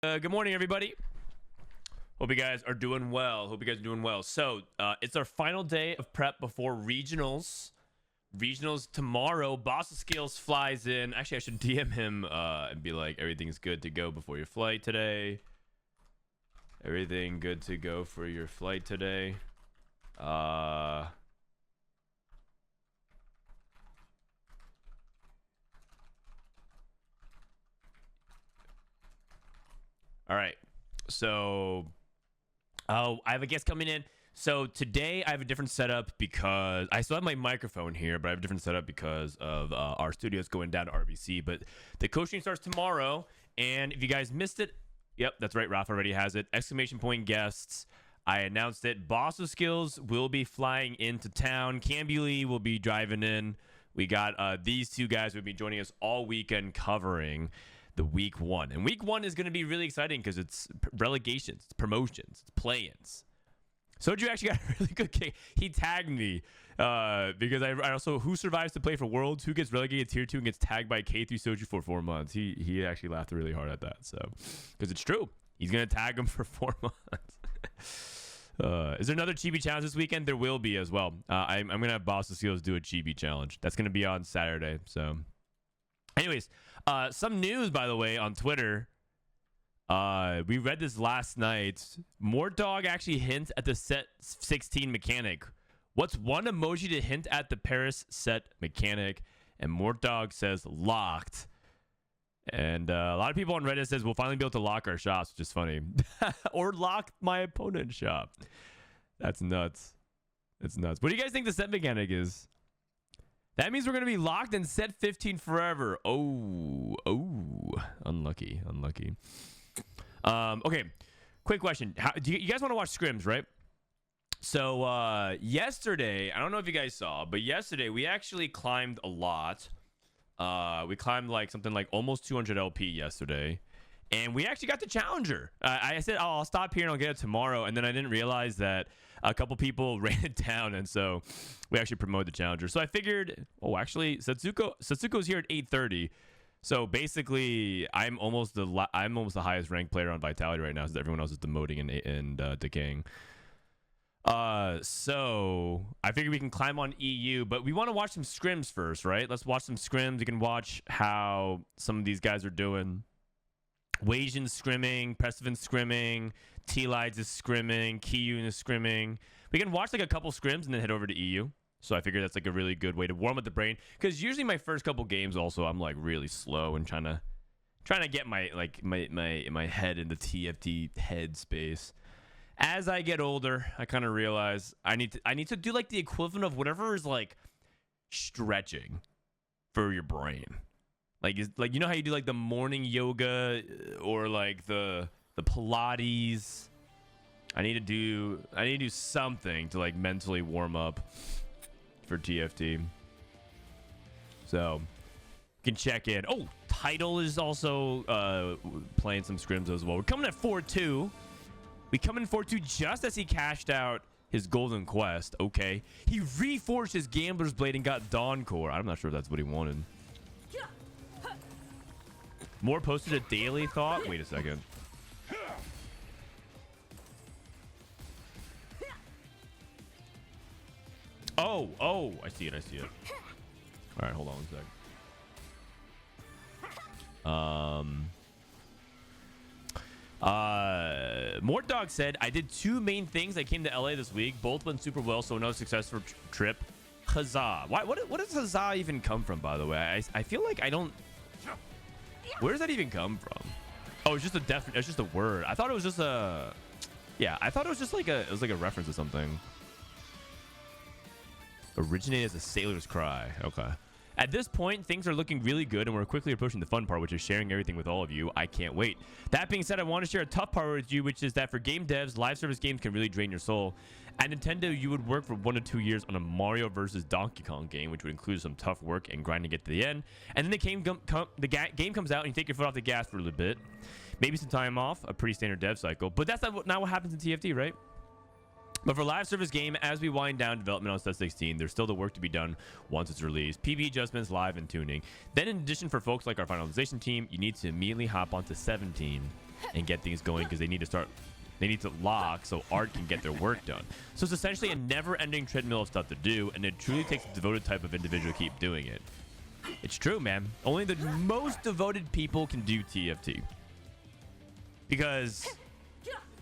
Good morning, everybody. Hope you guys are doing well. So, it's our final day of prep before regionals. Regionals tomorrow. Boss of Skills flies in. Actually, I should DM him and be like, everything's good to go before your flight today. Everything good to go for your flight today. All right. So, I have a guest coming in. So today I have a different setup because I still have my microphone here, but I have a different setup because of our studios going down to RBC. But the coaching starts tomorrow, and if you guys missed it, yep, that's right. Ralph already has it. Exclamation point guests. I announced it. Boss of Skills will be flying into town. Cambuli will be driving in. We got these two guys will be joining us all weekend covering the week one. And week one is going to be really exciting because it's relegations, it's promotions, it's play-ins. Soju actually got a really good kick. He tagged me because I also, who survives to play for Worlds, who gets relegated tier 2 and gets tagged by K3 Soju for 4 months. He actually laughed really hard at that. So, because it's true. He's going to tag him for 4 months. Is there another Chibi challenge this weekend? There will be as well. I'm going to have Boss of Seals do a Chibi challenge. That's going to be on Saturday. So, anyways, some news, by the way, on Twitter. We read this last night. Mortdog actually hints at the set 16 mechanic. What's one emoji to hint at the Paris set mechanic? And Mortdog says locked. And a lot of people on Reddit says we'll finally be able to lock our shops, which is funny. Or lock my opponent's shop. That's nuts. That's nuts. What do you guys think the set mechanic is? That means we're going to be locked in set 15 forever. Oh, unlucky. Okay, quick question. You guys want to watch Scrims, right? So yesterday, I don't know if you guys saw, but yesterday we actually climbed a lot. We climbed like something like almost 200 LP yesterday, and we actually got the challenger. I said, I'll stop here and I'll get it tomorrow, and then I didn't realize that a couple people ran it down, and so we actually promoted the challenger. So I figured, actually, Satsuko's here at 8:30. So basically, I'm almost the highest ranked player on Vitality right now, since everyone else is demoting and decaying. So I figured we can climb on EU, but we want to watch some scrims first, right? Let's watch some scrims. You can watch how some of these guys are doing. Wasian's scrimming, Prestivent scrimming, Tleyds is scrimming, Kiyoon is scrimming. We can watch like a couple scrims and then head over to EU. So I figured that's like a really good way to warm up the brain, because usually my first couple games also I'm like really slow and trying to get my head in the TFT head space. As I get older, I kind of realize I need to do like the equivalent of whatever is like stretching for your brain. Like you know how you do like the morning yoga or like the Pilates. I need to do something to like mentally warm up for TFT. So you can check in. Oh, Title is also playing some scrims as well. We're coming at 4-2. We come in 4-2 just as he cashed out his golden quest. Okay, he reforged his Gambler's Blade and got Dawn Core. I'm not sure if that's what he wanted. More posted a daily thought. Wait a second. Oh, I see it. All right, hold on one sec. Mortdog said, I did 2 main things. I came to LA this week. Both went super well, so no successful trip. Huzzah. What does huzzah even come from, by the way? I feel like I don't... Where does that even come from? Oh, it's just it's just a word. I thought it was just a... Yeah, I thought it was just like a reference to something. Originated as a sailor's cry. Okay. At this point, things are looking really good, and we're quickly approaching the fun part, which is sharing everything with all of you. I can't wait. That being said, I want to share a tough part with you, which is that for game devs, live service games can really drain your soul. At Nintendo, you would work for 1 to 2 years on a Mario versus Donkey Kong game, which would include some tough work and grinding to get to the end. And then the game comes out, and you take your foot off the gas for a little bit. Maybe some time off, a pretty standard dev cycle. But that's not what happens in TFT, right? But for live service game, as we wind down development on Set 16, there's still the work to be done once it's released. PV adjustments, live, and tuning. Then in addition, for folks like our finalization team, you need to immediately hop onto 17. and get things going because they need to lock so art can get their work done. So it's essentially a never-ending treadmill of stuff to do, and it truly takes a devoted type of individual to keep doing it. It's true, man. Only the most devoted people can do TFT. Because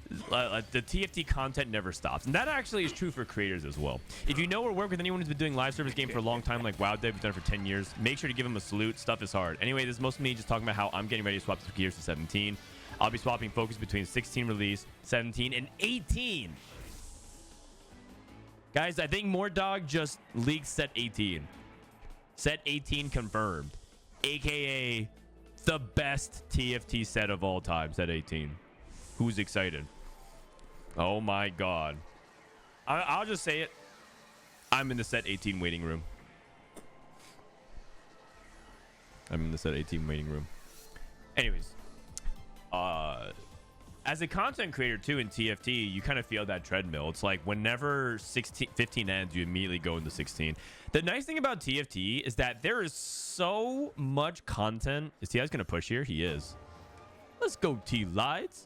the TFT content never stops. And that actually is true for creators as well. If you know or work with anyone who's been doing live service game for a long time, like WoW Dev, who's done it for 10 years, make sure to give them a salute. Stuff is hard. Anyway, this is most of me just talking about how I'm getting ready to swap gears to 17. I'll be swapping focus between 16 release, 17, and 18. Guys, I think Mordog just leaked set 18. Set 18 confirmed. AKA the best TFT set of all time, set 18. Who's excited? Oh my god. I'll just say it. I'm in the set 18 waiting room. I'm in the set 18 waiting room. Anyways. As a content creator too in TFT, you kind of feel that treadmill. It's like whenever 15 ends, you immediately go into 16. The nice thing about TFT is that there is so much content. Is Tleyds gonna push here? He is. Let's go, Tleyds.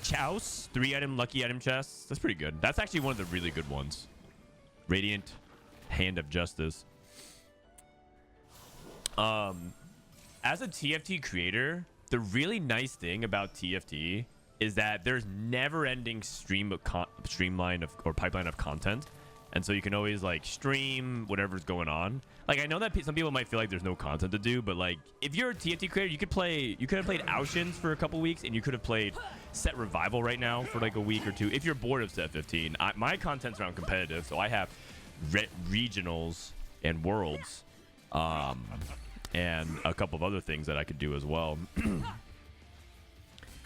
Chouse, 3-item lucky item chests. That's pretty good. That's actually one of the really good ones. Radiant Hand of Justice. As a TFT creator, the really nice thing about TFT is that there's never-ending streamline of or pipeline of content, and so you can always like stream whatever's going on. Like I know that some people might feel like there's no content to do, but like if you're a TFT creator, you could have played Oceans for a couple weeks, and you could have played Set Revival right now for like a week or two. If you're bored of Set 15, my content's around competitive, so I have regionals and worlds. And a couple of other things that I could do as well.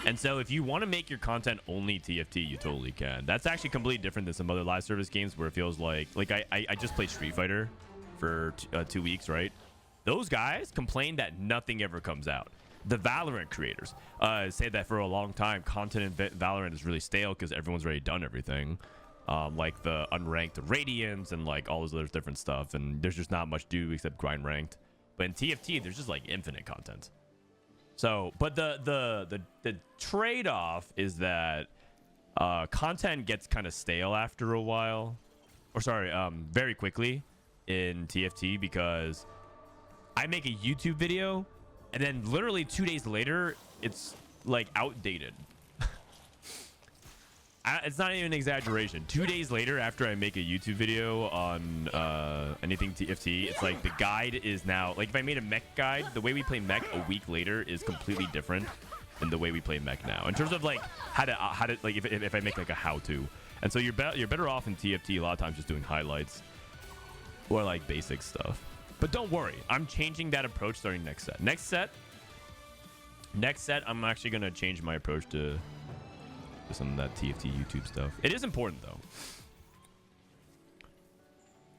And so if you want to make your content only TFT, you totally can. That's actually completely different than some other live service games where it feels like I just played Street Fighter for 2 weeks, right? Those guys complain that nothing ever comes out. The Valorant creators say that for a long time, content in Valorant is really stale because everyone's already done everything. Like the unranked Radiants and like all those other different stuff. And there's just not much to do except grind ranked. But in TFT, there's just like infinite content. So, but the trade-off is that content gets kind of stale after a while, or sorry, very quickly in TFT because I make a YouTube video and then literally 2 days later, it's like outdated. It's not even an exaggeration. 2 days later, after I make a YouTube video on anything TFT, it's like the guide is now like if I made a mech guide, the way we play mech a week later is completely different than the way we play mech now in terms of like how to like if I make like a how-to. And so you're better off in TFT a lot of times just doing highlights or like basic stuff. But don't worry, I'm changing that approach starting next set. Next set, I'm actually gonna change my approach to some of that TFT YouTube stuff. It is important though,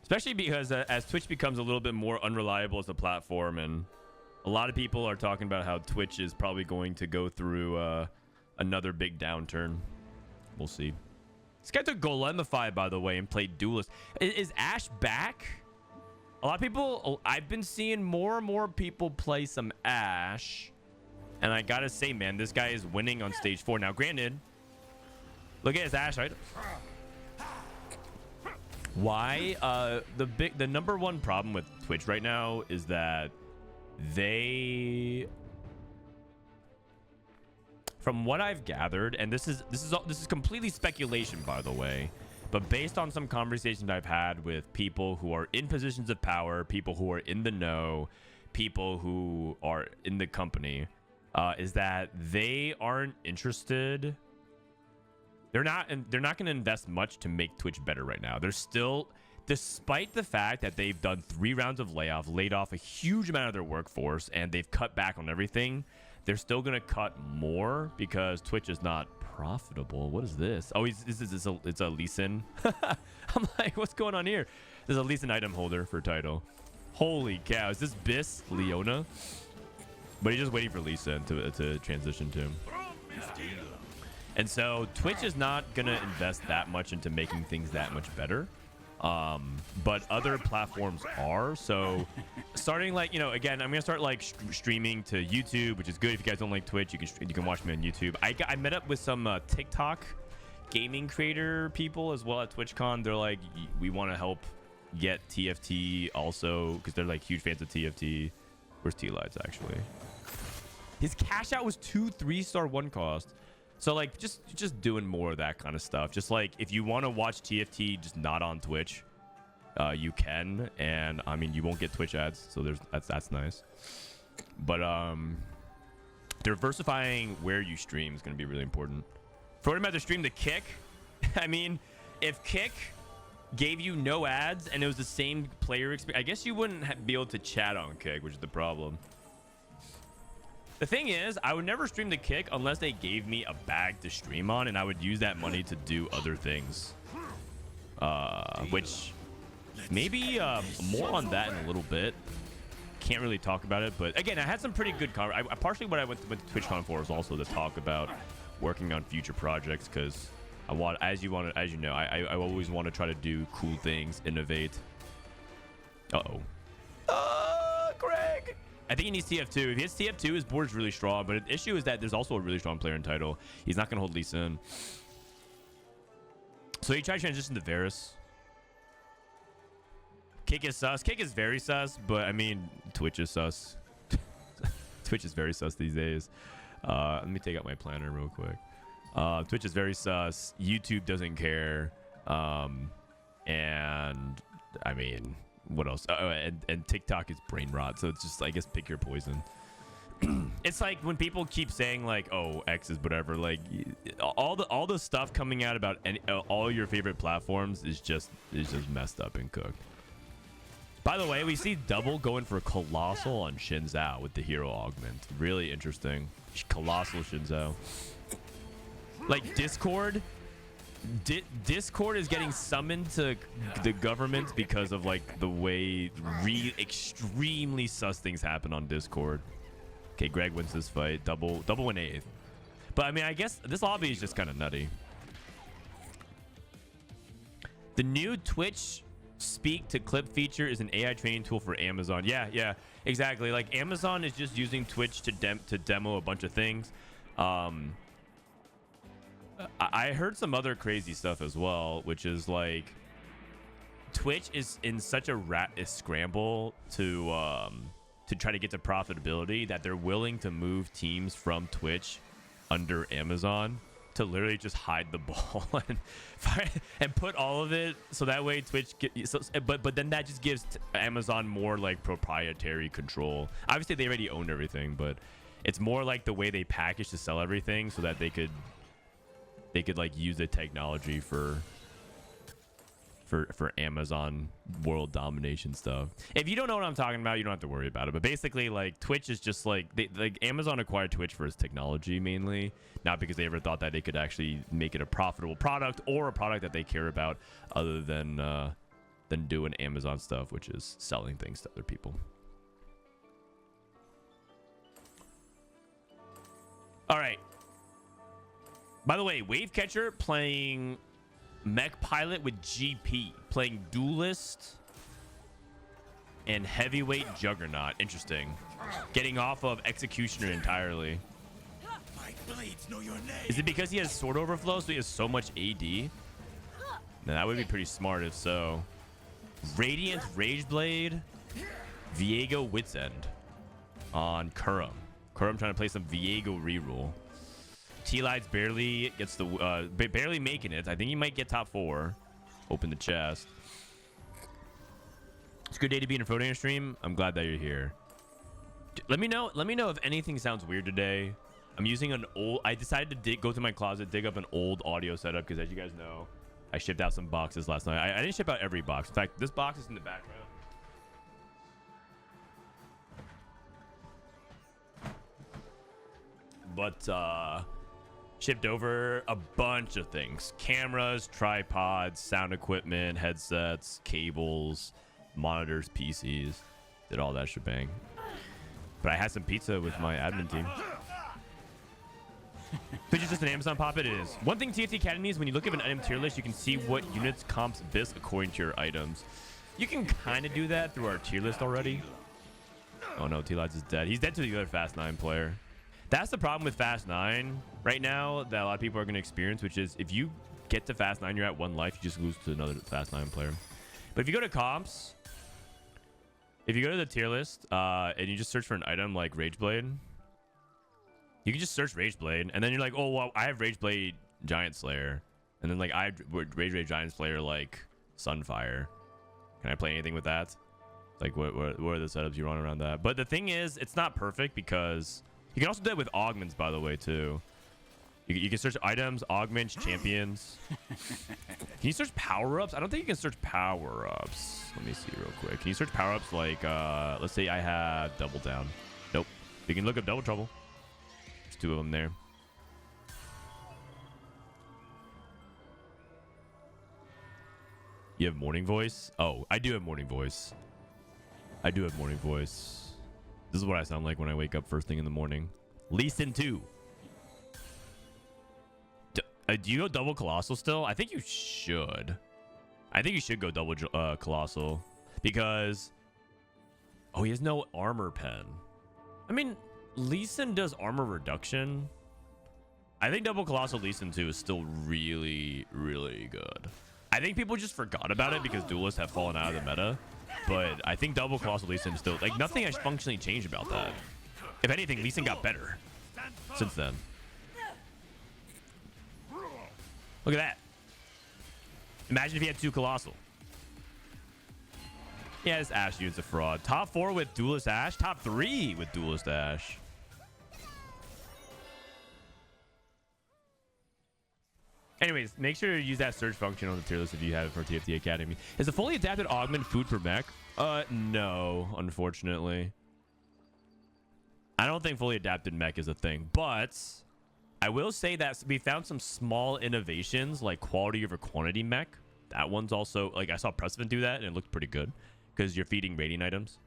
especially because as Twitch becomes a little bit more unreliable as a platform, and a lot of people are talking about how Twitch is probably going to go through another big downturn. We'll see. This guy took Golemnify, by the way, and played Duelist. Is Ashe back? A lot of people, I've been seeing more and more people play some Ashe, and I gotta say, man, this guy is winning on stage 4. Now granted, look at his Ashe items. Why? The number one problem with Twitch right now is that from what I've gathered, and this is completely speculation, by the way, but based on some conversations I've had with people who are in positions of power, people who are in the know, people who are in the company, is that they aren't interested. They're not going to invest much to make Twitch better right now. They're still, despite the fact that they've done 3 rounds of layoff, laid off a huge amount of their workforce, and they've cut back on everything, they're still going to cut more because Twitch is not profitable. What is this? Oh, it's a Lee Sin. I'm like, what's going on here? There's a Lee Sin item holder for title. Holy cow. Is this Biss Leona? But he's just waiting for Lee Sin to transition to him. And so Twitch is not going to invest that much into making things that much better. But other platforms are. So starting like, you know, again, I'm gonna start like streaming to YouTube, which is good. If you guys don't like Twitch, you can watch me on YouTube. I met up with some TikTok gaming creator people as well at TwitchCon. They're like, we want to help get TFT also, because they're like huge fans of TFT. Where's Tleyds actually? His cash out was 2 3-star 1 cost. So like just doing more of that kind of stuff. Just like if you want to watch TFT just not on Twitch, you can, and I mean you won't get Twitch ads, so that's nice. But diversifying where you stream is going to be really important. Frodan had to stream the Kick. I mean, if Kick gave you no ads and it was the same player experience, I guess you wouldn't be able to chat on Kick, which is the problem. The thing is, I would never stream the Kick unless they gave me a bag to stream on, and I would use that money to do other things. Which maybe more on that in a little bit. Can't really talk about it, but again, I had some pretty good partially what I went to TwitchCon for was also to talk about working on future projects, because I want, as you know, I always want to try to do cool things, innovate. Greg. I think he needs TF2. If he hits TF2, his board is really strong. But the issue is that there's also a really strong player in title. He's not going to hold Lee Sin. So he tried to transition to Varus. Kick is sus. Kick is very sus. But, I mean, Twitch is sus. Twitch is very sus these days. Let me take out my planner real quick. Twitch is very sus. YouTube doesn't care. And, I mean... what else? And TikTok is brain rot, so it's just, I guess, pick your poison. It's like when people keep saying like, oh, X is whatever, like all the stuff coming out about all your favorite platforms is just messed up and cooked. By the way, we see Double going for Colossal on Xin Zhao with the hero augment. Really interesting. Colossal Xin Zhao. Like Discord is getting summoned to the government because of like the way extremely sus things happen on Discord. Okay, Greg wins this fight. Double in 8th. But I mean, I guess this lobby is just kind of nutty. The new Twitch speak to clip feature is an AI training tool for Amazon. Yeah, exactly. Like Amazon is just using Twitch to demo a bunch of things. I heard some other crazy stuff as well, which is like Twitch is in such a scramble to try to get to profitability that they're willing to move teams from Twitch under Amazon to literally just hide the ball and put all of it so that way Twitch but then that just gives Amazon more like proprietary control. Obviously they already own everything, but it's more like the way they package to sell everything so that they could like use the technology for Amazon world domination stuff. If you don't know what I'm talking about, you don't have to worry about it. But basically, like Twitch is just like Amazon acquired Twitch for its technology mainly, not because they ever thought that they could actually make it a profitable product or a product that they care about, other than doing Amazon stuff, which is selling things to other people. All right. By the way, Wavecatcher playing Mech Pilot with GP, playing Duelist and Heavyweight Juggernaut. Interesting. Getting off of Executioner entirely. Is it because he has Sword Overflow, so he has so much AD? Now, that would be pretty smart if so. Radiant Rageblade, Viego Wits End on Kurumx. Kurumx trying to play some Viego reroll. Tleyds barely gets the barely making it. I think he might get top 4. Open the chest. It's a good day to be in a Frodan stream. I'm glad that you're here. Let me know if anything sounds weird today. I'm using an old. I decided to go through my closet, dig up an old audio setup because, as you guys know, I shipped out some boxes last night. I didn't ship out every box. In fact, this box is in the background. But shipped over a bunch of things: cameras, tripods, sound equipment, headsets, cables, monitors, PCs. Did all that shebang. But I had some pizza with my admin team. Twitch is just an Amazon pop. It is. One thing TFT Academy is when you look at an item tier list, you can see what units comps this according to your items. You can kind of do that through our tier list already. Oh no, Tleyds is dead. He's dead to the other Fast 9 player. That's the problem with Fast 9 right now that a lot of people are going to experience, which is if you get to Fast 9, you're at 1 life, you just lose to another Fast 9 player. But if you go to comps, if you go to the tier list and you just search for an item like Rageblade, you can just search Rageblade, and then you're like, oh, well, I have Rageblade Giant Slayer. And then, like, I have Rageblade Giant Slayer, like, Sunfire. Can I play anything with that? Like, what are the setups you run around that? But the thing is, it's not perfect because you can also do it with augments, by the way, too. You can search items, augments, champions. Can you search power-ups? I don't think you can search power-ups. Let me see real quick. Can you search power-ups like, let's say I have Double Down. Nope. You can look up Double Trouble. There's 2 of them there. You have Morning Voice? Oh, I do have Morning Voice. I do have Morning Voice. This is what I sound like when I wake up first thing in the morning. Lee Sin 2. Do you go double Colossal still? I think you should. I think you should go double Colossal. Because... oh, he has no armor pen. I mean, Lee Sin does armor reduction. I think double Colossal Lee Sin 2 is still really, really good. I think people just forgot about it because duelists have fallen out of the meta. But I think double Colossal Lee Sin is still... like, nothing has functionally changed about that. If anything, Lee Sin got better since then. Look at that. Imagine if he had 2 Colossal. Yeah, this Ashe unit's a fraud. Top 4 with Duelist Ashe. Top 3 with Duelist Ashe. Anyways, make sure to use that search function on the tier list if you have it for TFT Academy. Is a fully adapted augment food for mech? No, unfortunately. I don't think fully adapted mech is a thing, but... I will say that we found some small innovations like quality over quantity mech. That one's also, like, I saw Prestivent do that and it looked pretty good because you're feeding rating items.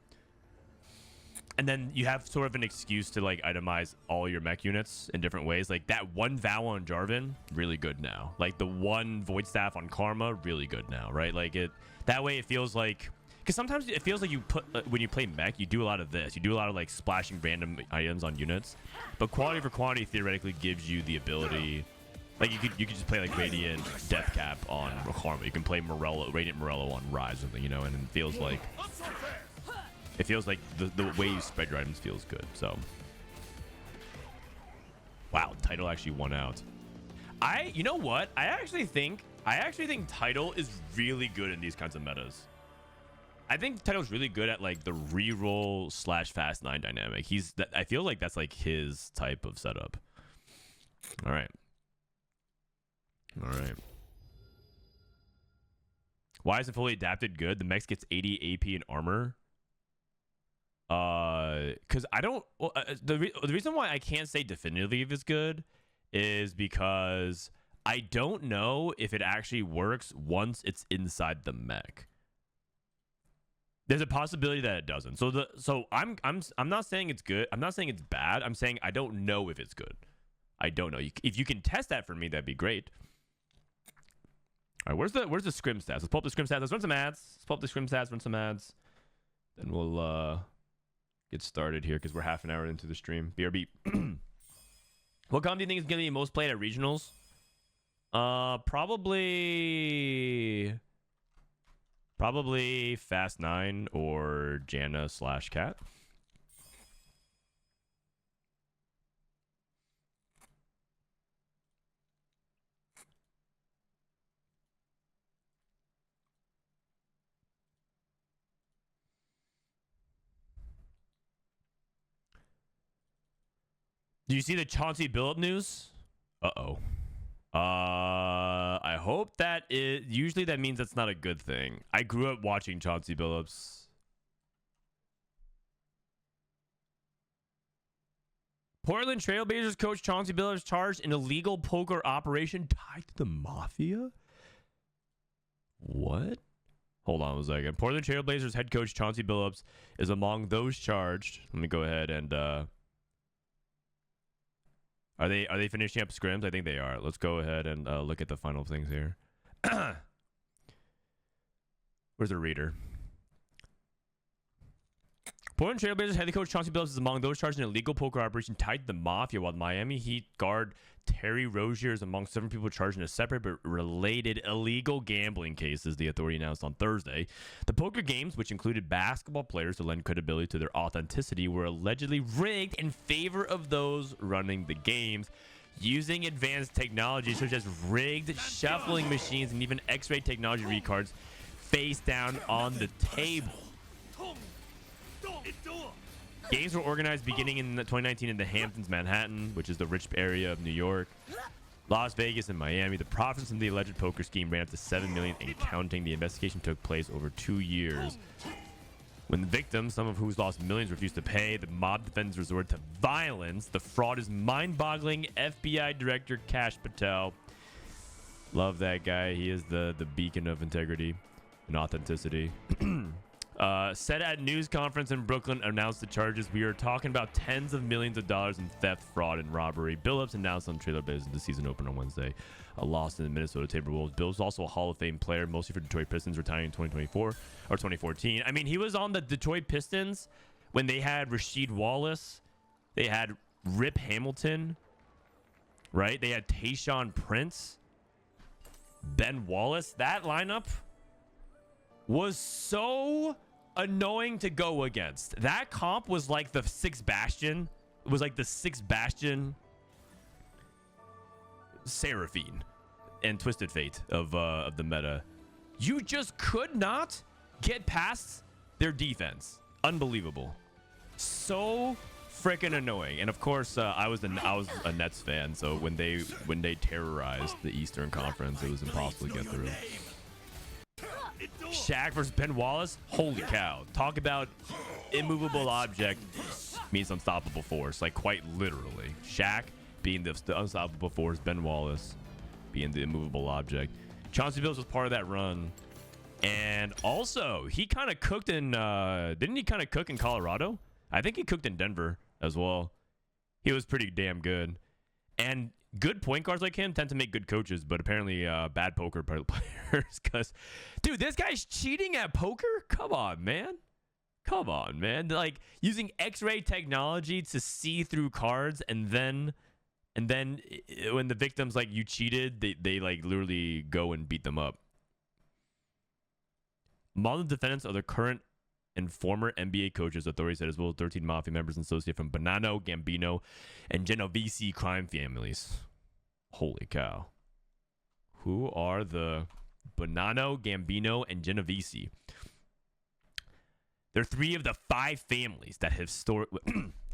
And then you have sort of an excuse to, like, itemize all your mech units in different ways. Like that one Vow on Jarvan, really good now. Like the one Void Staff on Karma, really good now, right? Like that way it feels like... because sometimes it feels like you put when you play mech, you do a lot of this. You do a lot of like splashing random items on units, but quality for quantity theoretically gives you the ability. Like you could just play like Radiant Death Cap on Karma. You can play Morello, Radiant Morello on Rise, or something, you know, and it feels like the way you spread your items feels good. So, wow, Title actually won out. You know what? I actually think Title is really good in these kinds of metas. I think Title's really good at like the reroll / Fast 9 dynamic. I feel like that's like his type of setup. All right. Why isn't fully adapted good? The mech gets 80 AP and armor. Because I don't. Well, the reason why I can't say definitively if it's good is because I don't know if it actually works once it's inside the mech. There's a possibility that it doesn't. So I'm not saying it's good. I'm not saying it's bad. I'm saying I don't know if it's good. I don't know. If you can test that for me, that'd be great. All right, where's the Scrim stats? Let's pull up the Scrim stats. Let's run some ads. Let's pull up the Scrim stats. Run some ads. Then we'll get started here because we're half an hour into the stream. BRB. What comp do you think is gonna be most played at regionals? Probably Fast 9 or Janna / Cat. Do you see the Chauncey build-up news? Uh-oh. I hope that usually that means that's not a good thing. I grew up watching Chauncey Billups. Portland Trailblazers coach Chauncey Billups charged in illegal poker operation tied to the mafia? What? Hold on a second. Portland Trailblazers head coach Chauncey Billups is among those charged. Let me go ahead and Are they finishing up scrims? I think they are. Let's go ahead and look at the final things here. Where's the reader? Portland Trailblazers head coach Chauncey Billups is among those charged in illegal poker operation tied to the Mafia, while Miami Heat guard Terry Rozier is among 7 people charged in a separate but related illegal gambling cases, the authority announced on Thursday. The poker games, which included basketball players to lend credibility to their authenticity, were allegedly rigged in favor of those running the games, using advanced technology such as rigged shuffling machines and even X-ray technology read cards face down on the table. Games were organized beginning in 2019 in the Hamptons, Manhattan, which is the rich area of New York, Las Vegas, and Miami. The profits from the alleged poker scheme ran up to $7 million and counting. The investigation took place over 2 years. When the victims, some of whom lost millions, refused to pay, the mob defendants resorted to violence. The fraud is mind-boggling. FBI Director Kash Patel. Love that guy. He is the beacon of integrity and authenticity. Said at news conference in Brooklyn, announced the charges. We are talking about tens of millions of dollars in theft, fraud, and robbery. Billups announced on Trailblazers the season opener on Wednesday a loss in the Minnesota Timberwolves. Billups is also a Hall of Fame player, mostly for Detroit Pistons, retiring in 2024 or 2014. I mean, he was on the Detroit Pistons when they had Rasheed Wallace. They had Rip Hamilton, right? They had Tayshaun Prince, Ben Wallace. That lineup was so annoying to go against. That comp was like the Sixth Bastion. It was like the Sixth Bastion Seraphine and Twisted Fate of the meta. You just could not get past their defense. Unbelievable. So freaking annoying. And of course, I was a Nets fan, so when they terrorized the Eastern Conference, it was impossible to get through. Shaq versus Ben Wallace. Holy cow. Talk about immovable object means unstoppable force. Like, quite literally. Shaq being the unstoppable force. Ben Wallace being the immovable object. Chauncey Billups was part of that run. And also, he kind of cooked in... didn't he kind of cook in Colorado? I think he cooked in Denver as well. He was pretty damn good. And good point guards like him tend to make good coaches, but apparently bad poker players. Because, dude, this guy's cheating at poker? Come on, man. Come on, man. Like, using X-ray technology to see through cards, and then when the victim's like, you cheated, they like literally go and beat them up. All the defendants are the current and former NBA coaches, authorities said, as well as 13 Mafia members and associates from Bonanno, Gambino, and Genovese crime families. Holy cow. Who are the Bonanno, Gambino, and Genovese? They're 3 of the 5 families that have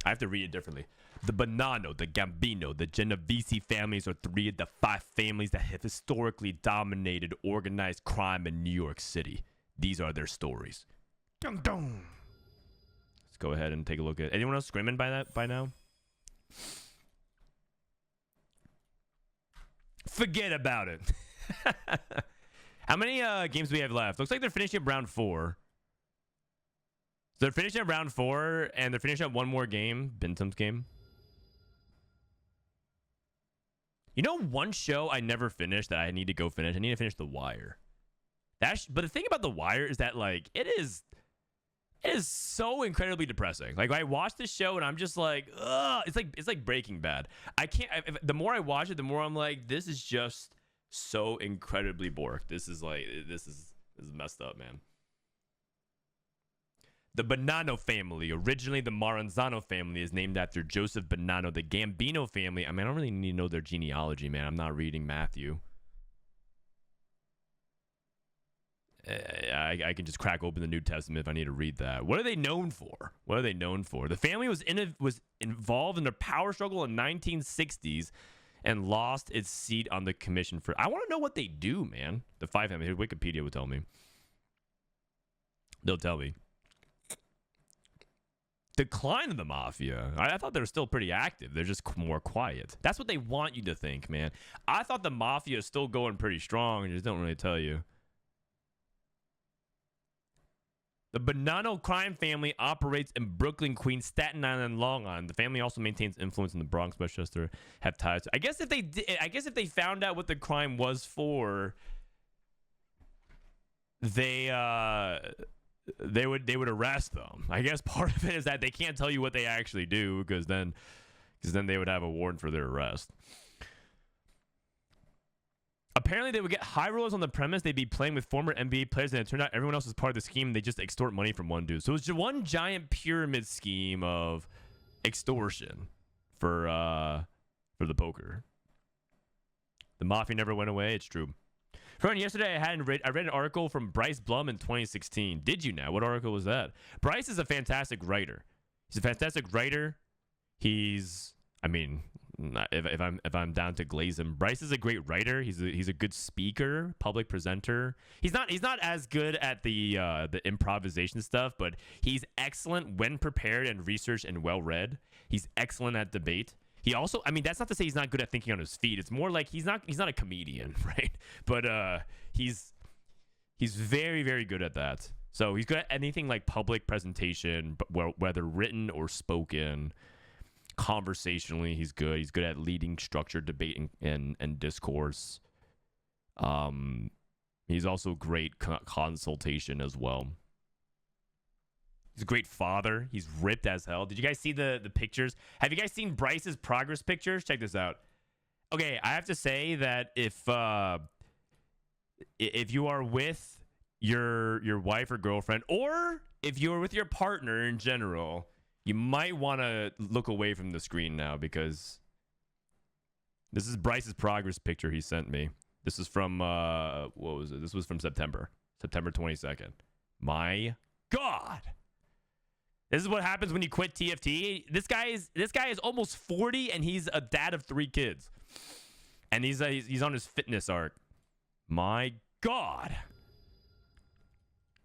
I have to read it differently. The Bonanno, the Gambino, the Genovese families are 3 of the 5 families that have historically dominated organized crime in New York City. These are their stories. Dun, dun. Let's go ahead and take a look at anyone else scrimming by now. Forget about it. How many games do we have left? Looks like they're finishing up round 4. So they're finishing up round 4, and they're finishing up one more game, Bentham's game. You know, one show I never finished that I need to go finish. I need to finish The Wire. But the thing about The Wire is that, like, it is so incredibly depressing. Like, I watch this show and I'm just like, ugh. It's like Breaking Bad. I can't. The more I watch it, the more I'm like, this is just so incredibly borked. This is messed up, man. The Bonanno family, originally the Maranzano family, is named after Joseph Bonanno. The Gambino family, I mean, I don't really need to know their genealogy, man. I'm not reading Matthew. I can just crack open the New Testament if I need to read that. What are they known for? What are they known for? The family was involved in the power struggle in 1960s and lost its seat on the commission for... I want to know what they do, man. The 5 family. Wikipedia will tell me. They'll tell me. Decline of the Mafia. I thought they were still pretty active. They're just more quiet. That's what they want you to think, man. I thought the Mafia is still going pretty strong and just don't really tell you. The Bonanno crime family operates in Brooklyn, Queens, Staten Island, and Long Island. The family also maintains influence in the Bronx, Westchester, have ties. I guess if they found out what the crime was for, they would arrest them. I guess part of it is that they can't tell you what they actually do because then they would have a warrant for their arrest. Apparently, they would get high rollers on the premise. They'd be playing with former NBA players, and it turned out everyone else was part of the scheme. They just extort money from one dude. So it was just one giant pyramid scheme of extortion for the poker. The mafia never went away. It's true. Frodan, yesterday I read an article from Bryce Blum in 2016. Did you now? What article was that? Bryce is a fantastic writer. He's a fantastic writer. If I'm down to glaze him, Bryce is a great writer. He's a good speaker, public presenter. He's not as good at the improvisation stuff, but he's excellent when prepared and researched and well read. He's excellent at debate. He also, that's not to say he's not good at thinking on his feet. It's more like he's not a comedian, right? But he's very, very good at that. So he's good at anything like public presentation, but whether written or spoken. Conversationally, he's good. He's good at leading structured debate and discourse. He's also great consultation as well. He's a great father. He's ripped as hell. Did you guys see the pictures? Have you guys seen Bryce's progress pictures? Check this out. Okay, I have to say that if you are with your wife or girlfriend, or if you're with your partner in general, you might want to look away from the screen now because this is Bryce's progress picture he sent me. This is from, what was it? This was from September 22nd. My God. This is what happens when you quit TFT. This guy is almost 40 and he's a dad of 3 kids. And he's on his fitness arc. My God.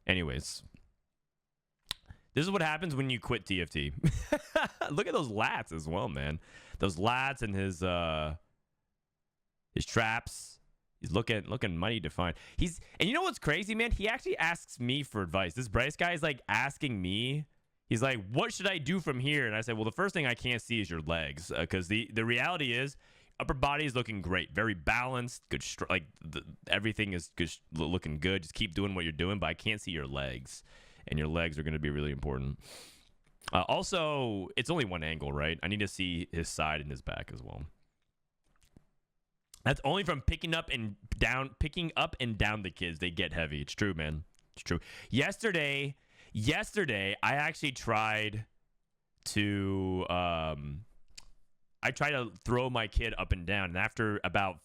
Anyways. This is what happens when you quit TFT. Look at those lats as well, man. Those lats and his traps. He's looking mighty defined. And you know what's crazy, man? He actually asks me for advice. This Bryce guy is like asking me. He's like, "What should I do from here?" And I said, "Well, the first thing I can't see is your legs, because the reality is, upper body is looking great, very balanced, good. Everything is good, looking good. Just keep doing what you're doing, but I can't see your legs." And your legs are going to be really important. Also, it's only one angle, right? I need to see his side and his back as well. That's only from picking up and down the kids. They get heavy. It's true, man. It's true. Yesterday, I actually tried to throw my kid up and down. And after about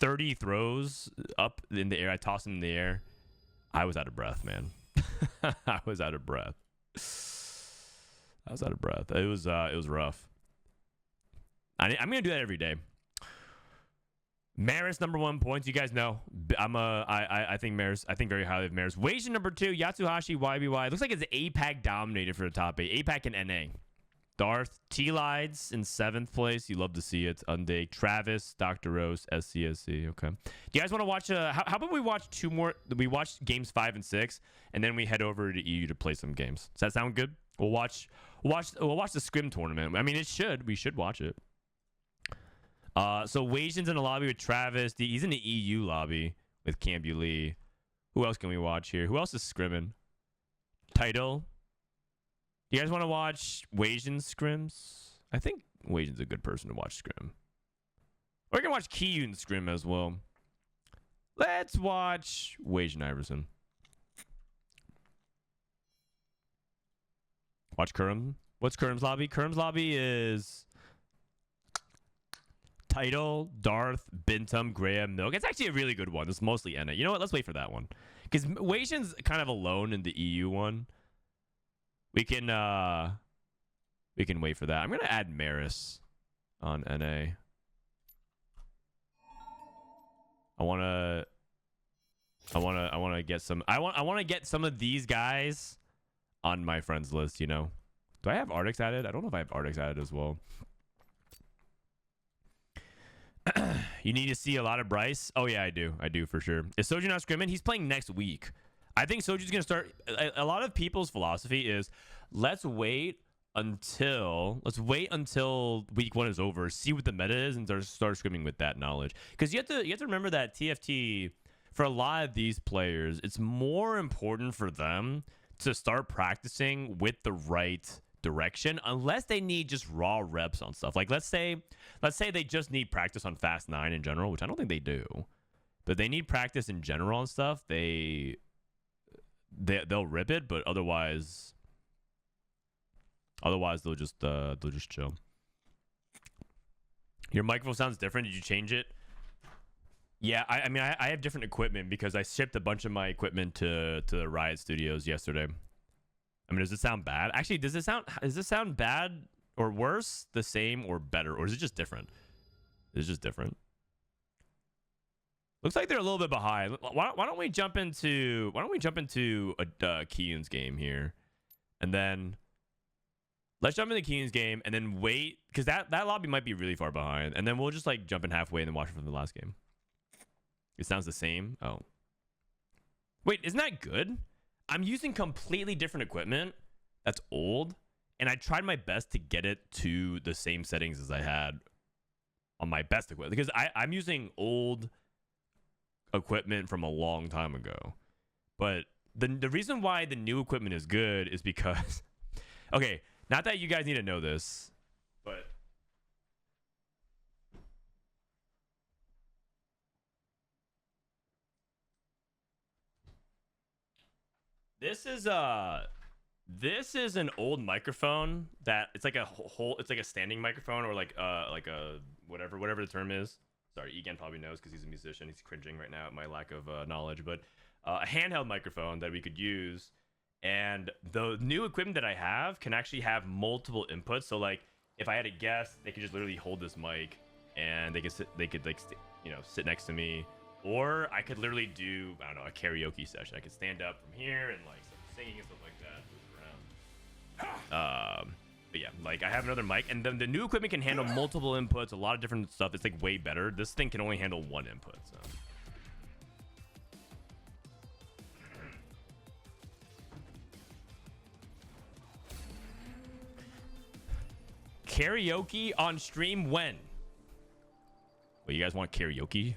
30 throws up in the air, I tossed him in the air. I was out of breath, man. I was out of breath. It was rough. I'm gonna do that every day. Mariss #1 points. You guys know I think Mariss. I think very highly of Mariss. Wage #2. Yatsuhashi YBY. Looks like it's APAC dominated for the top 8. APAC and NA. Darth, Tleyds in 7th place. You love to see it. Unday, Travis, Dr. Rose, sCsC. Okay. Do you guys want to watch? How about we watch 2 more? We watch games 5 and 6, and then we head over to EU to play some games. Does that sound good? We'll watch the Scrim tournament. We should watch it. So Wajan's in the lobby with Travis. He's in the EU lobby with Cambuli. Who else can we watch here? Who else is scrimming? Title. You guys want to watch Wajan's scrims? I think Wajan's a good person to watch scrim. Or we can watch Kiyoon scrim as well. Let's watch Wajan Iverson. Watch Kurumx. What's Kurum's lobby? Kurum's lobby is Title, Darth, Bintum, Grea, Milk. It's actually a really good one. It's mostly NA. You know what? Let's wait for that one. Because Wajan's kind of alone in the EU one. We can wait for that. I'm gonna add Mariss on NA. I wanna get some. I want to get some of these guys on my friends list. You know, do I have Artix added? I don't know if I have Artix added as well. You need to see a lot of Bryce. Oh yeah, I do for sure. Is Soju not scrimming? He's playing next week. I think Soju's gonna start. A lot of people's philosophy is, let's wait until week 1 is over, see what the meta is, and start scrimming with that knowledge. Because you have to remember that TFT, for a lot of these players, it's more important for them to start practicing with the right direction, unless they need just raw reps on stuff. Like let's say they just need practice on Fast 9 in general, which I don't think they do, but they need practice in general on stuff. They'll rip it, but otherwise they'll just chill. Your microphone sounds different. Did you change it? Yeah, I mean I have different equipment because I shipped a bunch of my equipment to the Riot Studios yesterday. I mean, does it sound bad? Actually, does this sound bad or worse, the same, or better, or is it just different? It's just different. Looks like they're a little bit behind. Why don't we jump into a Kiyoon's game here, and then let's jump into Kiyoon's game and then wait, because that lobby might be really far behind, and then we'll just like jump in halfway and then watch it from the last game. It sounds the same. Oh, wait, isn't that good? I'm using completely different equipment that's old, and I tried my best to get it to the same settings as I had on my best equipment, because I'm using old equipment from a long time ago. But the reason why the new equipment is good is because okay, not that you guys need to know this, but this is an old microphone that it's like a whole, it's like a standing microphone, or like a whatever the term is. Sorry, Egan probably knows because he's a musician. He's cringing right now at my lack of knowledge, but a handheld microphone that we could use. And the new equipment that I have can actually have multiple inputs. So like if I had a guest, they could just literally hold this mic and they could sit next to me. Or I could literally do, I don't know, a karaoke session. I could stand up from here and like start singing and stuff like that, move around. But yeah, like I have another mic, and then the new equipment can handle multiple inputs, a lot of different stuff. It's like way better. This thing can only handle one input. So karaoke on stream when? Well, you guys want karaoke?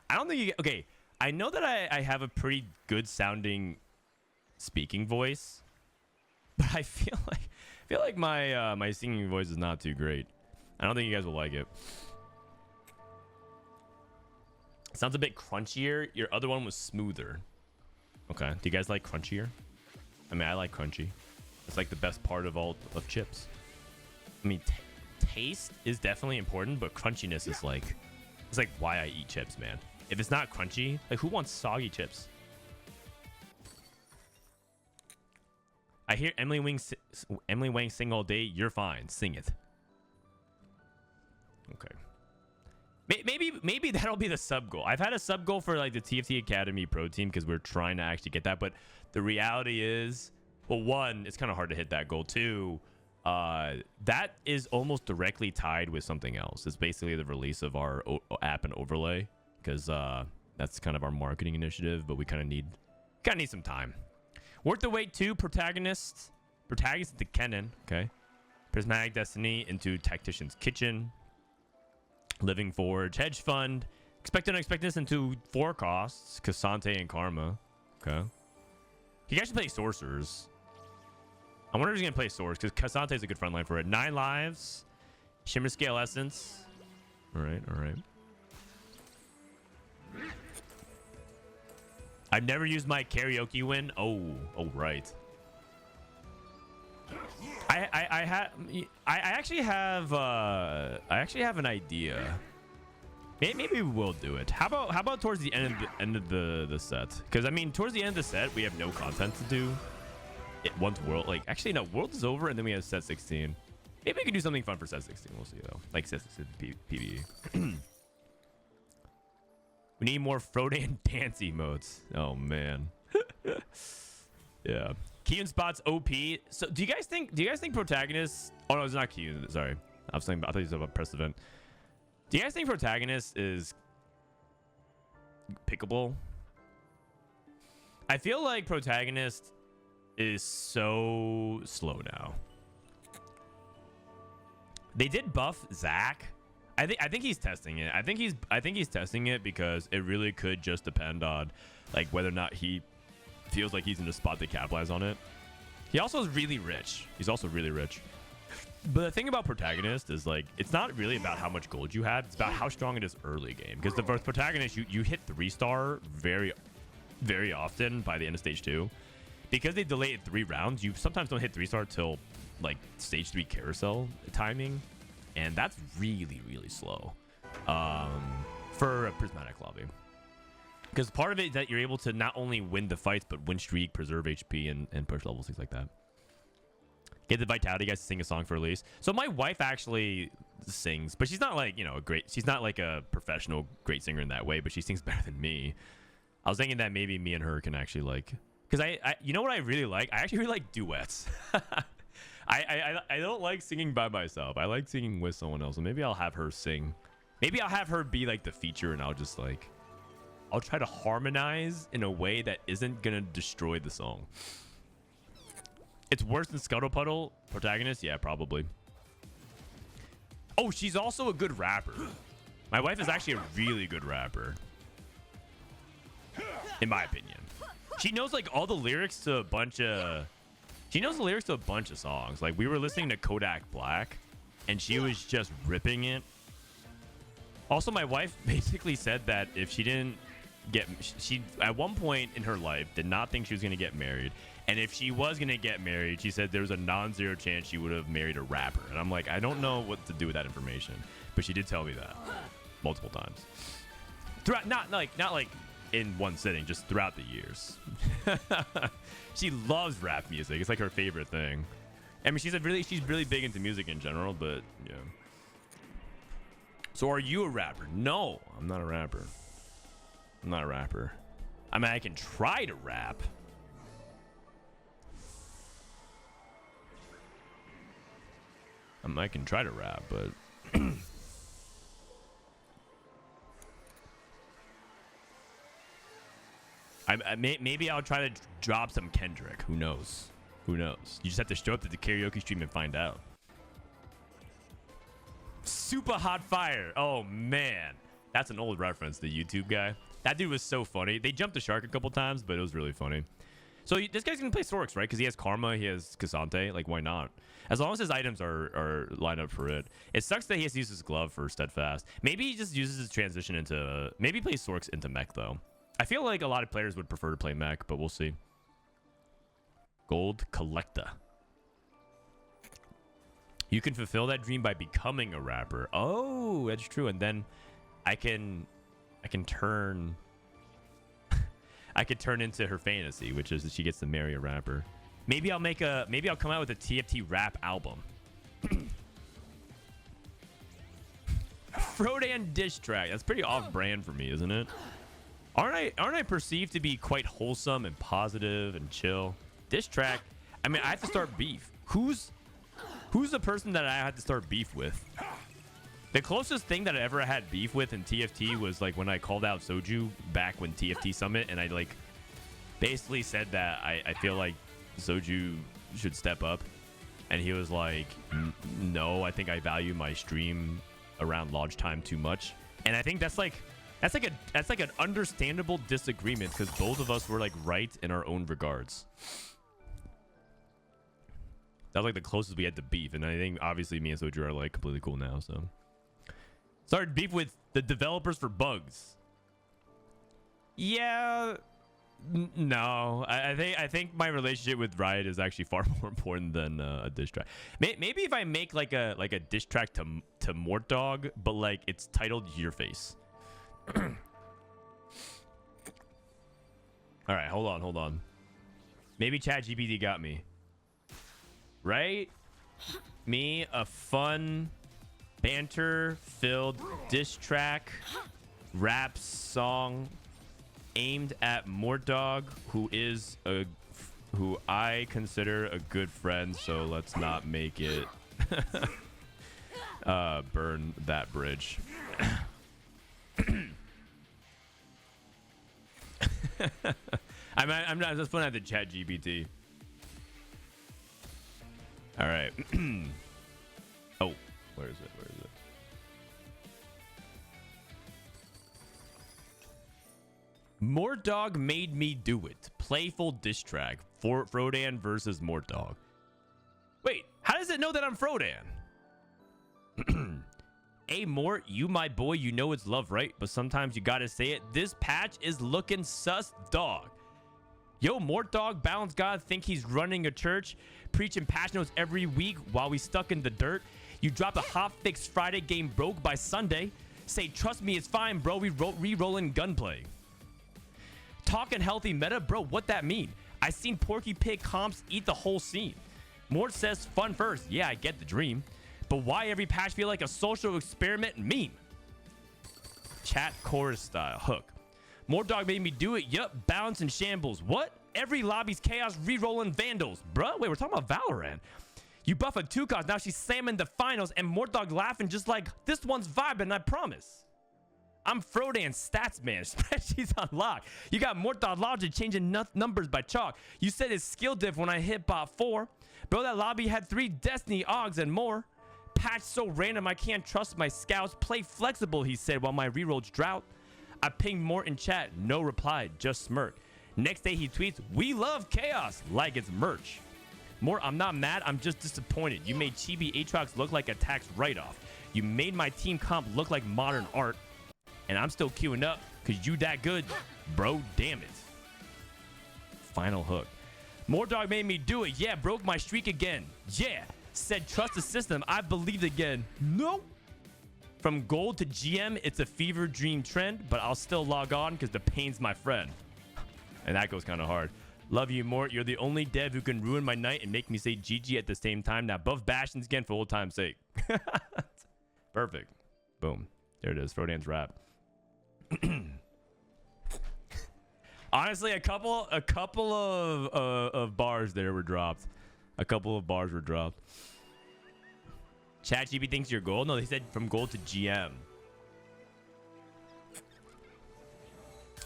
I don't think you... Okay, I know that I have a pretty good sounding speaking voice, but I feel like my my singing voice is not too great. I don't think you guys will like it. Sounds a bit crunchier. Your other one was smoother. Okay, do you guys like crunchier? I mean, I like crunchy. It's like the best part of all of chips. I mean, taste is definitely important, but crunchiness is like... It's like why I eat chips, man. If it's not crunchy, like who wants soggy chips? I hear Emily Wang sing all day. You're fine. Sing it. Okay. Maybe that'll be the sub goal. I've had a sub goal for like the TFT Academy Pro team because we're trying to actually get that. But the reality is, well, one, it's kind of hard to hit that goal. Two, that is almost directly tied with something else. It's basically the release of our app and overlay, because that's kind of our marketing initiative, but we kind of need some time. Worth the wait. 2 protagonist into Kennen. Okay. Prismatic Destiny into Tactician's Kitchen. Living Forge. Hedge Fund. Expected Unexpectedness into 4 costs. Cassante and Karma. Okay. You guys should play Sorcerers. I wonder if he's going to play Swords, because Cassante is a good front line for it. 9 lives. Shimmer Scale Essence. All right. I've never used my karaoke win. Oh, right. I actually have an idea. Maybe we'll do it. How about towards the end of the set? Because I mean, towards the end of the set, we have no content to do. Once World, like, actually no, World is over, and then we have set 16. Maybe we can do something fun for set 16. We'll see though. Like set 16 PvE. We need more Frodan dance emotes. Oh man. Yeah. Kiyoon spots OP. So do you guys think protagonist? Oh no, it's not Kiyoon. Sorry, I thought you said about Prestivent. Do you guys think protagonist is pickable? I feel like Protagonist is so slow now. They did buff Zach. I think he's testing it. I think he's testing it because it really could just depend on like whether or not he feels like he's in a spot to capitalize on it. He also is really rich. He's also really rich. But the thing about Protagonist is like it's not really about how much gold you had. It's about how strong it is early game. Because the first Protagonist, you hit 3-star very, very often by the end of stage 2. Because they delay it 3 rounds, you sometimes don't hit 3-star till like stage 3 carousel timing. And that's really, really slow for a Prismatic lobby. Because part of it is that you're able to not only win the fights, but win streak, preserve HP, and push levels, things like that. Get the Vitality guys to sing a song for release. So my wife actually sings, but she's not like, you know, she's not like a professional great singer in that way, but she sings better than me. I was thinking that maybe me and her can actually like, because I you know what I really like? I actually really like duets. I don't like singing by myself. I like singing with someone else. And maybe I'll have her sing. Maybe I'll have her be like the feature and I'll just like, I'll try to harmonize in a way that isn't going to destroy the song. It's worse than Scuttle Puddle Protagonist? Yeah, probably. Oh, she's also a good rapper. My wife is actually a really good rapper. In my opinion. She knows like all the lyrics to a bunch of... She knows the lyrics to a bunch of songs. Like we were listening to Kodak Black and she was just ripping it. Also, my wife basically said that if she didn't get... She, at one point in her life, did not think she was going to get married. And if she was going to get married, she said there was a non-zero chance she would have married a rapper. And I'm like, I don't know what to do with that information. But she did tell me that multiple times. Throughout, not like in one sitting, just throughout the years. She loves rap music. It's like her favorite thing. I mean, she's really big into music in general, but yeah. So are you a rapper? No, I'm not a rapper. I'm not a rapper. I mean, I can try to rap. I can try to rap, but maybe I'll try to drop some Kendrick. Who knows? Who knows? You just have to show up to the karaoke stream and find out. Super Hot Fire. Oh, man. That's an old reference, the YouTube guy. That dude was so funny. They jumped the shark a couple times, but it was really funny. So this guy's going to play Sorks, right? Because he has Karma, he has Cassante. Like, why not? As long as his items are lined up for it. It sucks that he has to use his glove for Steadfast. Maybe he just uses his transition into... Maybe he plays Sorks into mech, though. I feel like a lot of players would prefer to play mech, but we'll see. Gold Collector. You can fulfill that dream by becoming a rapper. Oh, that's true. And then I can turn... I could turn into her fantasy, which is that she gets to marry a rapper. Maybe I'll come out with a TFT rap album. Frodan diss track. That's pretty off-brand for me, isn't it? Aren't I perceived to be quite wholesome and positive and chill? Diss track. I mean, I have to start beef. Who's the person that I had to start beef with? The closest thing that I ever had beef with in TFT was like when I called out Soju back when TFT Summit, and I like basically said that I feel like Soju should step up, and he was like, no, I think I value my stream around launch time too much. And I think that's like an understandable disagreement because both of us were like right in our own regards. That was like the closest we had to beef, and I think obviously me and Soju are like completely cool now. So started beef with the developers for bugs. Yeah, no, I think my relationship with Riot is actually far more important than a diss track. Maybe if I make like a diss track to Mort Dog, but like it's titled Your Face. All right, hold on. Maybe ChatGPT got me. Right? Me, a fun, banter-filled diss track, rap song aimed at Mordog, who I consider a good friend, so let's not make it burn that bridge. I'm not just putting out the chat GPT. All right. Oh, where is it? Where is it? Mordog made me do it. Playful diss track for Frodan versus Mordog. Wait, how does it know that I'm Frodan? Hey, Mort, you my boy, you know it's love, right? But sometimes you gotta say it. This patch is looking sus, dog. Yo, Mort Dog, Balance God, think he's running a church, preaching patch notes every week while we stuck in the dirt. You drop a hot fix Friday, game broke by Sunday. Say, trust me, it's fine, bro. We re-rolling gunplay. Talking healthy meta, bro, what that mean? I seen Porky Pig comps eat the whole scene. Mort says, fun first. Yeah, I get the dream. But why every patch feel like a social experiment meme? Chat chorus style. Hook. Mordog made me do it. Yup. Balance and shambles. What? Every lobby's chaos re-rolling vandals. Bruh, wait, we're talking about Valorant. You buff a 2-cost. Now she's slamming the finals and Mordog laughing just like, this one's vibing, I promise. I'm Frodan stats man. Spreadsheets unlocked. You got Mordog logic changing numbers by chalk. You said it's skill diff when I hit bot 4. Bro, that lobby had 3 Destiny Augs and more. Patch so random I can't trust my scouts. Play flexible, he said while my rerolls drought. I pinged Mort in chat, no reply, just smirk. Next day he tweets, we love chaos, like it's merch. Mort, I'm not mad, I'm just disappointed. You made Chibi Aatrox look like a tax write-off. You made my team comp look like modern art. And I'm still queuing up, cause you that good, bro, damn it. Final hook. Mordog made me do it, yeah, broke my streak again. Yeah. Said trust the system, I believed again. No. From gold to GM, it's a fever dream trend, but I'll still log on because the pain's my friend. And that goes kind of hard. Love you, Mort. You're the only dev who can ruin my night and make me say GG at the same time. Now buff Bastions again for old time's sake. Perfect. Boom. There it is. Frodan's rap. Honestly, a couple of bars there were dropped. A couple of bars were dropped. ChatGPT thinks you're gold? No, they said from gold to GM.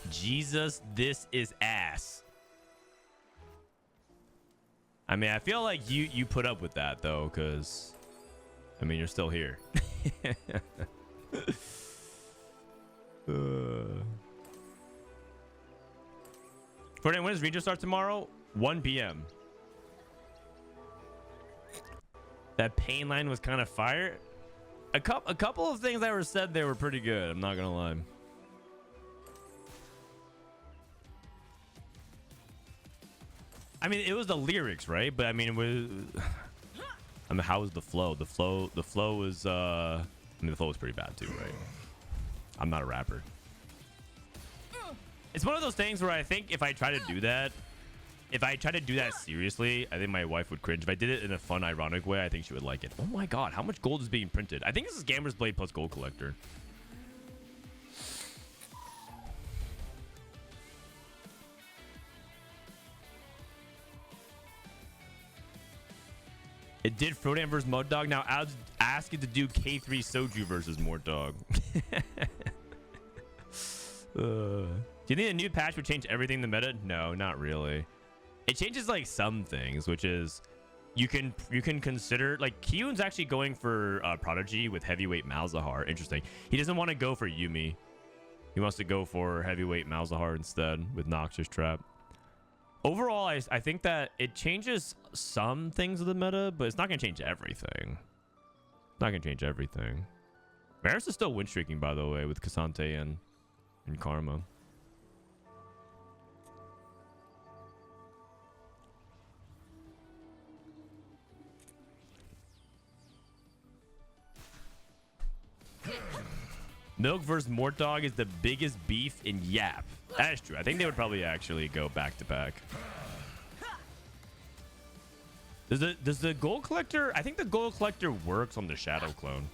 Jesus, this is ass. I mean, I feel like you put up with that, though, because, I mean, you're still here. Frodan, when does Region start tomorrow? 1 p.m. That pain line was kind of fire. A couple of things that were said there were pretty good. I'm not gonna lie. I mean, it was the lyrics, right? But I mean, it was. I mean, how was the flow? The flow was. I mean, the flow was pretty bad too, right? I'm not a rapper. It's one of those things where I think if I try to do that. If I try to do that seriously, I think my wife would cringe. If I did it in a fun, ironic way, I think she would like it. Oh my god, how much gold is being printed? I think this is Gamers Blade plus Gold Collector. It did Frodan versus Mordog. Now I'll ask it to do K3 Soju versus Mordog. Do you think a new patch would change everything in the meta? No, not really. It changes like some things, which is you can consider like Kiyoon's actually going for Prodigy with heavyweight Malzahar. Interesting. He doesn't want to go for Yuumi. He wants to go for heavyweight Malzahar instead with Noxious Trap. Overall, I think that it changes some things of the meta, but it's not going to change everything. It's not going to change everything. Mariss is still win streaking, by the way, with Cassante and Karma. Milk versus Mordog is the biggest beef in Yap. That is true. I think they would probably actually go back to back. Does the Gold Collector? I think the Gold Collector works on the Shadow Clone.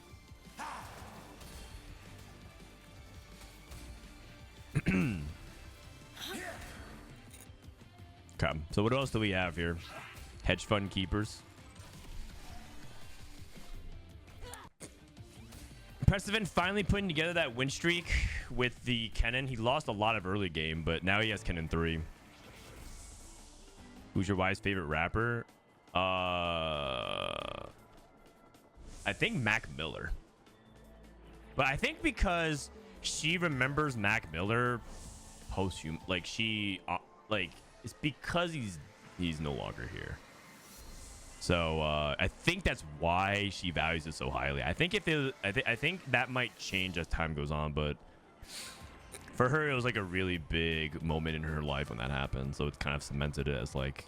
Okay. So what else do we have here? Hedge fund keepers. Prestivent finally putting together that win streak with the Kennen. He lost a lot of early game, but now he has Kennen 3. Who's your wife's favorite rapper? I think Mac Miller. But I think because she remembers Mac Miller post-hum, like she, like it's because he's no longer here. So I think that's why she values it so highly. I think I think that might change as time goes on, but for her it was like a really big moment in her life when that happened. So it's kind of cemented it as like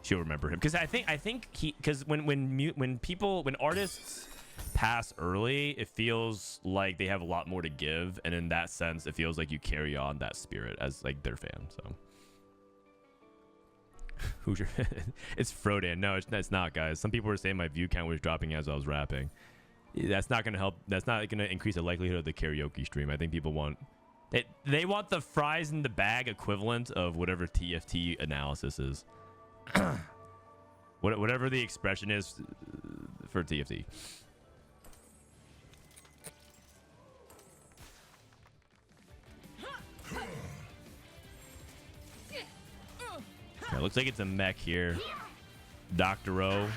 she'll remember him. Because I think he, because when artists pass early, it feels like they have a lot more to give, and in that sense it feels like you carry on that spirit as like their fan. So who's your it's Frodan. No, it's not, guys. Some people were saying my view count was dropping as I was rapping. That's not gonna help. That's not gonna increase the likelihood of the karaoke stream. I think people want they want the fries in the bag equivalent of whatever TFT analysis is. Whatever the expression is for TFT. Yeah, looks like it's a mech here. Dr. O.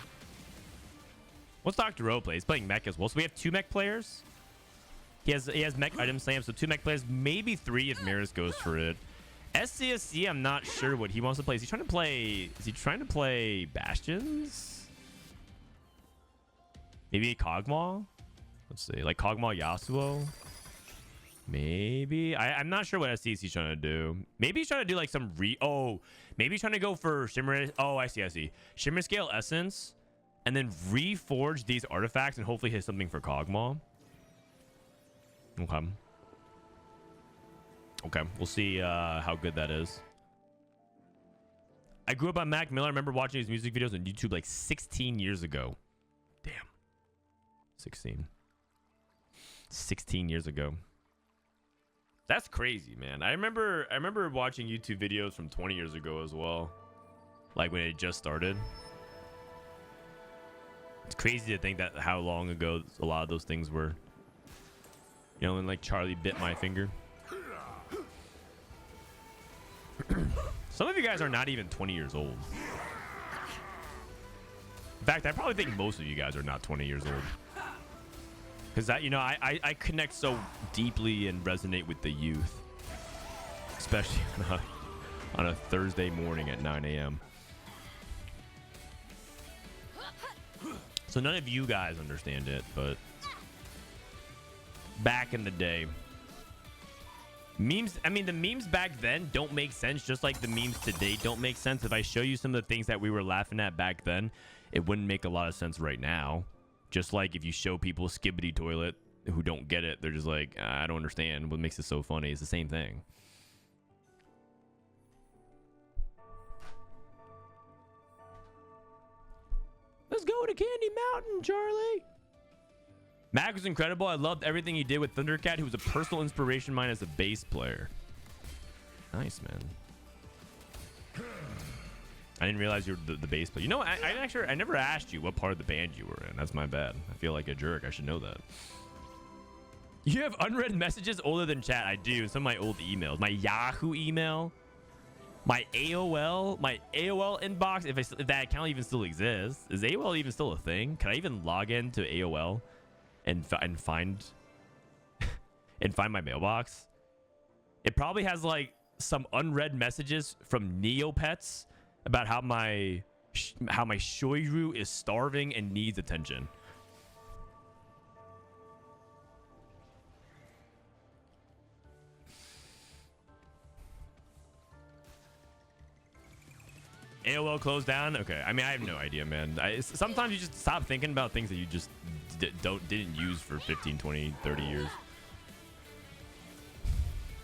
What's Dr. O play? He's playing mech as well. So we have 2 mech players. He has mech item slam, so 2 mech players, maybe 3 if Mariss goes for it. sCsC, I'm not sure what he wants to play. Is he trying to play Bastions? Maybe Kog'Maw? Let's see. Like Kog'Maw Yasuo? Maybe. I'm not sure what sCsC's trying to do. Maybe he's trying to do like some maybe he's trying to go for Shimmer. Oh, I see. Shimmer Scale Essence, and then reforge these artifacts and hopefully hit something for Kog'Maw. Okay, we'll see how good that is. I grew up on Mac Miller. I remember watching his music videos on YouTube like 16 years ago. Damn. 16 years ago. That's crazy, man. I remember watching YouTube videos from 20 years ago as well. Like when it just started. It's crazy to think that how long ago a lot of those things were. You know, when like Charlie bit my finger. Some of you guys are not even 20 years old. In fact, I probably think most of you guys are not 20 years old. Because that, you know, I connect so deeply and resonate with the youth. Especially on a Thursday morning at 9 a.m. So none of you guys understand it, but back in the day, memes, I mean, the memes back then don't make sense, just like the memes today don't make sense. If I show you some of the things that we were laughing at back then, it wouldn't make a lot of sense right now. Just like if you show people Skibbity Toilet who don't get it, they're just like, I don't understand what makes it so funny. It's the same thing. Let's go to Candy Mountain, Charlie. Mac was incredible. I loved everything he did with Thundercat, who was a personal inspiration of mine as a bass player. Nice, man. I didn't realize you were the bass player. You know, I never asked you what part of the band you were in. That's my bad. I feel like a jerk. I should know that. You have unread messages older than chat. I do. Some of my old emails. My Yahoo email. My AOL inbox. If that account even still exists. Is AOL even still a thing? Can I even log into AOL and find my mailbox? It probably has like some unread messages from Neopets about how my Shoiru is starving and needs attention. AOL closed down? Okay. I mean, I have no idea, man. Sometimes you just stop thinking about things that you just didn't use for 15, 20, 30 years.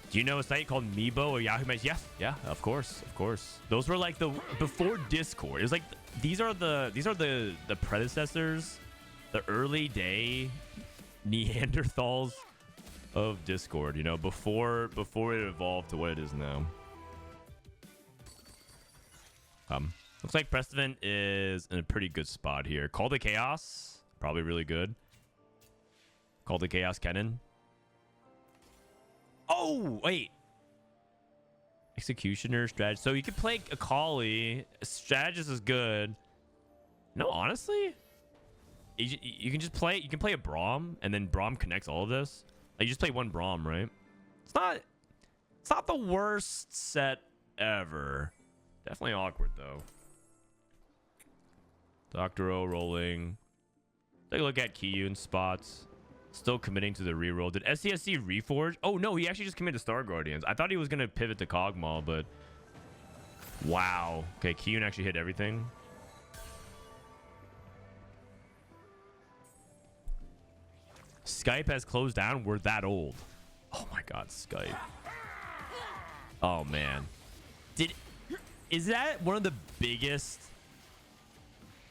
Do you know a site called Meebo or Yahoo Messenger? Yes. Yeah, of course. Of course. Those were like before Discord. It was like these are the predecessors, the early day Neanderthals of Discord, you know, before it evolved to what it is now. Looks like Prestivent is in a pretty good spot here. Call to Chaos, probably really good. Call to Chaos Kennen. Oh, wait. Executioner, strategist. So you could play Akali. Strategist is good. No, honestly, you can just play. You can play a Braum, and then Braum connects all of this. Like you just play one Braum, right? It's not the worst set ever. Definitely awkward though. Dr. O rolling. Take a look at Kiyoon spots. Still committing to the reroll. Did sCsC reforge? Oh no, he actually just committed to Star Guardians. I thought he was gonna pivot to Kog'Maw, but wow. Okay, Kiyoon actually hit everything. Skype has closed down. We're that old. Oh my god, Skype. Oh man. Is that one of the biggest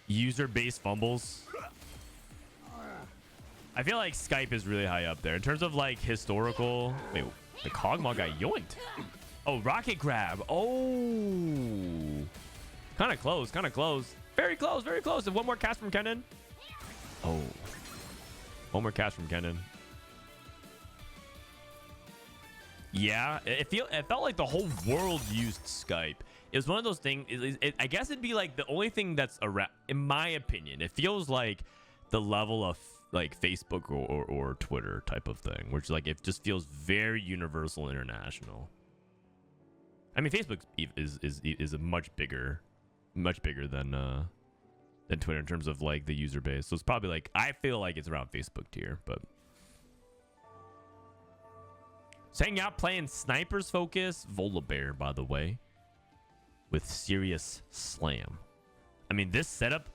user base fumbles? I feel like Skype is really high up there in terms of like historical. Wait, the Kog'Maw got yoinked. Oh, rocket grab. Oh, kind of close, kind of close. Very close, very close. And one more cast from Kennen. Oh, one more cast from Kennen. Yeah, it felt like the whole world used Skype. It was one of those things. I guess it'd be like the only thing that's around, in my opinion. It feels like the level of like Facebook or Twitter type of thing, which like it just feels very universal, international. I mean, Facebook is a much bigger than Twitter in terms of like the user base. So it's probably like, I feel like it's around Facebook tier, but. Ssangyeop playing Sniper's Focus. Volibear, by the way. With Serious Slam. I mean, this setup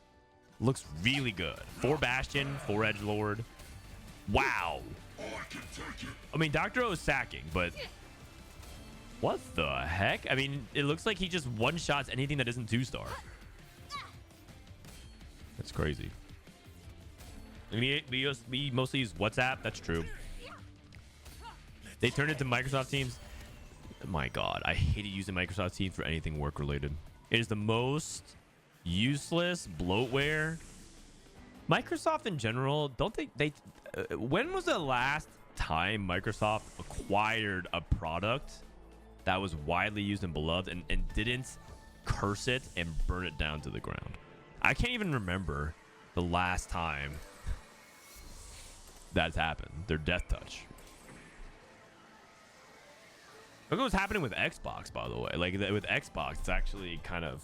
looks really good. 4 Bastion, 4 Edgelord. Wow. I mean, Dr. O is sacking, but what the heck? I mean, it looks like he just one-shots anything that isn't 2-star. That's crazy. I mean, we mostly use WhatsApp. That's true. They turned into Microsoft Teams. My God, I hated using Microsoft Teams for anything work-related. It is the most useless bloatware. Microsoft in general, don't they when was the last time Microsoft acquired a product that was widely used and beloved and didn't curse it and burn it down to the ground? I can't even remember the last time that's happened. Their death touch. Look what's happening with Xbox, by the way. Like with Xbox, it's actually kind of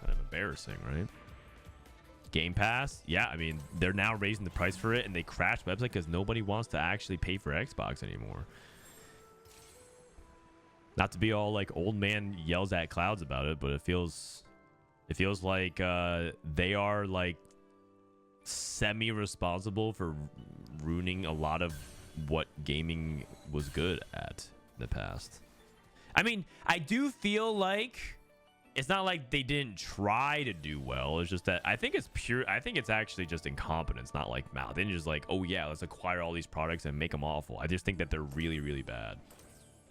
embarrassing, right? Game Pass, yeah. I mean, they're now raising the price for it, and they crashed website because nobody wants to actually pay for Xbox anymore. Not to be all like old man yells at clouds about it, but it feels like they are like semi-responsible for ruining a lot of what gaming was good at in the past. I mean, I do feel like it's not like they didn't try to do well. It's just that I think it's actually just incompetence, not like mouth. They didn't just like, oh yeah, let's acquire all these products and make them awful. I just think that they're really, really bad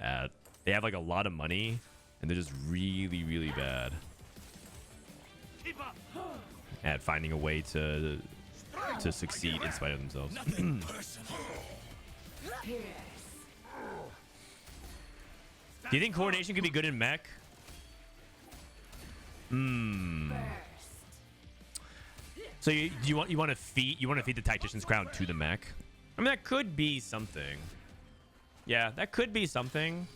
at. They have like a lot of money and they're just really, really bad at finding a way to succeed in spite of themselves. Do you think coordination could be good in mech? So you want to feed the tactician's crown to the mech? I mean, that could be something. Yeah, that could be something.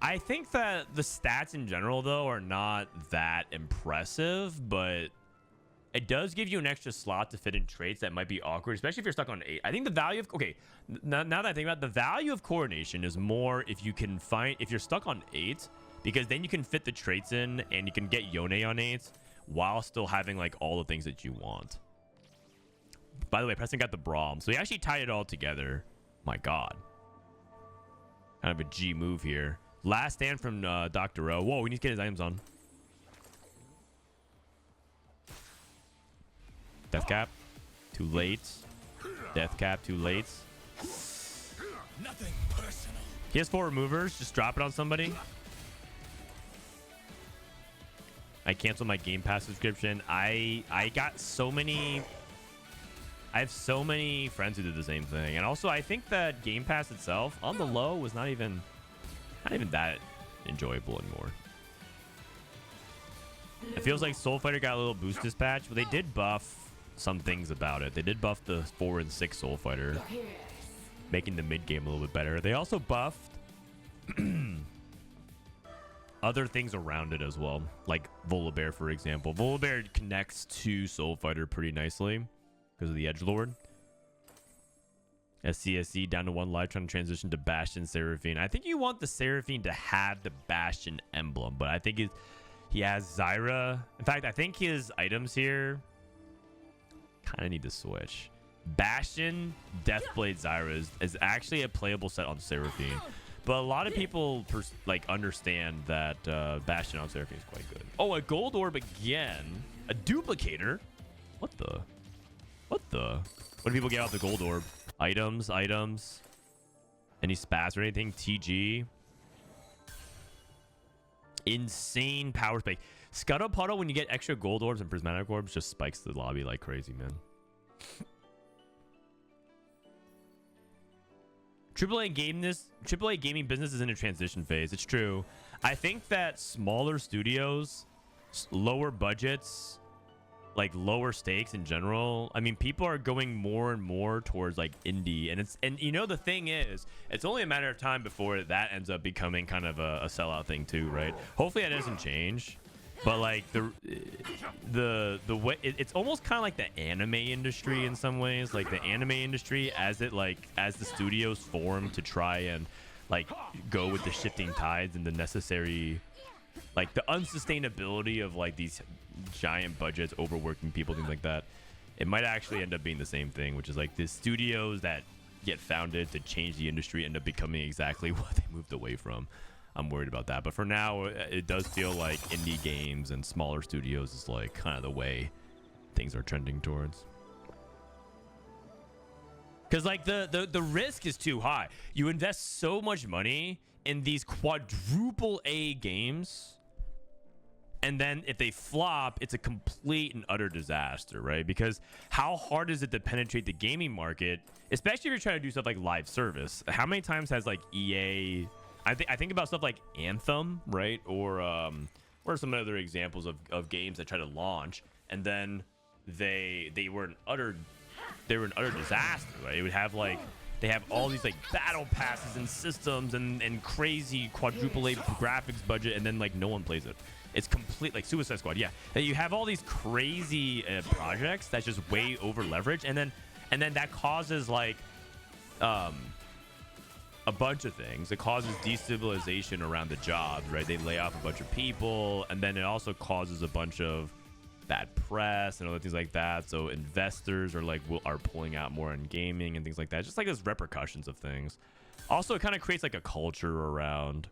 I think that the stats in general though are not that impressive, but it does give you an extra slot to fit in traits that might be awkward, especially if you're stuck on 8. I think the value of now that I think about it, the value of coordination is more if you're stuck on 8, because then you can fit the traits in and you can get Yone on 8 while still having like all the things that you want. By the way, Preston got the Braum, so he actually tied it all together. My God, kind of a G move here. Last stand from Dr. O. Whoa, we need to get his items on. Death cap, too late. Death cap, too late. Nothing personal. He has 4 removers. Just drop it on somebody. I canceled my Game Pass subscription. I got so many. I have so many friends who did the same thing, and also I think that Game Pass itself on the low was not even not even that enjoyable anymore. It feels like Soul Fighter got a little boost this patch, but they did buff some things about it. They did buff the 4 and 6 Soul Fighter, making the mid game a little bit better. They also buffed other things around it as well, like Volibear, for example. Volibear connects to Soul Fighter pretty nicely because of the Edgelord. sCsC down to 1 life, trying to transition to Bastion Seraphine. I think you want the Seraphine to have the Bastion emblem, but I think he has Zyra. In fact, I think his items here kind of need to switch. Bastion, Deathblade, Zyra is actually a playable set on Seraphine. But a lot of people understand that Bastion on Seraphine is quite good. Oh, a Gold Orb again. A Duplicator? What the? What do people get out the Gold Orb? Items. Any spats or anything? TG. Insane power spike. Scuttle Puddle, when you get extra Gold Orbs and Prismatic Orbs, just spikes the lobby like crazy, man. AAA gaming business is in a transition phase. It's true. I think that smaller studios, lower budgets, like lower stakes in general. I mean, people are going more and more towards like indie, and you know the thing is, it's only a matter of time before that ends up becoming kind of a sellout thing too, right? Hopefully that doesn't change. But like the way it's almost kind of like the anime industry in some ways. Like the anime industry, as the studios form to try and like go with the shifting tides and the necessary, like the unsustainability of like these giant budgets, overworking people, things like that. It might actually end up being the same thing, which is like the studios that get founded to change the industry end up becoming exactly what they moved away from. I'm worried about that, but for now it does feel like indie games and smaller studios is like kind of the way things are trending towards, because like the risk is too high. You invest so much money in these quadruple A games, and then if they flop, it's a complete and utter disaster, right? Because how hard is it to penetrate the gaming market, especially if you're trying to do stuff like live service? How many times has like EA, I think about stuff like Anthem, right? Or what are some other examples of games that try to launch and then they were an utter disaster, right? It would have like, they have all these like battle passes and systems and crazy quadruple A graphics budget, and then like no one plays it. It's complete, like Suicide Squad, yeah. And you have all these crazy projects that's just way over leveraged, and then that causes like a bunch of things. It causes destabilization around the jobs, right? They lay off a bunch of people, and then it also causes a bunch of bad press and other things like that. So investors are pulling out more in gaming and things like that. Just like there's repercussions of things. Also, it kind of creates like a culture around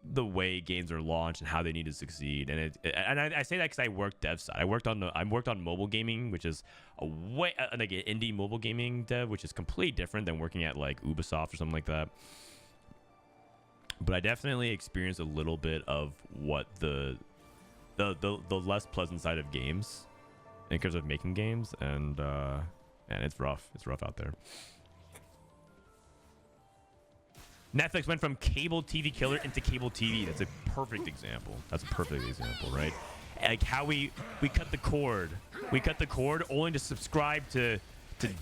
the way games are launched and how they need to succeed. And I say that because I work dev side. I worked on mobile gaming, which is a way like an indie mobile gaming dev, which is completely different than working at like Ubisoft or something like that. But I definitely experienced a little bit of what the less pleasant side of games in terms of making games, and it's rough. It's rough out there. Netflix went from cable TV killer into cable TV. That's a perfect example. Right? Like how we cut the cord. We cut the cord only to subscribe to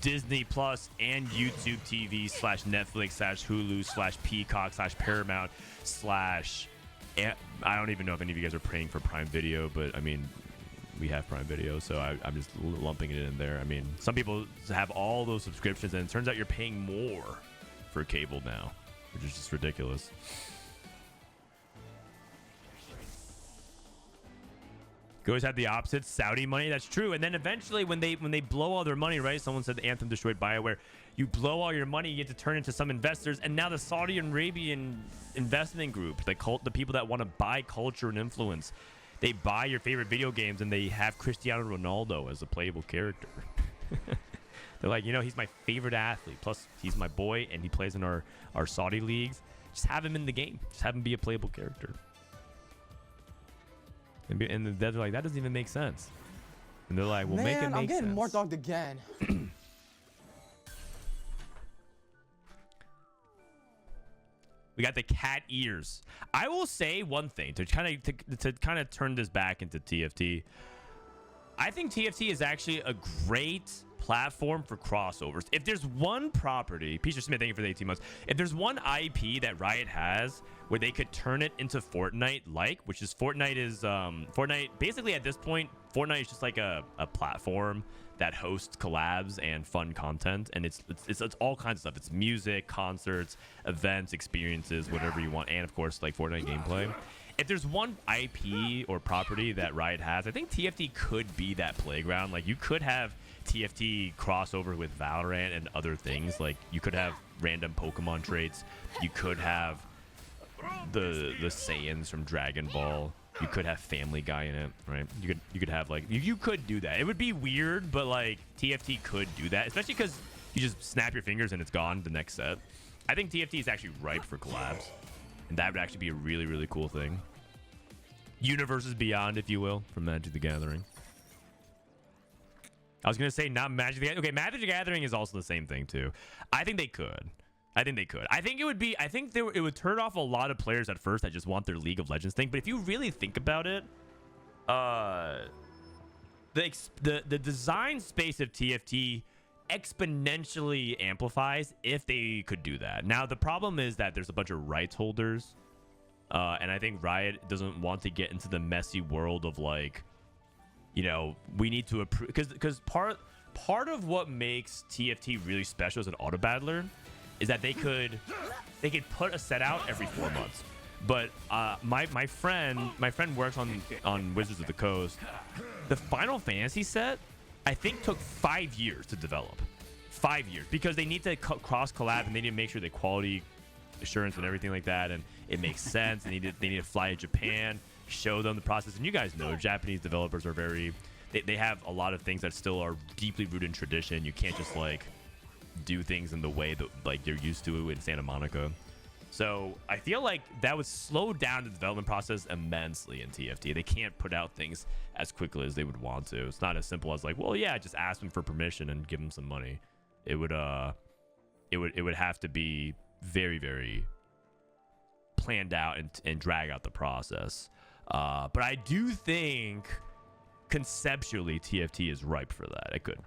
Disney Plus and YouTube TV / Netflix / Hulu / Peacock / Paramount / I don't even know if any of you guys are praying for Prime Video, but I mean, we have Prime Video, so I'm just lumping it in there. I mean, some people have all those subscriptions, and it turns out you're paying more for cable now, which is just ridiculous. Goes had the opposite, Saudi money. That's true. And then eventually, when they blow all their money, right? Someone said the Anthem destroyed BioWare. You blow all your money, you get to turn into some investors, and now the Saudi Arabian investment group, the people that want to buy culture and influence, they buy your favorite video games, and they have Cristiano Ronaldo as a playable character. They're like, he's my favorite athlete. Plus, he's my boy, and he plays in our Saudi leagues. Just have him in the game. Just have him be a playable character. And they're like, that doesn't even make sense. And they're like, well, make it make sense. I'm getting more dogged again. We got the cat ears. I will say one thing to kind of turn this back into TFT. I think TFT is actually a great platform for crossovers. If there's one property, Peter Smith, thank you for the 18 months. If there's one IP that Riot has where they could turn it into Fortnite-like, which is Fortnite basically at this point, Fortnite is just like a platform that hosts collabs and fun content, and it's all kinds of stuff. It's music, concerts, events, experiences, whatever you want, and of course like Fortnite gameplay. If there's one IP or property that Riot has, I think TFT could be that playground. Like you could have TFT crossover with Valorant and other things. Like you could have random Pokemon traits. You could have the Saiyans from Dragon Ball. You could have Family Guy in it, right? You could have like you could do that. It would be weird, but like TFT could do that, especially because you just snap your fingers and it's gone the next set. I think TFT is actually ripe for collabs, and that would actually be a really, really cool thing. Universes Beyond, if you will, from Magic the Gathering. I was gonna say not Magic the Gathering. Okay, Magic the Gathering is also the same thing too. I think they could. I think it would be. I think it would turn off a lot of players at first that just want their League of Legends thing. But if you really think about it, the design space of TFT exponentially amplifies if they could do that. Now the problem is that there's a bunch of rights holders, and I think Riot doesn't want to get into the messy world of like, you know, we need to approve because part of what makes TFT really special as an auto battler is that they could put a set out every 4 months. But my friend works on Wizards of the Coast. The Final Fantasy set, I think, took 5 years to develop. 5 years, because they need to cross collab and they need to make sure the quality assurance and everything like that, and it makes sense. They need to fly to Japan, show them the process, and you guys know Japanese developers are very. They have a lot of things that still are deeply rooted in tradition. You can't just like do things in the way that like you're used to in Santa Monica. So I feel like that would slow down the development process immensely in TFT. They can't put out things as quickly as they would want to. It's not as simple as like, well, yeah, just ask them for permission and give them some money. It would have to be very, very planned out and drag out the process. But I do think conceptually TFT is ripe for that. It could.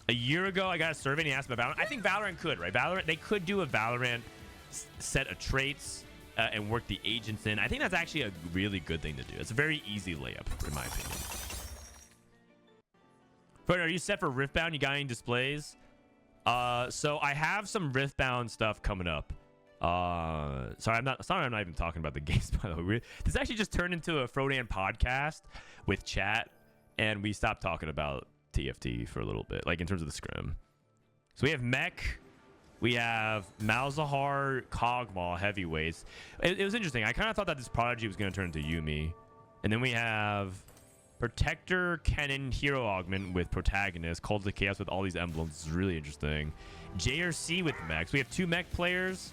A year ago, I got a survey and he asked about Valorant. I think Valorant could, right? They could do a Valorant set of traits and work the agents in. I think that's actually a really good thing to do. It's a very easy layup, in my opinion. But are you set for Riftbound? You got any displays? So I have some Riftbound stuff coming up. Sorry, I'm not even talking about the games, by the way. This actually just turned into a Frodan podcast with chat, and we stopped talking about TFT for a little bit, like in terms of the scrim. So we have Mech, we have Malzahar, Kog'Maw, heavyweights. It was interesting. I kind of thought that this Prodigy was going to turn into Yuumi. And then we have Protector, Kennen, Hero Augment with Protagonist, Calls of Chaos with all these emblems. This is really interesting. JRC with mechs. We have 2 mech players,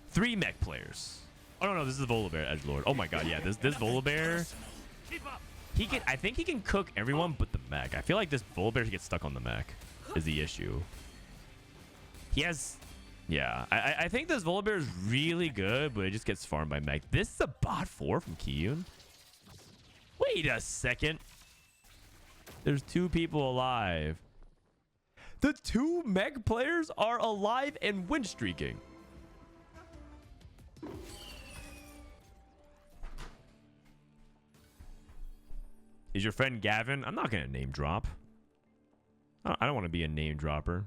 3 mech players. Oh, no, this is Volibear, Edgelord. Oh my god, yeah, this Volibear. I think he can cook everyone but the mech. I feel like this Volibear gets stuck on the mech is the issue. He has... Yeah, I think this Volibear is really good, but it just gets farmed by mech. This is a bot 4 from Kiyoon. Wait a second. There's 2 people alive. The 2 mech players are alive and win streaking. Is your friend Gavin? I'm not going to name drop. I don't want to be a name dropper.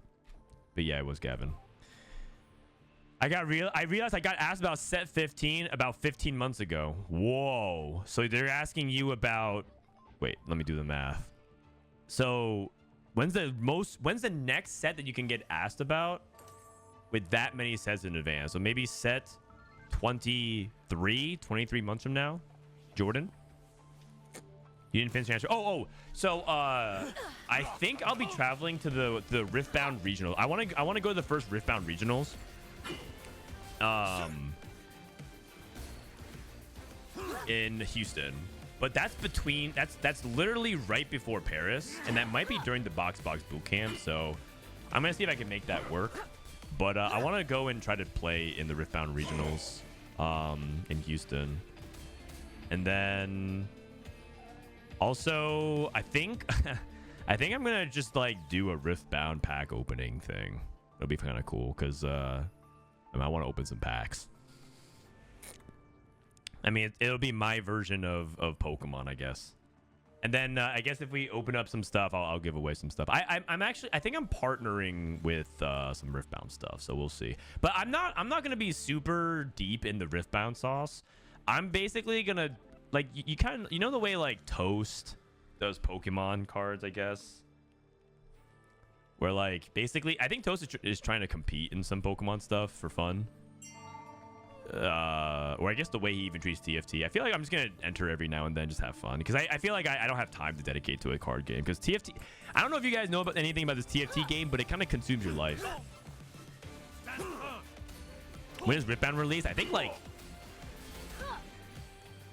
But yeah, it was Gavin. I realized I got asked about set 15 about 15 months ago. Whoa. So they're asking you about... Wait, let me do the math. So when's the next set that you can get asked about with that many sets in advance? So maybe set 23 months from now? Jordan? You didn't finish your answer. So I think I'll be traveling to the Riftbound regional. I want to go to the first Riftbound regionals. In Houston, but that's literally right before Paris, and that might be during the box boot camp. So I'm gonna see if I can make that work. But I want to go and try to play in the Riftbound regionals in Houston. And then also, I think I think I'm gonna just like do a Riftbound pack opening thing. It'll be kind of cool because I want to open some packs. I mean, it'll be my version of Pokemon, I guess. And then I guess if we open up some stuff, I'll give away some stuff. I think I'm partnering with some Riftbound stuff, so we'll see. But I'm not gonna be super deep in the Riftbound sauce. I'm basically gonna like you know the way like Toast does Pokemon cards, I guess. Where like basically I think Toast is trying to compete in some Pokemon stuff for fun. Or I guess the way he even treats TFT. I feel like I'm just gonna enter every now and then, just have fun, because I feel like I don't have time to dedicate to a card game, because TFT, I don't know if you guys know about anything about this TFT game, but it kind of consumes your life. When is Riftbound released? I think like,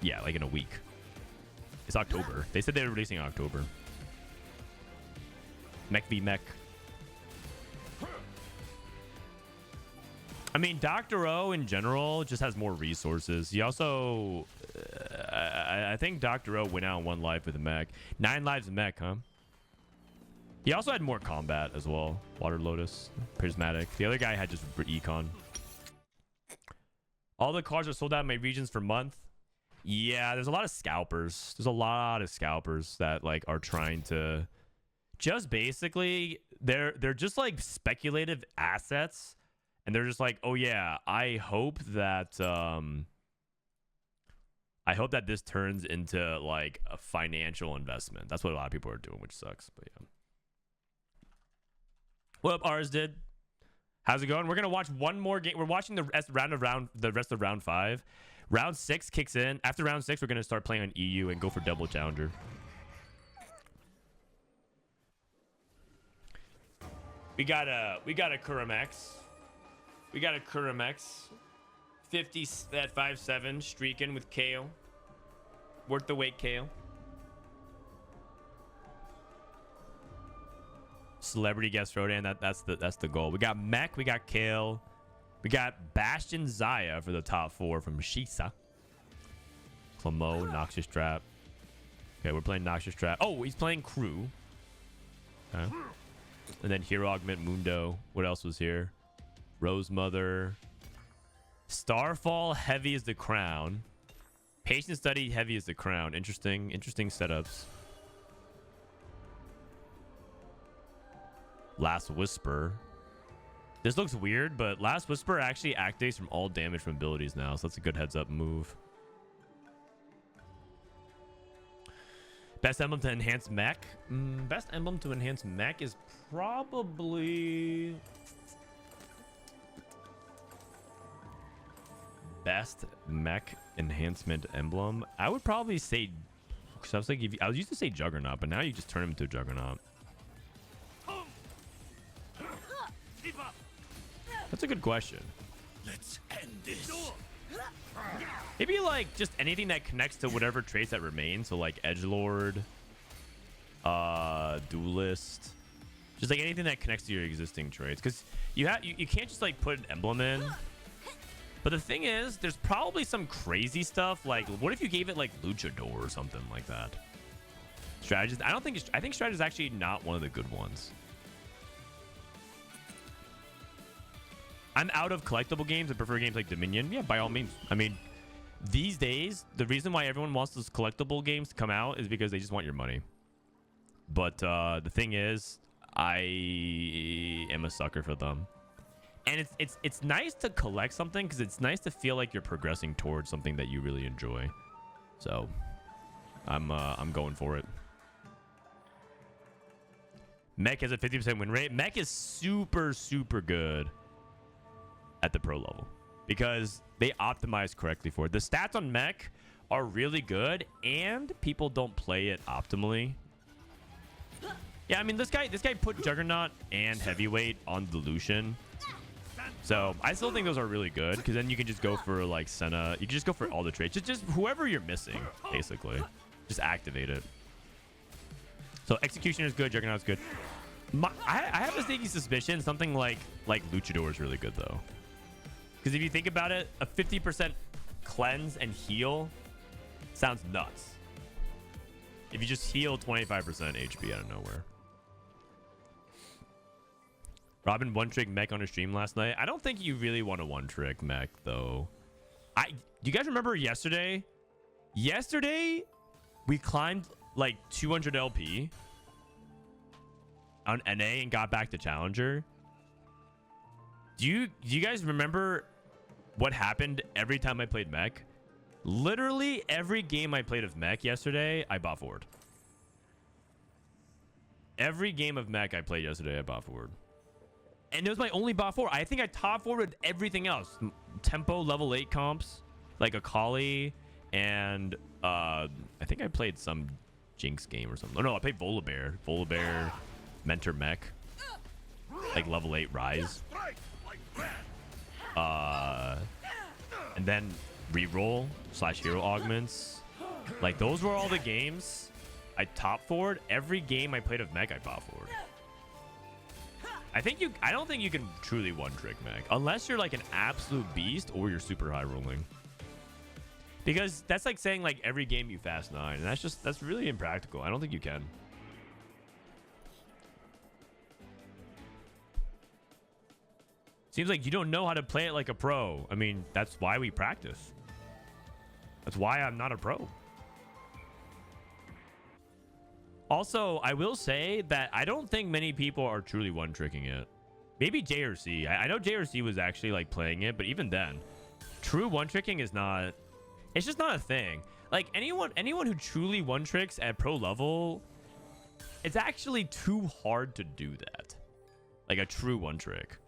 yeah, like in a week. It's October. They said they were releasing in October. Mech v Mech. I mean, Dr. O in general just has more resources. He also, I think Dr. O went out in 1 life with a mech. 9 lives a mech, huh? He also had more combat as well. Water Lotus, Prismatic. The other guy had just econ. All the cards are sold out in my regions for a month. Yeah, there's a lot of scalpers. There's a lot of scalpers that like are trying to just basically, they're just like speculative assets. And they're just like, oh yeah, I hope that this turns into like a financial investment. That's what a lot of people are doing, which sucks. But yeah. What up, Ars did? How's it going? We're gonna watch one more game. We're watching the rest of round 5. Round 6 kicks in. After round 6, we're gonna start playing on EU and go for double challenger. We got a Kurumx. We got a Kurumx. 50 at 5'7", streaking with Kale. Worth the wait, Kale. Celebrity guest Frodan. That's the goal. We got Mech. We got Kale. We got Bastion Zaya for the top 4 from Shisa. Clemo, Noxious Trap. Okay, we're playing Noxious Trap. Oh, he's playing Crew. Okay. And then Hero Augment Mundo. What else was here? Rose Mother. Starfall, Heavy as the Crown. Patient Study, Heavy as the Crown. Interesting setups. Last Whisper. This looks weird, but Last Whisper actually activates from all damage from abilities now, so that's a good heads up move. Best emblem to enhance mech. Best emblem to enhance mech is probably best mech enhancement emblem. I would probably say, because I was like, I used to say Juggernaut, but now you just turn him into a Juggernaut. That's a good question. Let's end this. Maybe like just anything that connects to whatever traits that remain. So like Edgelord, Duelist, just like anything that connects to your existing traits. Because you can't just like put an emblem in. But the thing is, there's probably some crazy stuff. Like, what if you gave it like Luchador or something like that? Strategist. I think Strategist is actually not one of the good ones. I'm out of collectible games. I prefer games like Dominion. Yeah, by all means. I mean, these days, the reason why everyone wants those collectible games to come out is because they just want your money. But the thing is, I am a sucker for them. And it's nice to collect something because it's nice to feel like you're progressing towards something that you really enjoy. So, I'm going for it. Mech has a 50% win rate. Mech is super, super good at the pro level because they optimize correctly for it. The stats on Mech are really good and people don't play it optimally. Yeah, I mean, this guy put Juggernaut and Heavyweight on Dilution. So I still think those are really good because then you can just go for like Senna. You can just go for all the traits. Just whoever you're missing, basically. Just activate it. So Executioner is good. Juggernaut's good. I have a sneaky suspicion something like Luchador is really good though, because if you think about it, a 50% cleanse and heal sounds nuts. If you just heal 25% HP out of nowhere. Robin one-trick mech on a stream last night. I don't think you really want a one-trick mech though. Do you guys remember yesterday? Yesterday we climbed like 200 LP on NA and got back to Challenger. Do you guys remember what happened every time I played mech? Literally every game I played of mech yesterday, I bought forward. Every game of mech I played yesterday, I bought forward. And it was my only bot forward. I think I top forwarded everything else. Tempo level 8 comps, like Akali, and I think I played some Jinx game or something. Oh no, I played Volibear. Volibear, Mentor Mech, like level 8 Rise. And then reroll / hero augments. Like those were all the games I top forward. Every game I played of mech, I bot forward. I don't think you can truly one trick mech unless you're like an absolute beast or you're super high rolling. Because that's like saying like every game you fast 9, and that's really impractical. I don't think you can. Seems like you don't know how to play it like a pro. I mean, that's why we practice. That's why I'm not a pro. Also, I will say that I don't think many people are truly one-tricking it. Maybe JRC. I know JRC was actually like playing it, but even then, true one-tricking is not... It's just not a thing. Like anyone who truly one-tricks at pro level, it's actually too hard to do that. Like a true one-trick.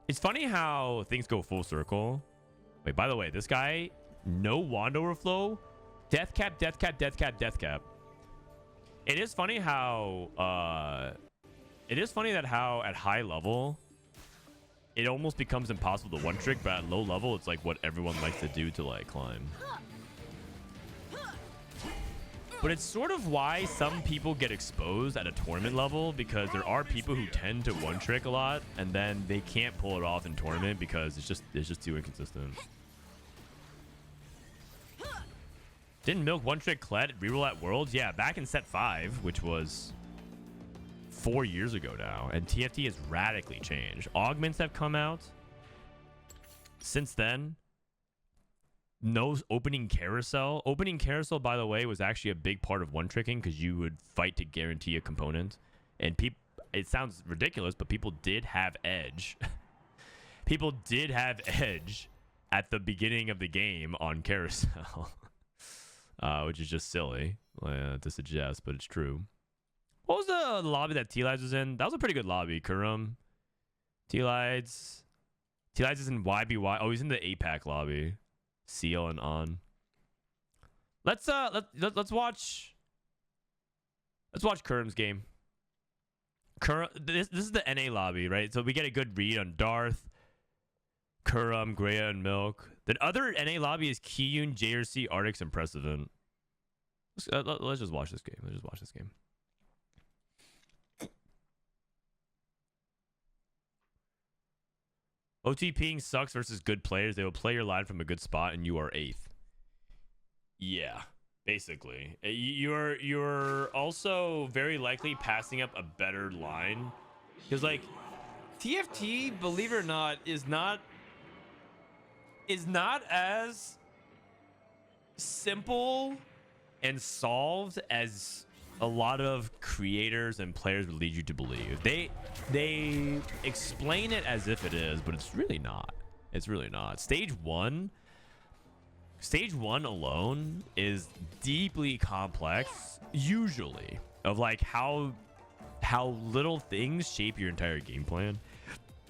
It's funny how things go full circle. Wait, by the way, this guy, no wand overflow, death cap, death cap, death cap, death cap. It is funny how how at high level it almost becomes impossible to one trick, but at low level it's like what everyone likes to do to like climb. But it's sort of why some people get exposed at a tournament level, because there are people who tend to one trick a lot and then they can't pull it off in tournament because it's just too inconsistent. Didn't Milk one trick Kled reroll at Worlds? Yeah, back in set 5, which was 4 years ago now, and TFT has radically changed. Augments have come out since then. No opening carousel. Opening carousel, by the way, was actually a big part of one tricking because you would fight to guarantee a component, and it sounds ridiculous, but people did have edge. People did have edge at the beginning of the game on carousel. Which is just silly to suggest, but it's true. What was the lobby that Tleyds was in? That was a pretty good lobby. Kurumx, Tleyds. Tleyds is in YBY. Oh, he's in the APAC lobby. Seal and on. Let's watch Kurum's game. This is the NA lobby, right? So we get a good read on Darth, Kurumx, Grea, and Milk. The other NA lobby is Kiyoon, JRC, ArtixRx, and Prestivent. Let's just watch this game. Let's just watch this game. OTPing sucks versus good players. They will play your line from a good spot, and you are 8th. Yeah, basically. You're also very likely passing up a better line, because like TFT, believe it or not, is not as simple and solved as a lot of creators and players would lead you to believe. They explain it as if it is, but it's really not. It's really not. Stage one alone is deeply complex, usually, of like how little things shape your entire game plan.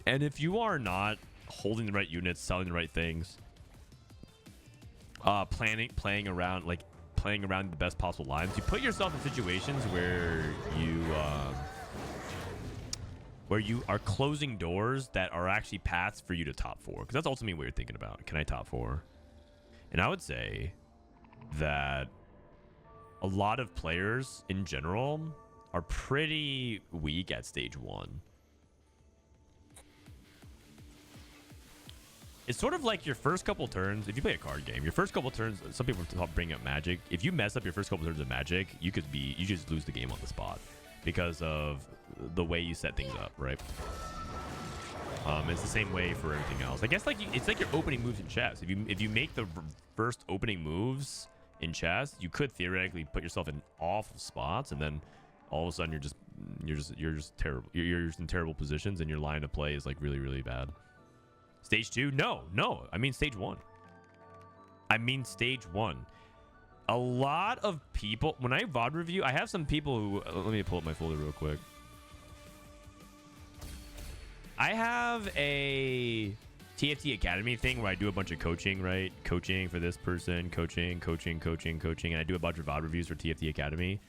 And if you are not holding the right units, selling the right things, playing around the best possible lines, you put yourself in situations where you are closing doors that are actually paths for you to top 4, because that's ultimately what you're thinking about. Can I top 4? And I would say that a lot of players in general are pretty weak at stage 1. It's sort of like your first couple turns. If you play a card game, your first couple turns, some people bring up Magic. If you mess up your first couple turns of Magic, you just lose the game on the spot because of the way you set things up, right? It's the same way for everything else. I guess like it's like your opening moves in chess. If you make the first opening moves in chess, you could theoretically put yourself in awful spots, and then all of a sudden you're just terrible. You're just in terrible positions, and your line of play is like really, really bad. Stage 2? No. I mean stage 1. A lot of people, when I VOD review, I have some people who, let me pull up my folder real quick. I have a TFT Academy thing where I do a bunch of coaching, right? Coaching for this person, coaching, and I do a bunch of VOD reviews for TFT Academy.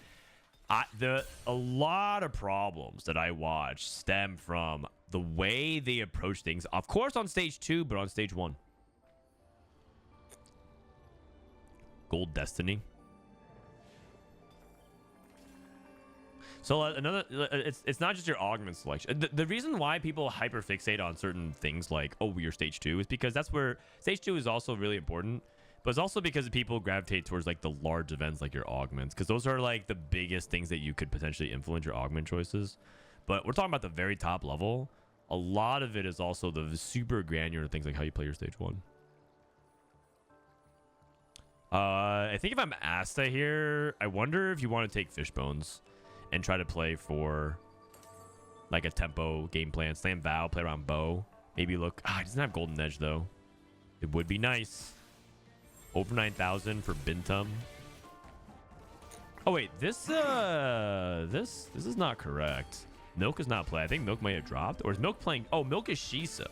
A lot of problems that I watch stem from the way they approach things. Of course on stage 2, but on stage 1. Gold Destiny. So it's not just your augment selection. The reason why people hyperfixate on certain things like, oh, you're stage 2 is because that's where stage 2 is also really important. But it's also because people gravitate towards like the large events like your augments, because those are like the biggest things that you could potentially influence your augment choices. But we're talking about the very top level. A lot of it is also the super granular things like how you play your stage 1. I think if I'm Asta here, I wonder if you want to take Fishbones and try to play for like a tempo game plan. Slam Vow, play around Bow. Maybe look. He doesn't have Golden Edge though. It would be nice. Over 9,000 for Bintum. Oh wait, this is not correct. Milk is not play. I think Milk might have dropped. Or is Milk playing? Oh, Milk is Shisa.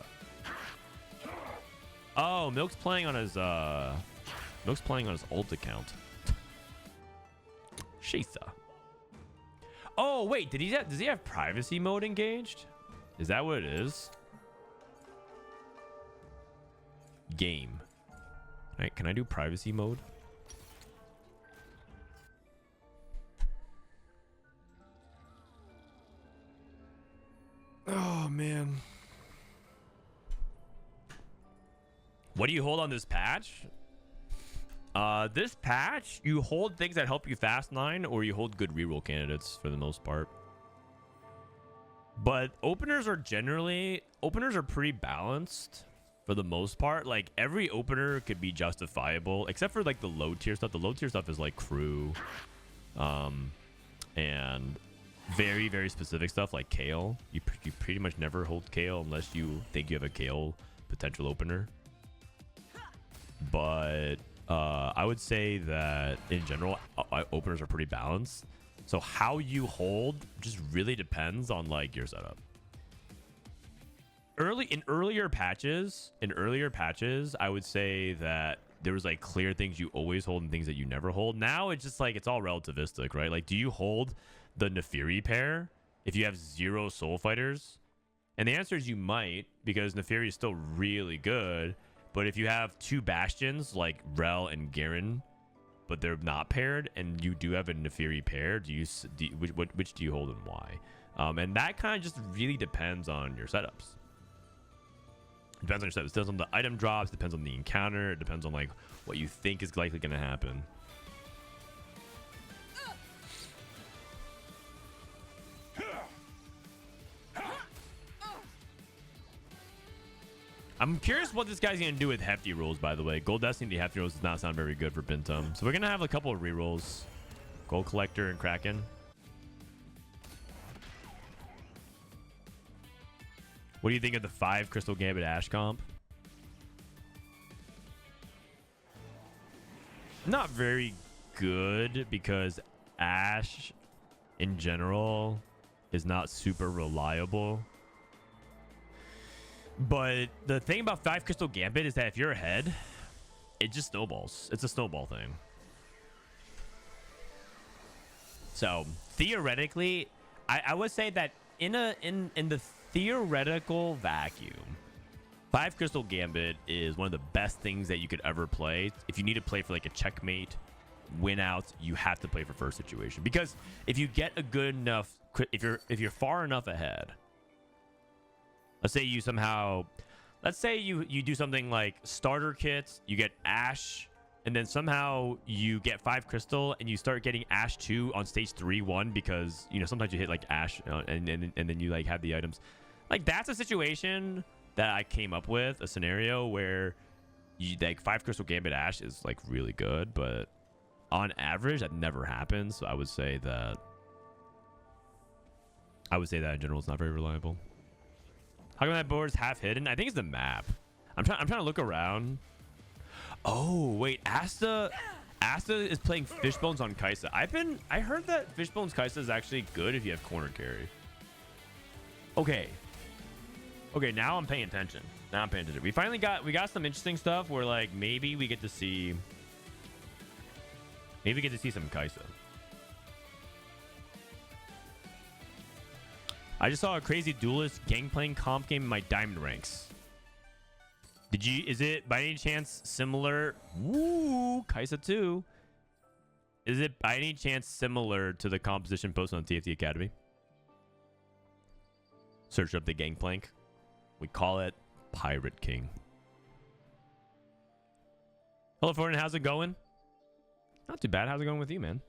Oh, Milk's playing on his ult account. Shisa. Oh wait, does he have privacy mode engaged? Is that what it is? Game. Right, can I do privacy mode? Oh man. What do you hold on this patch? This patch, you hold things that help you fast 9, or you hold good reroll candidates for the most part. But openers are pretty balanced for the most part. Like every opener could be justifiable, except for like the low tier stuff. The low tier stuff is like crew, and very, very specific stuff like Kale. You pretty much never hold Kale unless you think you have a Kale potential opener. But I would say that in general, openers are pretty balanced. So how you hold just really depends on like your setup. In earlier patches, I would say that there was like clear things you always hold and things that you never hold. Now it's just like it's all relativistic, right? Like, do you hold the Nefiri pair if you have 0 soul fighters? And the answer is you might, because Nefiri is still really good. But if you have 2 bastions like Rel and Garen, but they're not paired, and you do have a Nefiri pair, which do you hold and why? And that kind of just really depends on your setups. Depends on your setups. It depends on the item drops. Depends on the encounter. It depends on like what you think is likely going to happen. I'm curious what this guy's going to do with hefty rolls, by the way. Gold Destiny hefty rolls does not sound very good for Bintum. So we're going to have a couple of rerolls. Gold Collector and Kraken. What do you think of the 5 Crystal Gambit Ash comp? Not very good, because Ash in general is not super reliable. But the thing about 5 Crystal Gambit is that if you're ahead, it just snowballs. It's a snowball thing. So theoretically, I would say that in the theoretical vacuum, 5 Crystal Gambit is one of the best things that you could ever play if you need to play for like a checkmate win out, you have to play for first situation. Because if you get a good enough, if you're far enough ahead, let's say you somehow, let's say you do something like starter kits, you get Ash, and then somehow you get 5 crystal and you start getting Ash 2 on stage 3-1 because, you know, sometimes you hit like Ash and then you like have the items. Like, that's a situation that I came up with, a scenario where you like 5 crystal gambit Ash is like really good, but on average that never happens. So I would say that in general it's not very reliable. How come that board's half hidden? I think it's the map. I'm trying to look around. Oh wait, Asta is playing Fishbones on Kai'Sa. I heard that Fishbones Kai'Sa is actually good if you have corner carry. Okay, now I'm paying attention. We finally got some interesting stuff where like maybe we get to see some Kai'Sa. I just saw a crazy duelist Gangplank comp game in my diamond ranks. Is it by any chance similar? Woo, Kai'Sa 2. Is it by any chance similar to the composition posted on TFT Academy? Search up the Gangplank. We call it Pirate King. Hello, Frodan. How's it going? Not too bad. How's it going with you, man?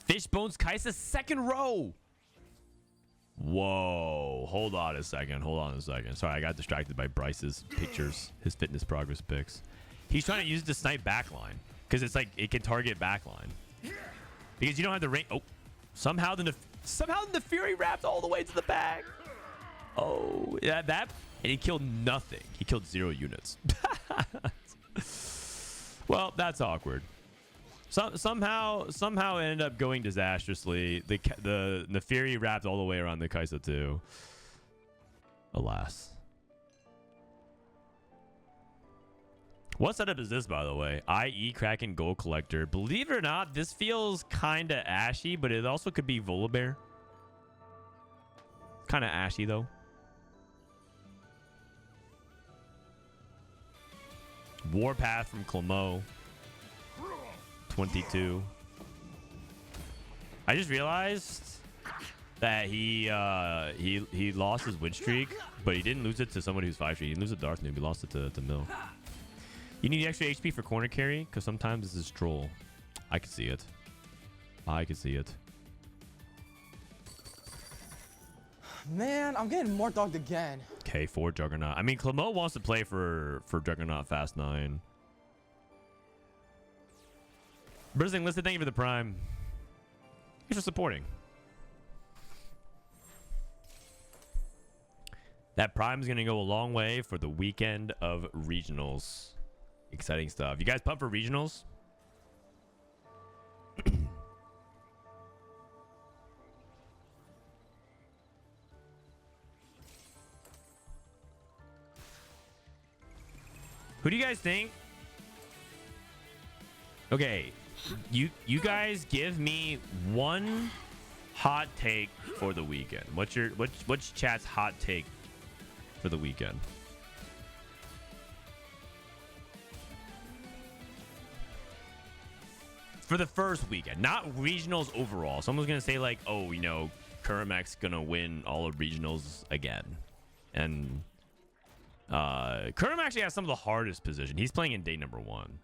Fishbones Kai'Sa second row. Whoa. Hold on a second. Sorry, I got distracted by Bryce's pictures, his fitness progress pics. He's trying to use it to snipe backline because it's like it can target backline. Because you don't have the range. Oh, somehow the Fury wrapped all the way to the back. Oh, yeah, that. And he killed nothing. He killed 0 units. Well, that's awkward. Somehow it ended up going disastrously. The Fury wrapped all the way around the Kai'Sa too. Alas. What setup is this, by the way? IE Kraken Gold Collector. Believe it or not, this feels kind of ashy, but it also could be Volibear. Kind of ashy, though. Warpath from Clemo. 22. I just realized that he lost his win streak, but he didn't lose it to somebody who's 5 streak. He didn't lose it to Darth noob. He lost it to Mill. You need extra HP for corner carry because sometimes this is troll. I can see it. Man, I'm getting more dogged again. Okay, 4 Juggernaut. I mean, Clemo wants to play for Juggernaut Fast 9. Brizzing, listen, thank you for the Prime. Thanks for supporting. That Prime is going to go a long way for the weekend of regionals. Exciting stuff. You guys pumped for regionals? Who do you guys think? Okay, you guys give me one hot take for the weekend. What's chat's hot take for the weekend? For the first weekend, not regionals overall. Someone's gonna say like, oh, you know, Kurumx gonna win all of regionals again, and Kurumx actually has some of the hardest position. He's playing in day number 1.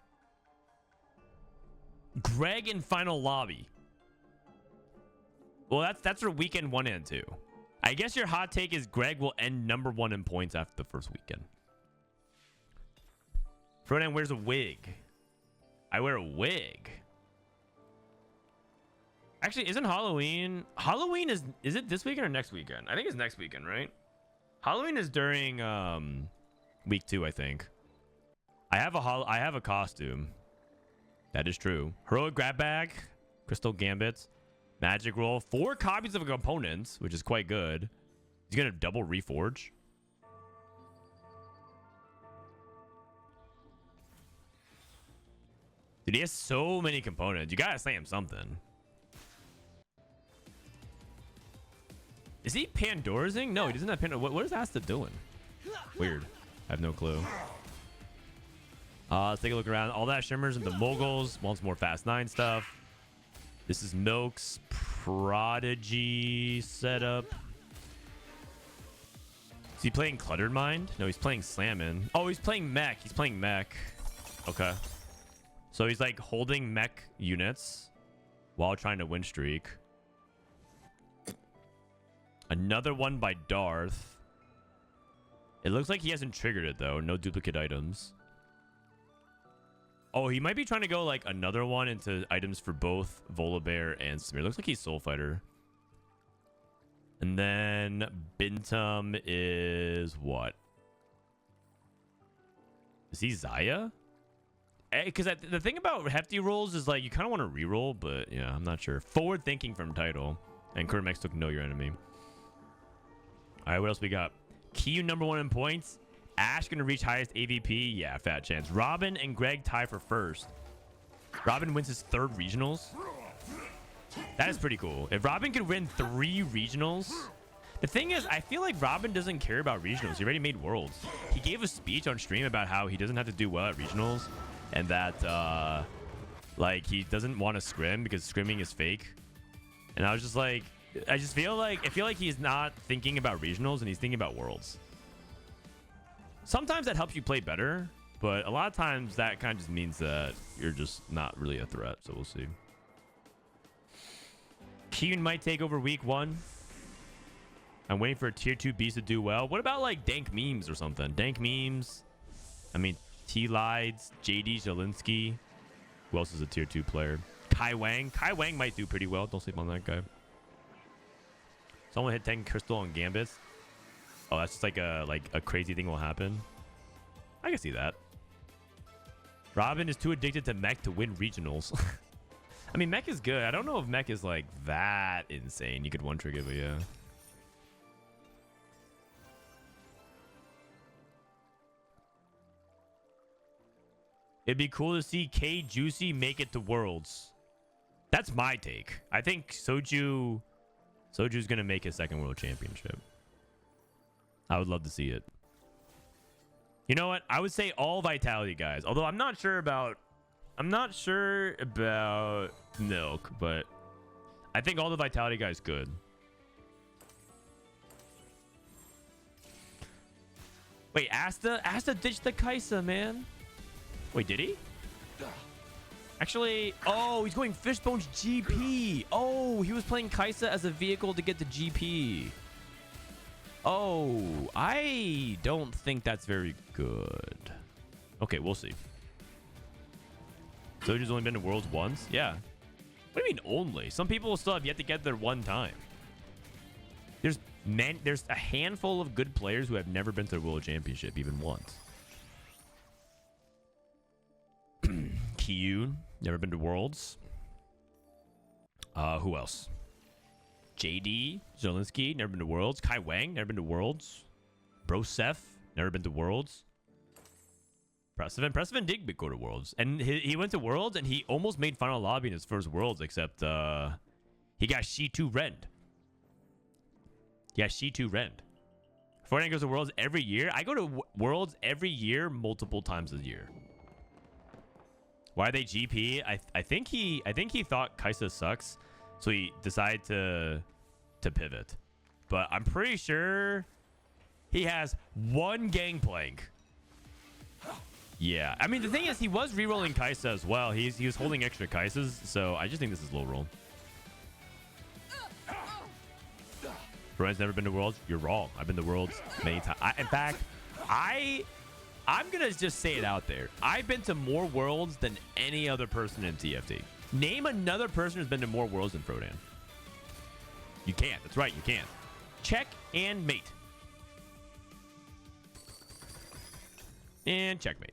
Greg in final lobby. Well, that's for weekend 1 and 2. I guess your hot take is Greg will end number 1 in points after the first weekend. Frodan wears a wig. I wear a wig. Actually, isn't Halloween? Halloween is it this weekend or next weekend? I think it's next weekend, right? Halloween is during week 2, I think. I have a costume. That is true. Heroic grab bag, crystal gambits, magic roll, 4 copies of components, which is quite good. He's gonna double reforge. Dude, he has so many components. You gotta say him something. Is he Pandorazing? No, he doesn't have Pandora. What is Asta doing? Weird. I have no clue. Let's take a look around. All that Shimmers and the Moguls. Wants more Fast 9 stuff. This is Milk's Prodigy setup. Is he playing Cluttered Mind? No, he's playing Slammin'. Oh, he's playing Mech. He's playing Mech. Okay. So he's like holding Mech units while trying to win streak. Another one by Darth. It looks like he hasn't triggered it though. No duplicate items. Oh, he might be trying to go like another one into items for both Volibear and Smear. Looks like he's Soul Fighter. And then Bintum is what? Is he Zaya? Because the thing about hefty rolls is like you kind of want to reroll, but yeah, I'm not sure. Forward thinking from title. And Kurumx took Know Your Enemy. All right, what else we got? Kiyoon #1 in points. Ash gonna reach highest AVP. Yeah, fat chance. Robin and Greg tie for first. Robin wins his 3rd regionals. That is pretty cool. If Robin could win 3 regionals. The thing is, I feel like Robin doesn't care about regionals. He already made worlds. He gave a speech on stream about how he doesn't have to do well at regionals. And that, like, he doesn't want to scrim because scrimming is fake. And I was just like, I feel like he's not thinking about regionals and he's thinking about worlds. Sometimes that helps you play better, but a lot of times that kind of just means that you're just not really a threat. So we'll see. Kiyoon might take over week 1. I'm waiting for a tier 2 beast to do well. What about like dank memes or something? Dank memes. I mean, Tleyds, JD Zielinski. Who else is a tier 2 player? Kai Wang. Kai Wang might do pretty well. Don't sleep on that guy. Someone hit 10 crystal on Gambits. Oh, that's just like a crazy thing will happen. I can see that. Robin is too addicted to mech to win regionals. I mean, mech is good. I don't know if mech is like that insane. You could one trick it, but yeah. It'd be cool to see K Juicy make it to Worlds. That's my take. I think Soju's gonna make his 2nd World Championship. I would love to see it. You know what? I would say all Vitality guys. Although I'm not sure about Milk, but I think all the Vitality guys good. Wait, Asta ditched the Kaisa, man. Wait, did he? Actually, oh, he's going Fishbone's GP. Oh, he was playing Kaisa as a vehicle to get the GP. Oh, I don't think that's very good. Okay, we'll see. Soju's only been to Worlds once? Yeah. What do you mean only? Some people still have yet to get there one time. There's a handful of good players who have never been to the World Championship even once. Kiyoon, never been to Worlds. Who else? JD Zielinski, never been to Worlds. Kai Wang, never been to Worlds. Brosef, never been to Worlds. Prestivent did go to Worlds. And he went to Worlds and he almost made Final Lobby in his first Worlds, except he got Shi2 Rend. Yeah, Shi2 Rend. Frodan goes to Worlds every year. I go to Worlds every year, multiple times a year. Why are they GP? I think he thought Kaisa sucks, so he decided to pivot. But I'm pretty sure he has one Gangplank. Yeah, I mean the thing is he was rerolling Kaisa as well. He was holding extra Kaisas, so I just think this is low roll. Brian's never been to Worlds. You're wrong. I've been to Worlds many times. In fact, I'm going to just say it out there. I've been to more Worlds than any other person in TFT. Name another person who's been to more Worlds than Frodan. You can't. That's right. You can't. Check and mate. And checkmate.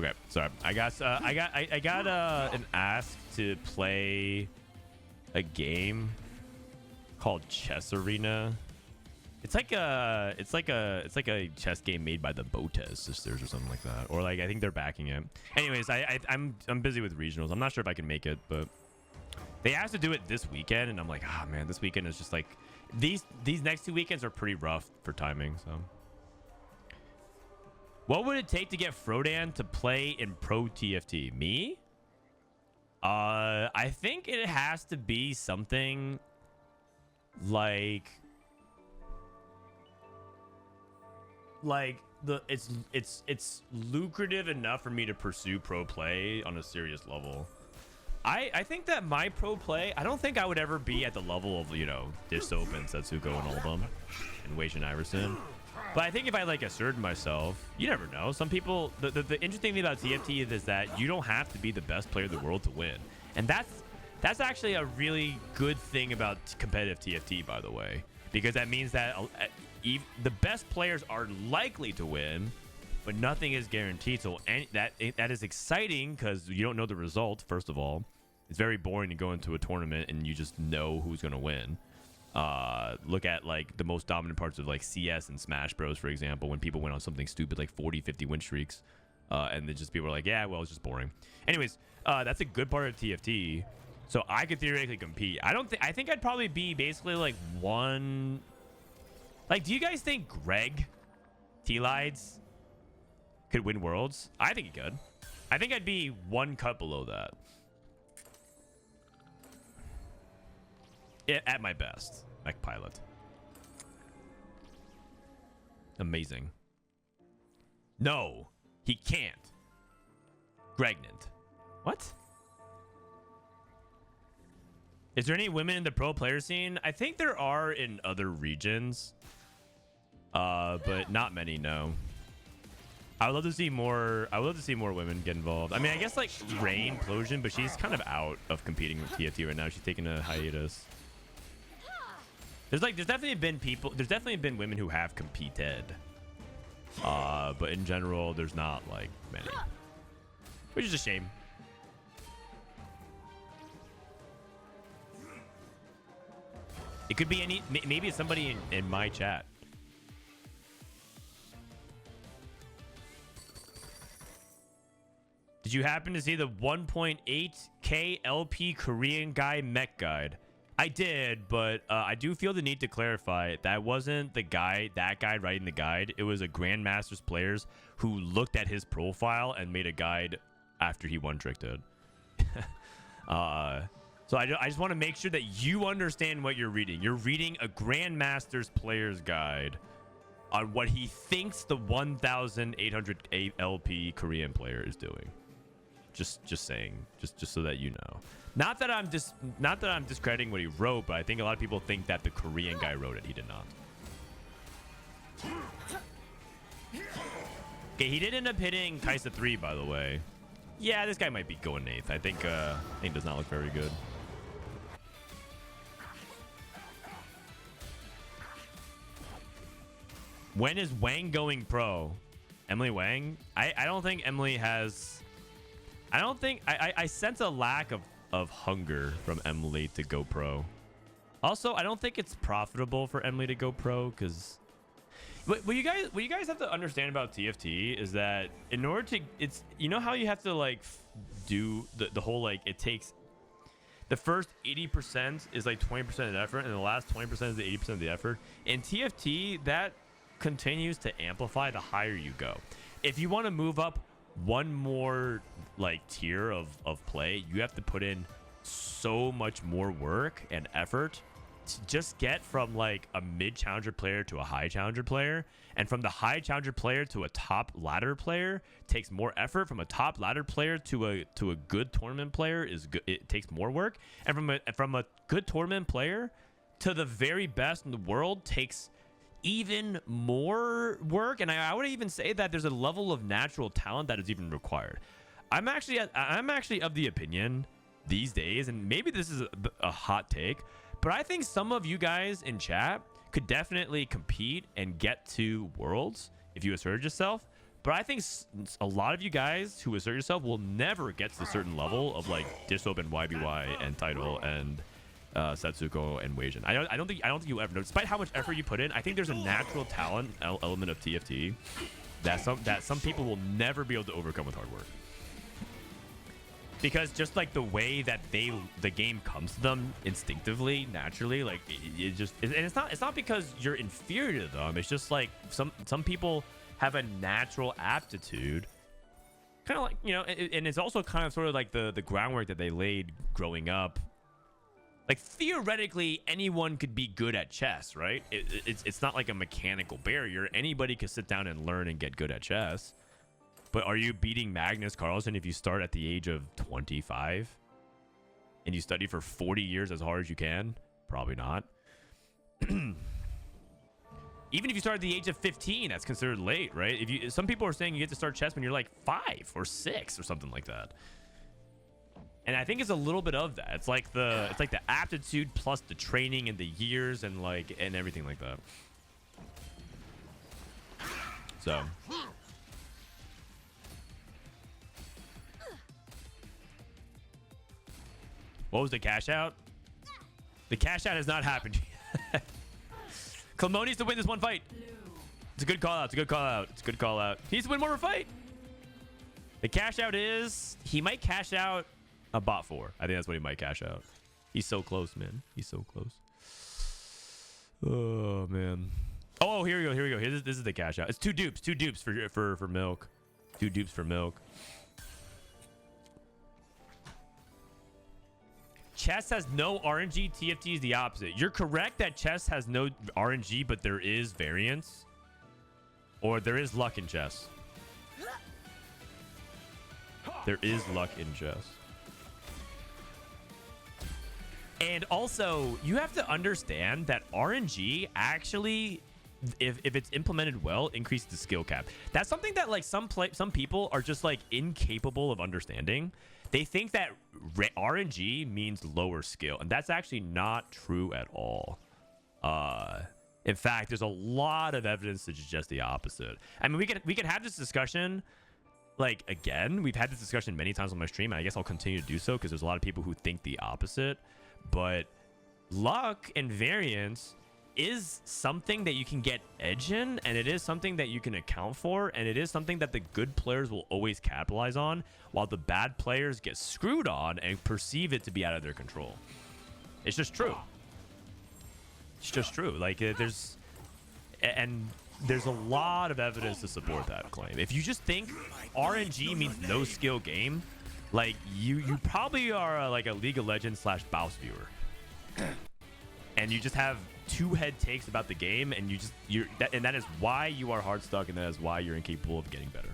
Okay, sorry. I got an ask to play a game called Chess Arena. It's like a chess game made by the Bopster sisters or something like that, or like I think they're backing it. Anyways, I'm busy with regionals. I'm not sure if I can make it, but they asked to do it this weekend, and I'm like, ah, man, this weekend is just like these next 2 weekends are pretty rough for timing. So, what would it take to get Frodan to play in Pro TFT? Me? I think it has to be something like it's lucrative enough for me to pursue pro play on a serious level. I think that my pro play, I don't think I would ever be at the level of, you know, Dish Soap and Setsuko and all of them and Wei and Iverson. But I think if I like asserted myself, you never know. Some people, the interesting thing about TFT is that you don't have to be the best player in the world to win. And that's actually a really good thing about competitive TFT, by the way, because that means that the best players are likely to win, but nothing is guaranteed. So that is exciting because you don't know the result. First of all, it's very boring to go into a tournament and you just know who's going to win. Look at like the most dominant parts of like CS and Smash Bros, for example, when people went on something stupid like 40-50 win streaks, and then just people were like, yeah, well, it's just boring. Anyways, that's a good part of TFT. So I could theoretically compete. I think I'd probably be basically like one. Like, do you guys think Tleyds could win Worlds? I think he could. I think I'd be one cut below that. At my best. Like pilot. Amazing. No, he can't. Pregnant. What? Is there any women in the pro player scene? I think there are in other regions. But not many, no. I would love to see more. I would love to see more women get involved. I mean, I guess like Rain Plosion, but she's kind of out of competing with TFT right now. She's taking a hiatus. There's definitely been women who have competed. But in general, there's not like many, which is a shame. It could be maybe it's somebody in my chat. Did you happen to see the 1.8K LP Korean guy mech guide? I did, but I do feel the need to clarify that wasn't that guy writing the guide. It was a Grandmasters players who looked at his profile and made a guide after he one-tricked it. So I just want to make sure that you understand what you're reading. You're reading a Grandmasters player's guide on what he thinks the 1,800 LP Korean player is doing. Just saying, just so that you know. Not that I'm discrediting what he wrote, but I think a lot of people think that the Korean guy wrote it. He did not. Okay, he did end up hitting Kaisa 3, by the way. Yeah, this guy might be going 8th. I think does not look very good. When is Wang going pro? Emily Wang? I don't think Emily has... I sense a lack of hunger from Emily to go pro. Also, I don't think it's profitable for Emily to go pro because... What you guys have to understand about TFT is that in order to... You know how you have to like do the whole like... It takes... The first 80% is like 20% of the effort, and the last 20% is the 80% of the effort. In TFT, that continues to amplify the higher you go. If you want to move up one more like tier of play, you have to put in so much more work and effort to just get from like a mid challenger player to a high challenger player, and from the high challenger player to a top ladder player takes more effort. From a top ladder player to a good tournament player it takes more work, and from a good tournament player to the very best in the world takes even more work. And I would even say that there's a level of natural talent that is even required. I'm actually of the opinion these days, and maybe this is a hot take, but I think some of you guys in chat could definitely compete and get to Worlds if you asserted yourself. But I think a lot of you guys who assert yourself will never get to a certain level of like Disob and YBY and Title and Setsuko and Weijin. I don't think you'll ever know. Despite how much effort you put in, I think there's a natural talent element of TFT that some people will never be able to overcome with hard work. Because just like the way that the game comes to them instinctively, naturally, like it's not because you're inferior to them. It's just like some people have a natural aptitude, kind of like, you know, and it's also kind of sort of like the groundwork that they laid growing up. Like theoretically, anyone could be good at chess, right? It's not like a mechanical barrier. Anybody could sit down and learn and get good at chess. But are you beating Magnus Carlsen if you start at the age of 25 and you study for 40 years as hard as you can? Probably not. Even if you start at the age of 15, that's considered late, right? Some people are saying you get to start chess when you're like 5 or 6 or something like that. And I think it's a little bit of that. It's like the aptitude plus the training and the years and everything like that. So what was the cash out? The cash out has not happened. Clemo needs to win this one fight. It's a good call out. It's a good call out. It's a good call out. He needs to win more of a fight. The cash out is he might cash out a bot 4. I think that's what he might cash out. He's so close, man. He's so close. Oh man. Oh, here we go. Here we go. This is the cash out. It's 2 dupes. 2 dupes for milk. 2 dupes for milk. Chess has no RNG. TFT is the opposite. You're correct that chess has no RNG, but there is variance. Or there is luck in chess. There is luck in chess. And also, you have to understand that RNG actually, if it's implemented well, increases the skill cap. That's something that like some people are just like incapable of understanding. They think that RNG means lower skill, and that's actually not true at all. In fact, there's a lot of evidence to suggest the opposite. I mean, we could have this discussion. Like, again, we've had this discussion many times on my stream, and I guess I'll continue to do so because there's a lot of people who think the opposite. But luck and variance is something that you can get edge in, and it is something that you can account for, and it is something that the good players will always capitalize on, while the bad players get screwed on and perceive it to be out of their control. It's just true. It's just true. Like, there's a lot of evidence to support that claim. If you just think RNG means no skill game, like you probably are like a League of Legends / Baus viewer, and you just have 2 head takes about the game, and that is why you are hard stuck, and that is why you're incapable of getting better.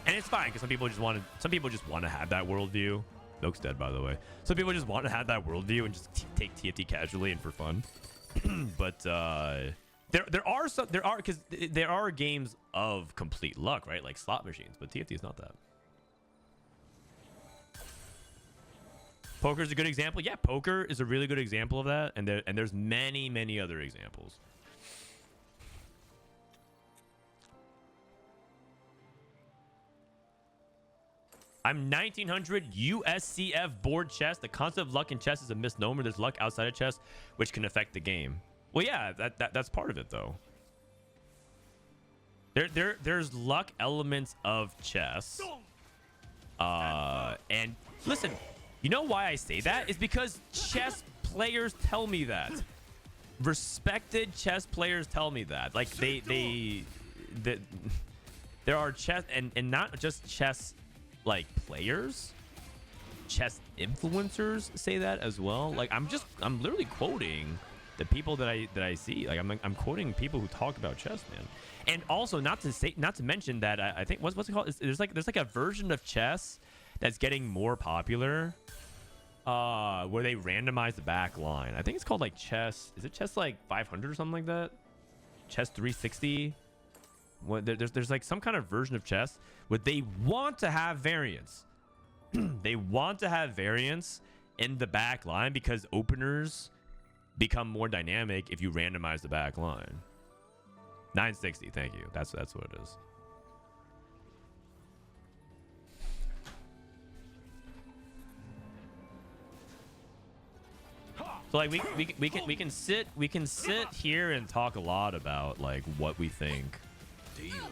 And it's fine because some people just want to have that worldview. Milk's dead, by the way. Some people just want to have that worldview and just take TFT casually and for fun. But there are games of complete luck, right? Like slot machines, but TFT is not that. Poker is a good example. Yeah, poker is a really good example of that, and there's many other examples. I'm 1900 USCF board chess. The concept of luck in chess is a misnomer. There's luck outside of chess, which can affect the game. Well, yeah, that's part of it, though. There's luck elements of chess. And listen, you know why I say that? Is because chess players tell me that. Respected chess players tell me that. Like there are chess and not just chess like players, chess influencers say that as well. Like I'm literally quoting the people that I see. Like I'm quoting people who talk about chess, man. And also not to mention that I think what's it called? There's like a version of chess that's getting more popular, where they randomize the back line. I think it's called like chess. Is it chess like 500 or something like that? Chess 360. There's like some kind of version of chess where they want to have variance. They want to have variance in the back line because openers become more dynamic if you randomize the back line. 960. Thank you. That's what it is. So like we can sit here and talk a lot about like what we think,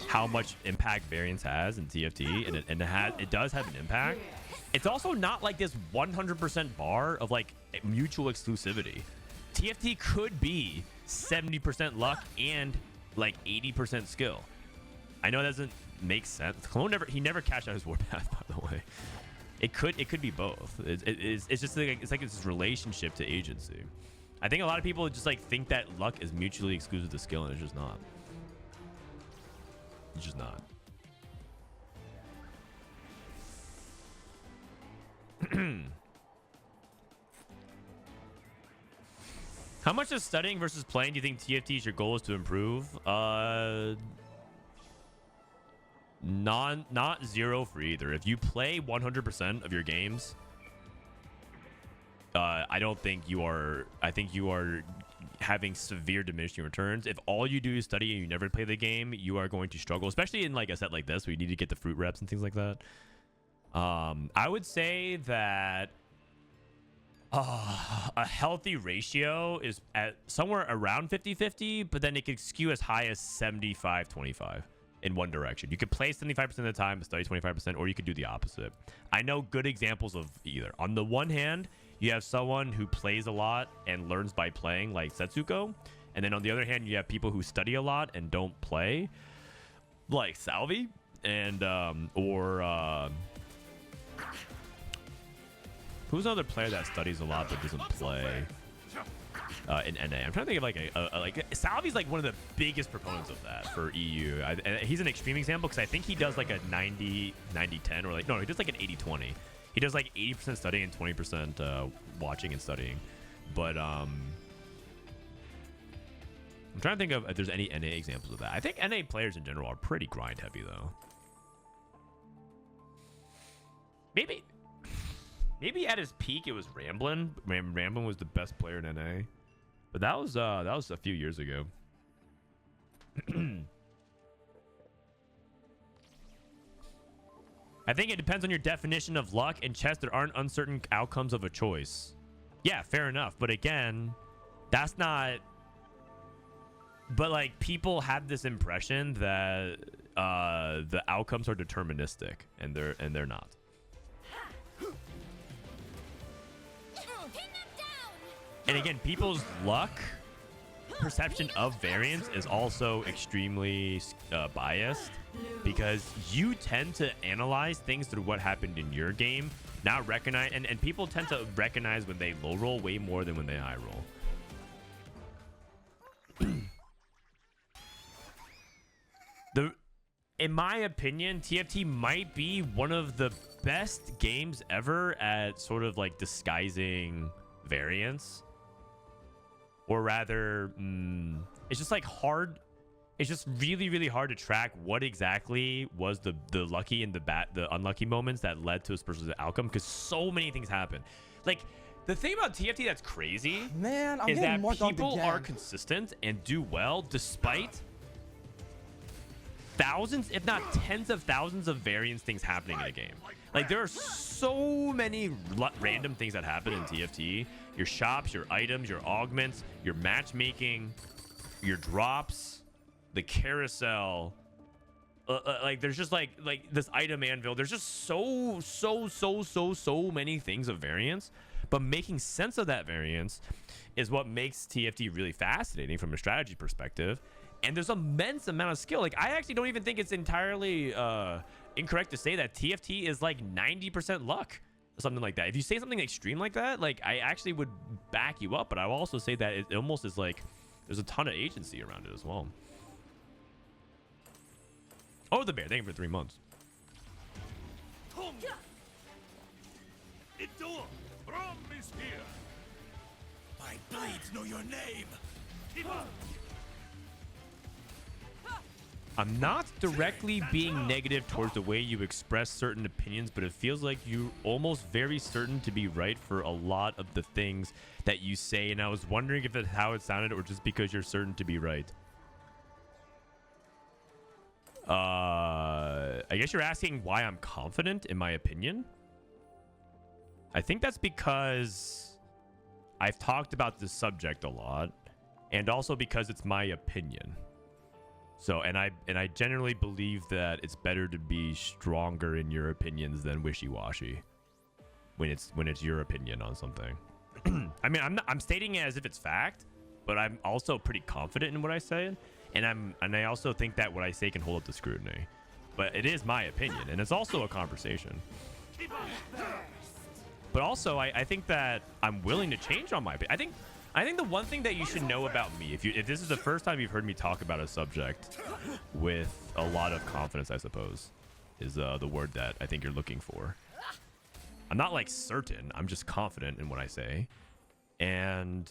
how much impact variance has in TFT, and it does have an impact. It's also not like this 100% bar of like mutual exclusivity. TFT could be 70% luck and like 80% skill. I know it doesn't make sense. Clone never cashed out his warpath, by the way. It could be both. It's just like it's this relationship to agency. I think a lot of people just like think that luck is mutually exclusive to skill, and it's just not. It's just not. How much of studying versus playing do you think TFT's your goal is to improve? Not zero for either. If you play 100% of your games, I don't think you are. I think you are having severe diminishing returns. If all you do is study and you never play the game, you are going to struggle, especially in like a set like this where you need to get the fruit reps and things like that. I would say that a healthy ratio is at somewhere around 50-50, but then it could skew as high as 75-25 in one direction. You could play 75% of the time, study 25%, or you could do the opposite. I know good examples of either. On the one hand, you have someone who plays a lot and learns by playing, like Setsuko, and then on the other hand, you have people who study a lot and don't play, like Salvi, and who's another player that studies a lot but doesn't play in NA? I'm trying to think of like Salvi's like one of the biggest proponents of that for EU. And he's an extreme example because I think he does like a 90-10 or like, no, he does like an 80-20. He does like 80% studying and 20% watching and studying. But I'm trying to think of if there's any NA examples of that. I think NA players in general are pretty grind heavy though. Maybe at his peak it was Ramblin'. Ramblin' was the best player in NA, but that was a few years ago. I think it depends on your definition of luck. In chess, there aren't uncertain outcomes of a choice. Yeah, fair enough. But again, that's not. But like people have this impression that the outcomes are deterministic, and they're not. And again, people's luck perception of variance is also extremely biased because you tend to analyze things through what happened in your game, not recognize, and people tend to recognize when they low roll way more than when they high roll. In my opinion, TFT might be one of the best games ever at sort of like disguising variance. Or rather, it's just like hard. It's just really, really hard to track what exactly was the lucky and the unlucky moments that led to a specific outcome because so many things happen. Like the thing about TFT that's crazy, man, I'm is that more people are consistent and do well despite thousands, if not tens of thousands of variance things happening in a game. Like there are so many random things that happen in TFT. Your shops, your items, your augments, your matchmaking, your drops, the carousel. Like there's just like this item anvil. There's just so many things of variance. But making sense of that variance is what makes TFT really fascinating from a strategy perspective. And there's immense amount of skill. Like I actually don't even think it's entirely incorrect to say that TFT is like 90% luck, something like that. If you say something extreme like that, like I actually would back you up, but I will also say that it almost is like there's a ton of agency around it as well. Oh, the bear, thank you for 3 months. My blades know your name. I'm not directly being negative towards the way you express certain opinions, but it feels like you're almost very certain to be right for a lot of the things that you say. And I was wondering if that's how it sounded or just because you're certain to be right. I guess you're asking why I'm confident in my opinion. I think that's because I've talked about this subject a lot, and also because it's my opinion. So, and I generally believe that it's better to be stronger in your opinions than wishy-washy when it's your opinion on something. I mean, I'm stating it as if it's fact, but I'm also pretty confident in what I say, and I also think that what I say can hold up to scrutiny. But it is my opinion, and it's also a conversation. But also, I think that I'm willing to change on my opinion. I think the one thing that you should know about me, if this is the first time you've heard me talk about a subject with a lot of confidence, I suppose, is the word that I think you're looking for. I'm not like certain. I'm just confident in what I say. And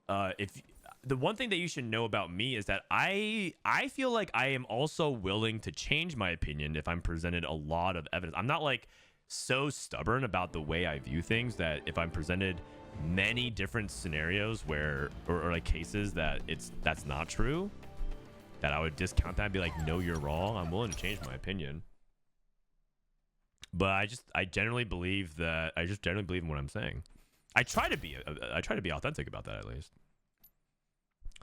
if the one thing that you should know about me is that I feel like I am also willing to change my opinion if I'm presented a lot of evidence. I'm not like so stubborn about the way I view things that if I'm presented many different scenarios where or like cases that that's not true, that I would discount that and be like, no, you're wrong. I'm willing to change my opinion. But I generally believe that I just generally believe in what I'm saying. I try to be authentic about that at least.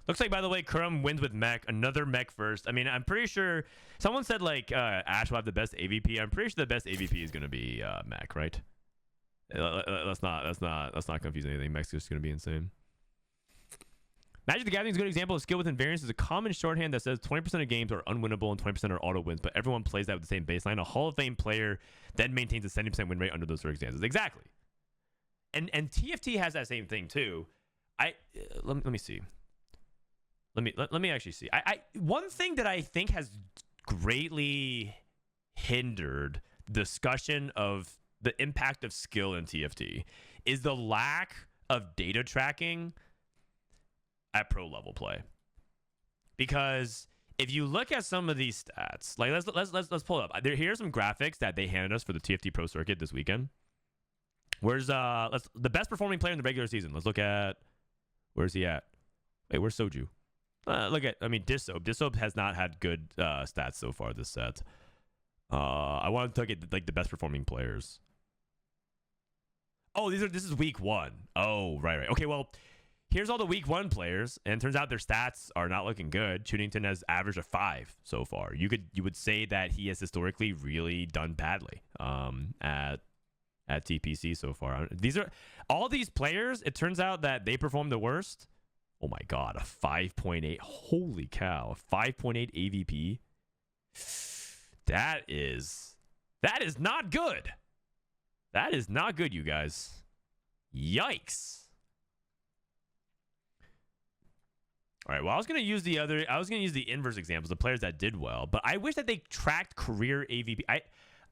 Looks like, by the way, Kurumx wins with mech. Another mech first. I mean, I'm pretty sure someone said like Ash will have the best AVP. I'm pretty sure the best AVP is gonna be mech, right? Let's not confuse anything. Mech's just gonna be insane. Magic the Gathering is a good example of skill within variance. Is a common shorthand that says 20% of games are unwinnable and 20% are auto wins, but everyone plays that with the same baseline. A Hall of Fame player then maintains a 70% win rate under those circumstances. Exactly. And TFT has that same thing too. Let me see. Let me actually see. One thing that I think has greatly hindered discussion of the impact of skill in TFT is the lack of data tracking at pro level play. Because if you look at some of these stats, like let's pull it up. Here's some graphics that they handed us for the TFT Pro Circuit this weekend. Where's the best performing player in the regular season? Let's look at, where's he at? Wait, where's Soju? Look at, I mean, Dissoap. Dissoap has not had good stats so far this set. I want to look at like the best performing players. Oh, this is week one. Oh, right. Okay, well, here's all the week one players, and it turns out their stats are not looking good. Tunington has averaged a 5 so far. You would say that he has historically really done badly at TPC so far. These are all these players. It turns out that they perform the worst. Oh my God, a 5.8. Holy cow, a 5.8 AVP. That is not good. That is not good, you guys. Yikes. All right, well, I was going to use the inverse examples, the players that did well, but I wish that they tracked career AVP.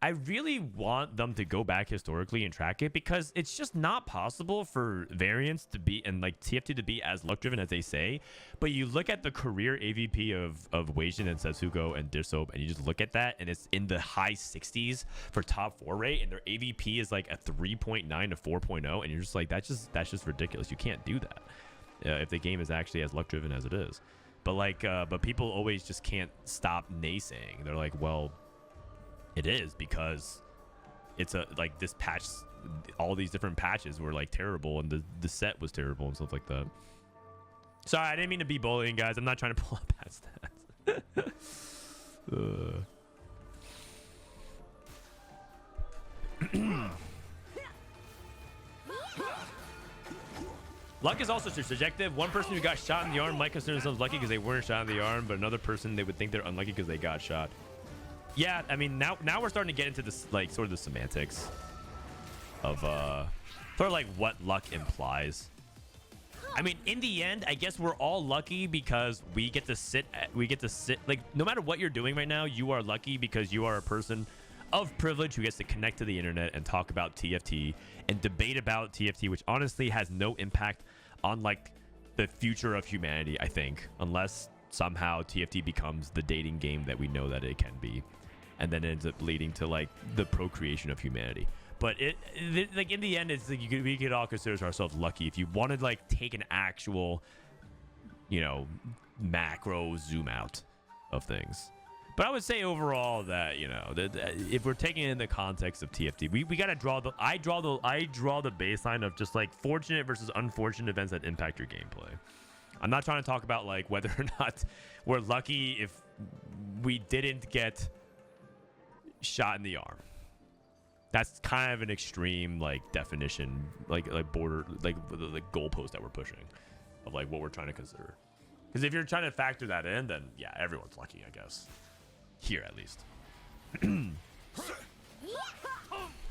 I really want them to go back historically and track it, because it's just not possible for variants to be, and like TFT to be as luck driven as they say. But you look at the career AVP of Weijin and Setsuko and Dissoap, and you just look at that, and it's in the high 60s for top 4 rate, and their AVP is like a 3.9 to 4.0, and you're just like, that's just ridiculous. You can't do that if the game is actually as luck driven as it is. But like, but people always just can't stop naysaying. They're like, well, it is, because it's like this patch, all these different patches were like terrible, and the set was terrible and stuff like that. Sorry, I didn't mean to be bullying, guys. I'm not trying to pull up bad stats. Luck is also subjective. One person who got shot in the arm might consider themselves lucky because they weren't shot in the arm, but another person, they would think they're unlucky because they got shot. Yeah, I mean, now we're starting to get into this, like, sort of the semantics of sort of like what luck implies. I mean, in the end, I guess we're all lucky because we get to sit like, no matter what you're doing right now, you are lucky because you are a person of privilege who gets to connect to the internet and talk about TFT and debate about TFT, which honestly has no impact on like the future of humanity, I think, unless somehow TFT becomes the dating game that we know that it can be, and then ends up leading to like the procreation of humanity. But it like in the end, it's like we could all consider ourselves lucky if you want to like take an actual, you know, macro zoom out of things. But I would say overall that, you know, that if we're taking it in the context of TFT, we got to draw the I draw the baseline of just like fortunate versus unfortunate events that impact your gameplay. I'm not trying to talk about like whether or not we're lucky if we didn't get shot in the arm. That's kind of an extreme like definition, like border, like the goalpost that we're pushing of like what we're trying to consider. Because if you're trying to factor that in, then yeah, everyone's lucky, I guess. Here at least.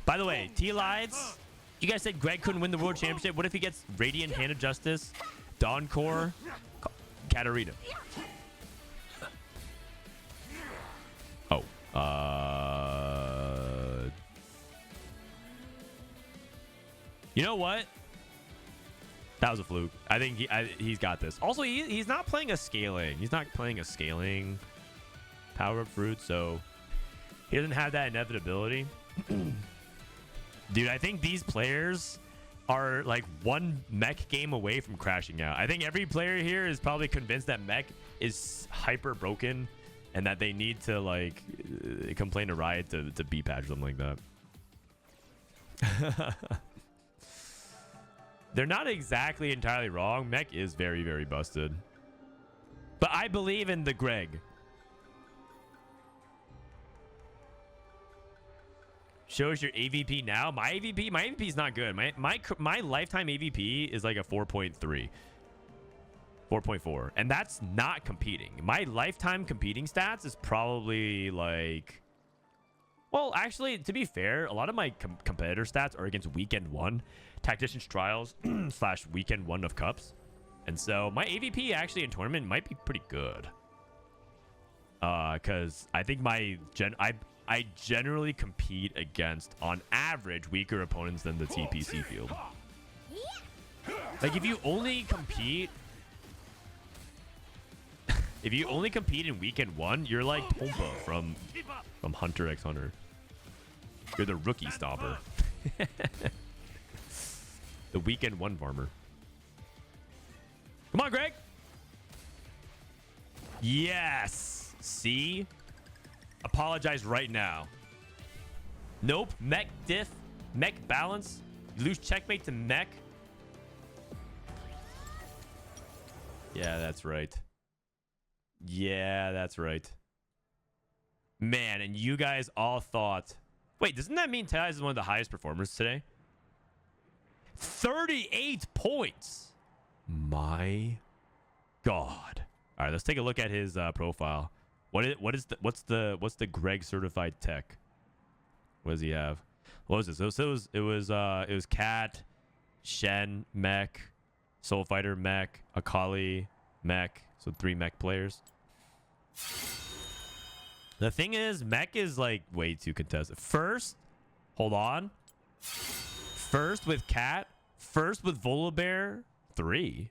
By the way, Tleyds, you guys said Greg couldn't win the world championship. What if he gets Radiant Hand of Justice, Dawn Core, Katarina? Oh, you know what? That was a fluke. I think he's got this. Also, he's not playing a scaling. He's not playing a scaling power-up fruit, so he doesn't have that inevitability. Dude, I think these players are like one mech game away from crashing out. I think every player here is probably convinced that mech is hyper broken and that they need to like complain to Riot to B-patch something like that. They're not exactly entirely wrong. Mech is very, very busted. But I believe in the Greg. Shows your AVP now. My AVP is not good. My lifetime AVP is like a 4.3. 4.4. And that's not competing. My lifetime competing stats is probably like... Well, actually, to be fair, a lot of my competitor stats are against weekend 1. Tactician's Trials / weekend 1 of Cups. And so my AVP actually in tournament might be pretty good. Because I think I generally compete against, on average, weaker opponents than the TPC field. Like, if you only compete... if you only compete in weekend 1, you're like Pompa from Hunter x Hunter. You're the rookie stomper. The weekend 1 farmer. Come on, Greg. Yes. See? Apologize right now. Nope. Mech diff. Mech balance. You lose checkmate to mech. Yeah, that's right. Yeah, that's right. Man, and you guys all thought... Wait, doesn't that mean Tleyds is one of the highest performers today? 38 points. My God. All right, let's take a look at his profile. What's the Greg certified tech? What does he have? What was this? It was Cat, Shen, Mech, Soul Fighter, Mech, Akali, Mech. So 3 Mech players. The thing is, Mech is like way too contested. First, hold on. First with Cat. First with Volibear. 3.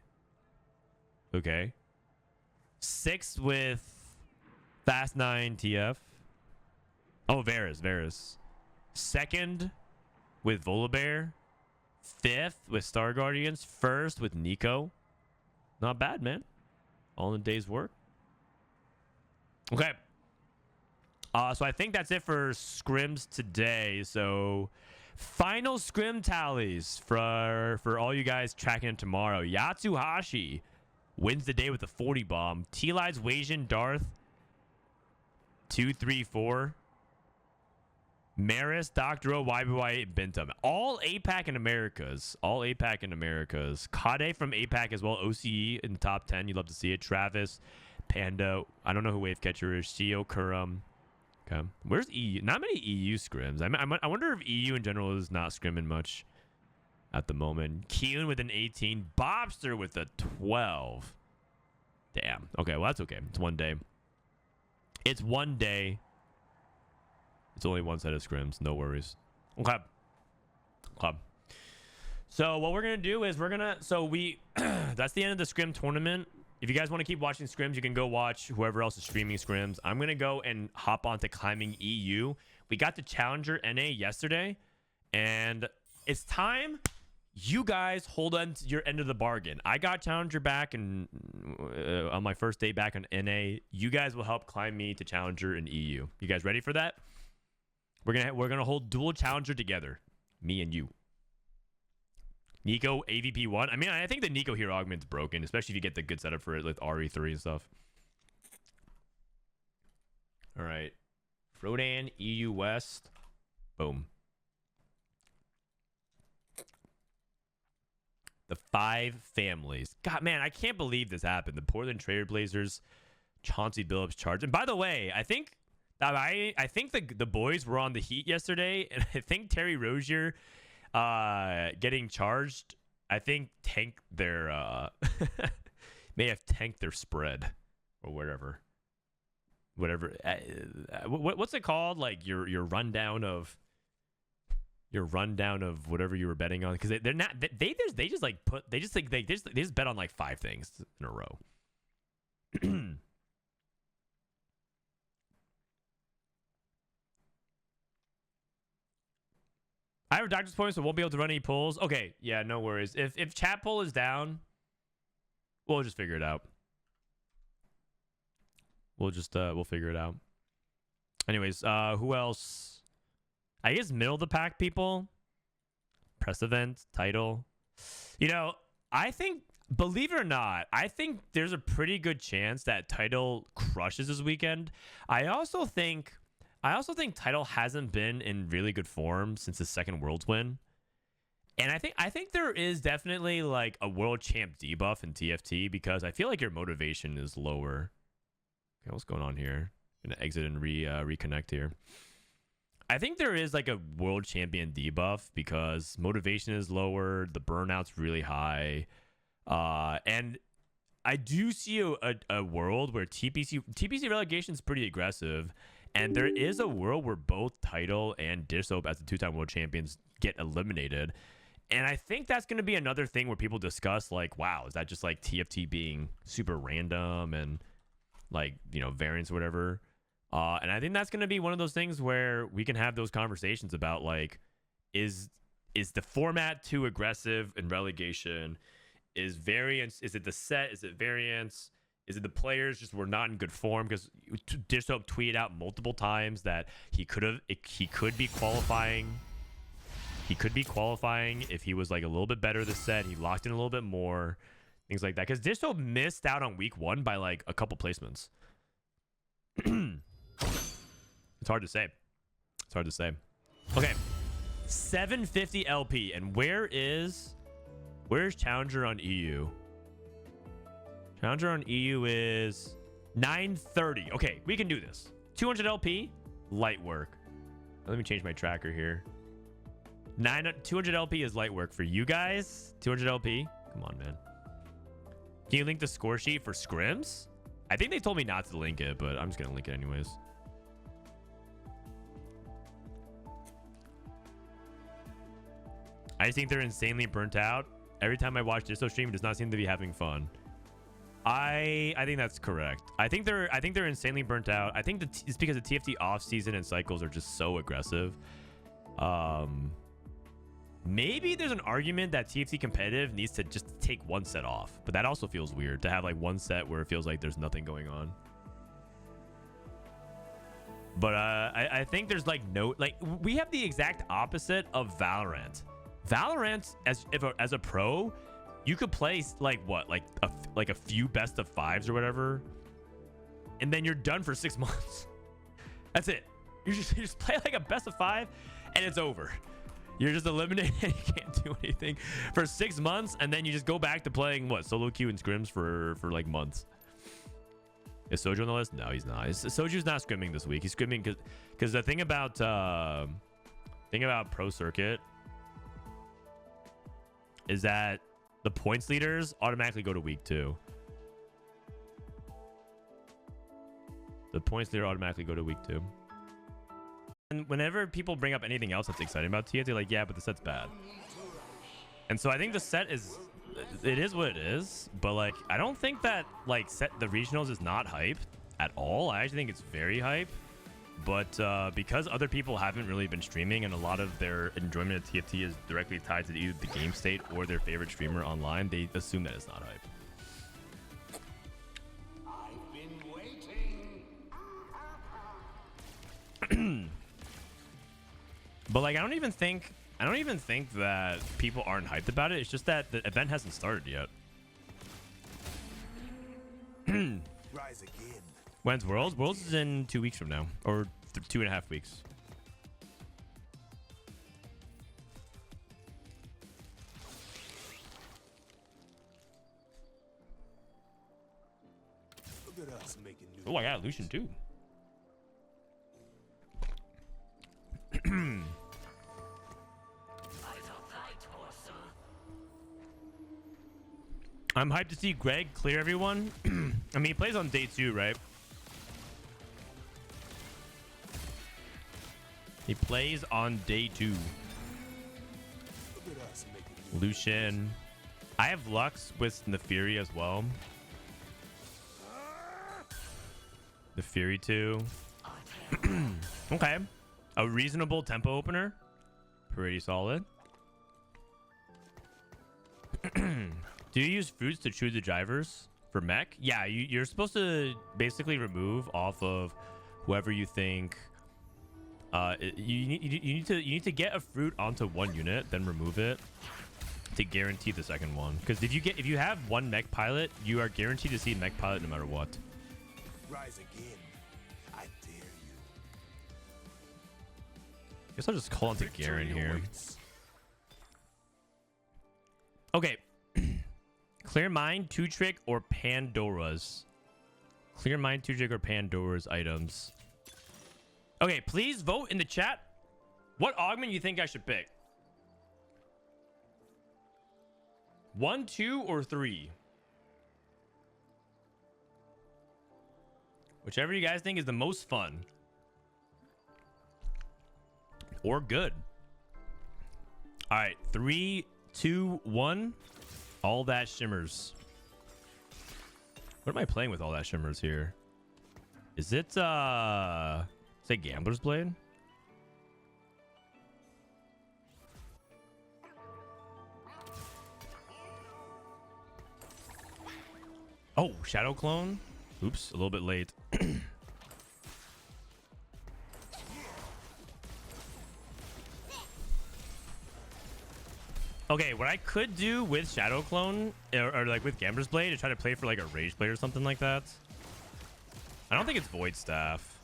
Okay. 6th with Fast 9 TF. Oh, Varus. 2nd with Volibear. 5th with Star Guardians. 1st with Nico. Not bad, man. All in a day's work. Okay. So I think that's it for scrims today. So final scrim tallies for all you guys tracking it tomorrow. Yatsuhashi wins the day with a 40 bomb. Tleyds, Weijin, Darth 2, 3, 4. Mariss, Dr. O, YBY, Bintum. All APAC and Americas. All APAC and Americas. Kade from APAC as well. OCE in the top 10. You'd love to see it. Travis, Panda. I don't know who Wave Catcher is. Shio, Kurum. Okay. Where's EU? Not many EU scrims. I wonder if EU in general is not scrimming much at the moment. Kiyoon with an 18. Bopster with a 12. Damn. Okay, well, that's okay. It's one day. It's one day. It's only one set of scrims. No worries. Okay. So what we're going to do is that's the end of the scrim tournament. If you guys want to keep watching scrims, you can go watch whoever else is streaming scrims. I'm going to go and hop onto climbing EU. We got the Challenger NA yesterday, and it's time you guys hold on to your end of the bargain. I got Challenger back and on my first day back on NA. You guys will help climb me to Challenger in EU. You guys ready for that? We're gonna hold dual Challenger together, me and you. Nico AVP 1. I mean, I think the Nico hero augment's broken, especially if you get the good setup for it with RE3 and stuff. All right, Frodan EU West. Boom. The 5 families. God, man, I can't believe this happened. The Portland Trailblazers, Chauncey Billups charge. And by the way, I think the boys were on the Heat yesterday, and I think Terry Rozier getting charged, I think tanked their may have tanked their spread or whatever. What's it called? Like your rundown of whatever you were betting on, because they're not they just bet on like 5 things in a row. I have a doctor's appointment, so I won't be able to run any polls. Okay, yeah, no worries. If chat poll is down, we'll just figure it out. We'll figure it out. Anyways, who else? I guess middle of the pack people. Prestivent, title. You know, I think, believe it or not, I think there's a pretty good chance that title crushes this weekend. I also think title hasn't been in really good form since his second Worlds win. And I think there is definitely like a world champ debuff in TFT, because I feel like your motivation is lower. Okay, what's going on here? Gonna exit and reconnect here. I think there is like a world champion debuff because motivation is lower, the burnout's really high, and I do see a world where TPC relegation is pretty aggressive, and there is a world where both title and Dish Soap as the 2-time world champions get eliminated. And I think that's going to be another thing where people discuss like, wow, is that just like TFT being super random and like, you know, variance or whatever. And I think that's going to be one of those things where we can have those conversations about like, is the format too aggressive in relegation? Is variance? Is it the set? Is it variance? Is it the players just were not in good form? Because Dish Soap tweeted out multiple times that he could be qualifying. He could be qualifying if he was like a little bit better this set. He locked in a little bit more, things like that. Because Dish Soap missed out on week 1 by like a couple placements. It's hard to say. It's hard to say. Okay, 750 LP, and where's Challenger on EU? Challenger on EU is 930. Okay, we can do this. 200 LP, light work. Let me change my tracker here. 200 LP is light work for you guys. 200 LP. Come on, man. Can you link the score sheet for Scrims? I think they told me not to link it, but I'm just gonna link it anyways. I just think they're insanely burnt out. Every time I watch Disto stream, it does not seem to be having fun. I think that's correct. I think they're insanely burnt out. I think it's because the TFT off season and cycles are just so aggressive. Maybe there's an argument that TFT competitive needs to just take one set off, but that also feels weird to have like one set where it feels like there's nothing going on. But I think there's like no, like we have the exact opposite of Valorant. Valorant as a pro, you could play like what, like a few best of 5s or whatever, and then you're done for 6 months. That's it. You just play like a best of 5, and it's over. You're just eliminated. You can't do anything for 6 months, and then you just go back to playing what, solo queue and scrims for like months. Is Soju on the list? No, he's not. Soju's not scrimming this week. He's scrimming because the thing about Pro Circuit is that the points leaders automatically go to week 2. The points leader automatically go to week 2. And whenever people bring up anything else that's exciting about TF, they're like, yeah, but the set's bad. And so I think the set is what it is, but like I don't think that like the regionals is not hype at all. I actually think it's very hype. But because other people haven't really been streaming and a lot of their enjoyment of TFT is directly tied to either the game state or their favorite streamer online, they assume that it's not hype. I've been waiting. But like, I don't even think that people aren't hyped about it. It's just that the event hasn't started yet. Rise again. When's Worlds? Worlds is in 2 weeks from now, or 2.5 weeks. Look at us making new. Oh, I got Lucian too. I'm hyped to see Greg clear everyone. I mean, he plays on day 2, right? He plays on day 2. Look at us making new. Lucian. I have Lux with the Fury as well. The Fury 2. Okay. A reasonable tempo opener. Pretty solid. Do you use fruits to choose the drivers for mech? Yeah, you're supposed to basically remove off of whoever you think. You need to get a fruit onto one unit, then remove it to guarantee the second one. Because if you have one mech pilot, you are guaranteed to see mech pilot no matter what. Rise again. I dare you. Guess I'll just call into Garen here. Okay. Clear Mind, 2-trick, or Pandora's. Clear Mind, 2-trick, or Pandora's items. Okay, please vote in the chat what augment you think I should pick. 1, 2, or 3. Whichever you guys think is the most fun. Or good. All right, 3, 2, 1. All that shimmers. What am I playing with all that shimmers here? Is it say Gambler's Blade? Oh, Shadow Clone. Oops, a little bit late. Okay, what I could do with Shadow Clone, or like with Gambler's Blade, to try to play for like a Rage Blade or something like that. I don't think it's Void Staff.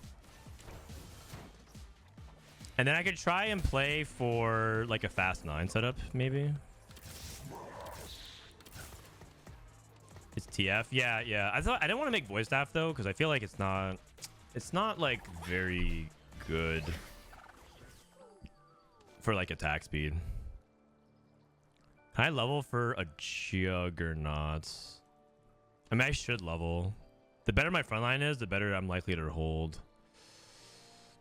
And then I could try and play for like a Fast 9 setup, maybe. It's TF. Yeah. I didn't want to make Void Staff though, because I feel like it's not like very good for like attack speed. Can I level for a Juggernaut? I mean, I should level. The better my frontline is, the better I'm likely to hold.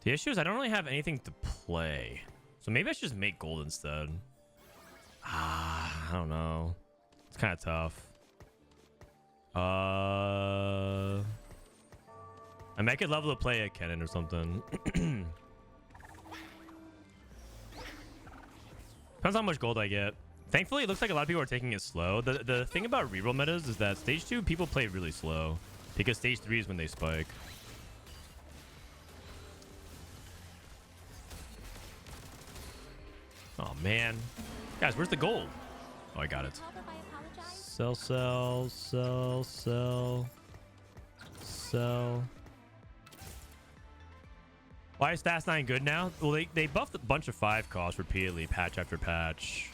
The issue is I don't really have anything to play. So maybe I should just make gold instead. I don't know. It's kind of tough. I mean, I could level to play a cannon or something. Depends how much gold I get. Thankfully, it looks like a lot of people are taking it slow. The thing about reroll metas is that stage 2 people play really slow because stage 3 is when they spike. Oh man, guys, where's the gold? Oh, I got it. Sell. Why is Fast 9 good now? Well, they buffed a bunch of 5 costs repeatedly, patch after patch.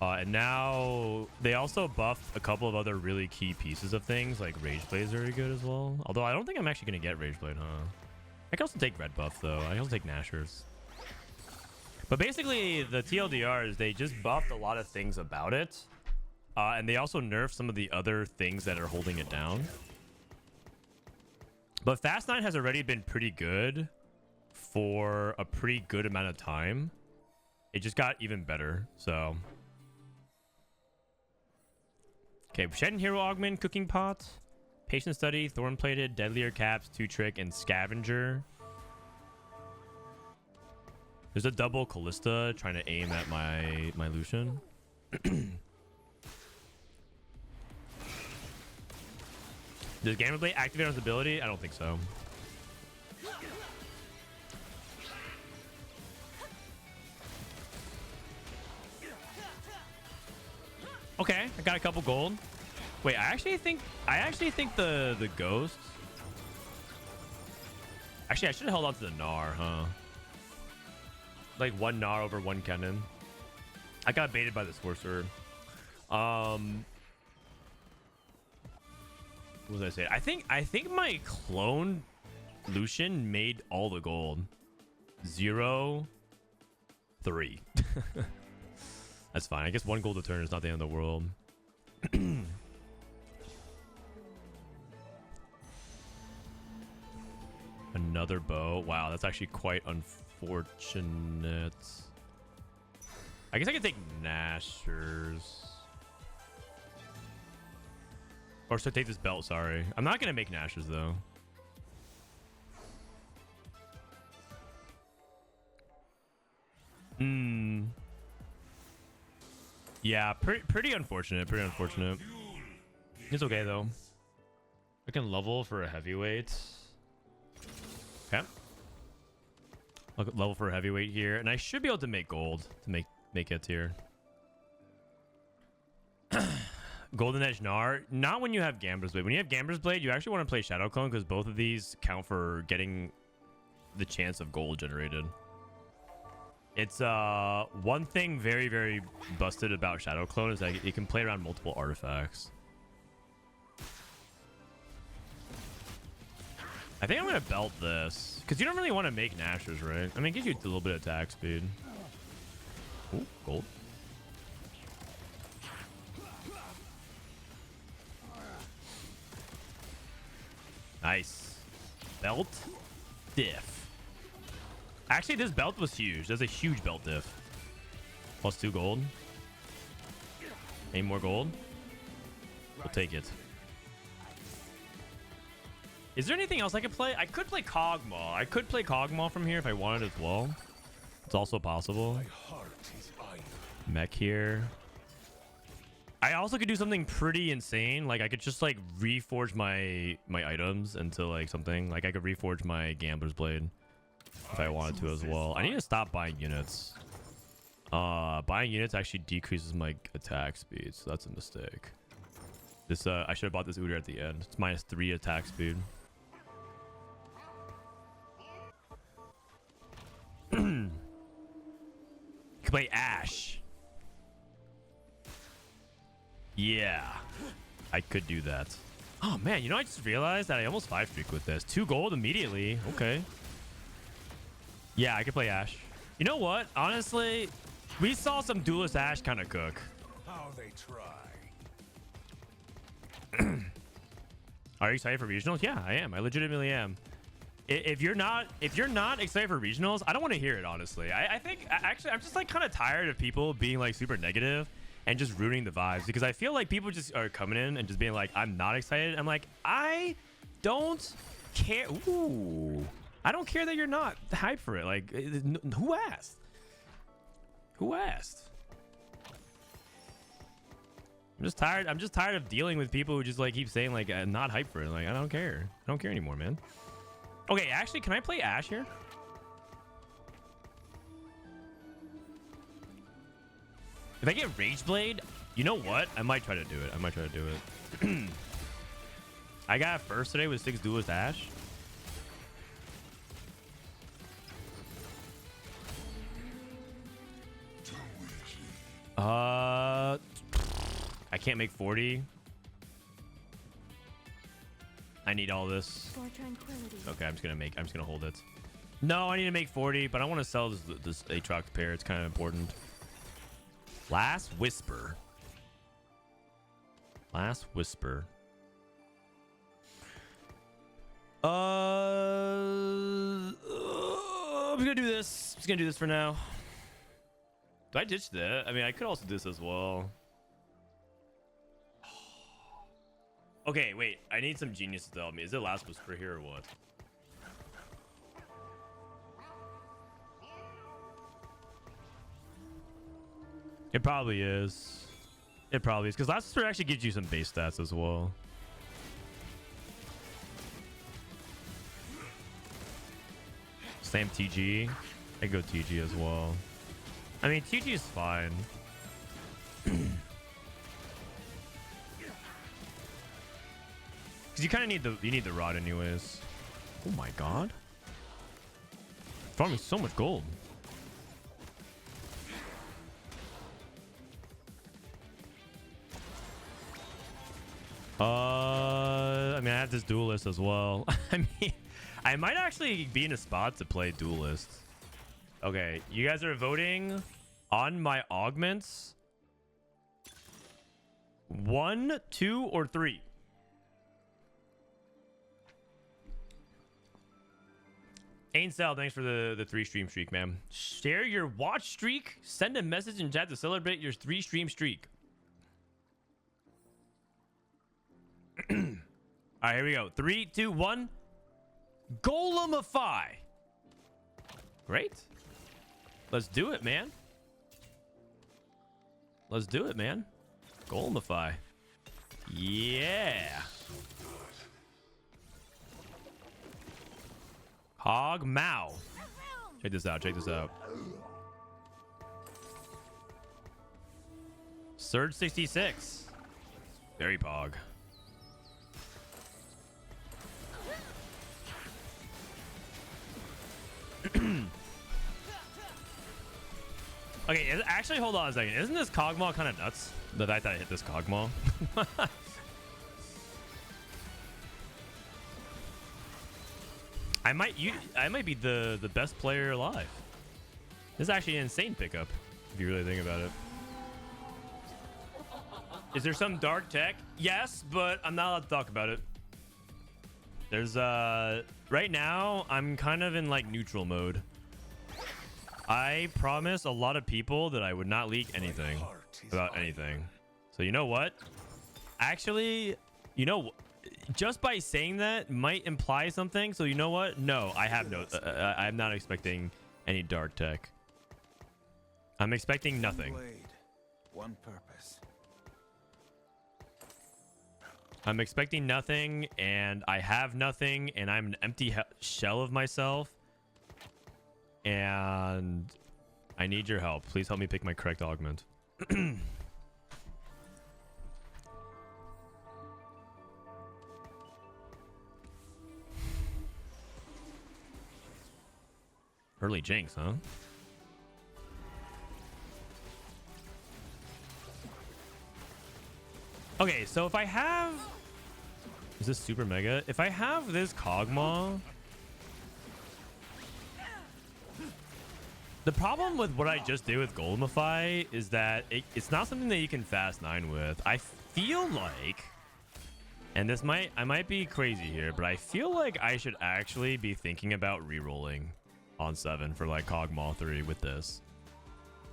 And now they also buffed a couple of other really key pieces of things, like Rage Blade is very good as well. Although I don't think I'm actually going to get Rage Blade, huh? I can also take Red Buff, though. I can also take Nashers. But basically, the TLDR is they just buffed a lot of things about it. And they also nerfed some of the other things that are holding it down. But Fast 9 has already been pretty good for a pretty good amount of time. It just got even better, so... Okay, Shed and Hero Augment, Cooking Pot, Patient Study, Thorn Plated, Deadlier Caps, 2-Trick, and Scavenger. There's a double Callista trying to aim at my Lucian. Does Gamerblade activate on his ability? I don't think so. Okay, I got a couple gold. Wait, I actually think the ghost. Actually, I should have held on to the Gnar, huh? Like one Gnar over one cannon. I got baited by the sorcerer. What was I saying? I think my clone Lucian made all the gold. 0, 3. That's fine. I guess 1 gold a turn is not the end of the world. Another bow. Wow, that's actually quite unfortunate. I guess I could take Nashers. Or should I take this belt? Sorry. I'm not going to make Nashers, though. Yeah, pretty unfortunate. Pretty unfortunate. It's okay, though. I can level for a heavyweight. Okay. I'll level for a heavyweight here. And I should be able to make gold to make it here. Golden Edge Gnar. Not when you have Gambler's Blade. When you have Gambler's Blade, you actually want to play Shadow Clone because both of these count for getting the chance of gold generated. It's one thing very, very busted about Shadow Clone is that it can play around multiple artifacts. I think I'm going to belt this because you don't really want to make Nashers, right? I mean, it gives you a little bit of attack speed. Ooh, gold. Nice. Belt diff. Actually, this belt was huge. That's a huge belt diff. Plus 2 gold. Any more gold? We'll take it. Is there anything else I could play? I could play Kog'Maw. I could play Kog'Maw from here if I wanted as well. It's also possible. Mech here. I also could do something pretty insane. Like I could just like reforge my items into like something. Like I could reforge my Gambler's Blade if I wanted to as well. I need to stop buying units. Buying units actually decreases my attack speed, so that's a mistake. This I should have bought this Udyr at the end. It's -3 attack speed. You can play Ash. Yeah, I could do that. Oh man, you know, I just realized that I almost 5-streak with this. 2 gold immediately. Okay. Yeah, I could play Ash. You know what? Honestly, we saw some Duelist Ash kind of cook. How they try. Are you excited for regionals? Yeah, I am. I legitimately am. If you're not excited for regionals, I don't want to hear it, honestly. I think actually I'm just like kind of tired of people being like super negative and just ruining the vibes, because I feel like people just are coming in and just being like, I'm not excited. I'm like, I don't care. Ooh, I don't care that you're not hyped for it. Like, who asked? Who asked? I'm just tired. I'm just tired of dealing with people who just like keep saying like, I'm not hyped for it. Like, I don't care. I don't care anymore, man. Okay, actually, can I play Ash here? If I get Rage Blade, you know what? I might try to do it. I might try to do it. I got first today with 6 Duelist Ash. I can't make 40. I need all this. Okay, I'm just gonna hold it. No, I need to make 40, but I want to sell this Aatrox pair. It's kind of important. Last Whisper. Last Whisper. I'm gonna do this. I'm just gonna do this for now. Do I ditch that? I mean, I could also do this as well. Okay, wait. I need some genius to tell me. Is it Last Whisper here or what? It probably is. It probably is. Because Last Whisper actually gives you some base stats as well. Same TG. I go TG as well. I mean, TG is fine. Because you kind of need the rod anyways. Oh my god. Farming so much gold. I mean, I have this duelist as well. I mean, I might actually be in a spot to play duelist. Okay, you guys are voting on my augments. 1, 2, or 3. Ainsel, thanks for the 3 stream streak, man. Share your watch streak. Send a message in chat to celebrate your 3 stream streak. All right, here we go. 3, 2, 1. Golemnify. Great. Let's do it, man. Let's do it, man. Golemnify. Yeah. Hog Mao. Check this out. Check this out. Surge 66. Very pog. Okay, actually, hold on a second. Isn't this Cogmaw kind of nuts? The fact that I hit this Cogmaw. I might be the best player alive. This is actually an insane pickup, if you really think about it. Is there some dark tech? Yes, but I'm not allowed to talk about it. There's right now I'm kind of in like neutral mode. I promised a lot of people that I would not leak anything about anything. So you know what? Actually, you know, just by saying that might imply something. So you know what? No, I have no. I'm not expecting any dark tech. I'm expecting nothing. One purpose. I'm expecting nothing, and I have nothing, and I'm an empty shell of myself. And I need your help. Please help me pick my correct augment. Early Jinx, huh? Okay, so if I have... Is this super mega? If I have this Cogmaw... The problem with what I just did with Golemnify is that it's not something that you can fast 9 with. I feel like, and I might be crazy here, but I feel like I should actually be thinking about re-rolling on 7 for like Cogmaw 3 with this.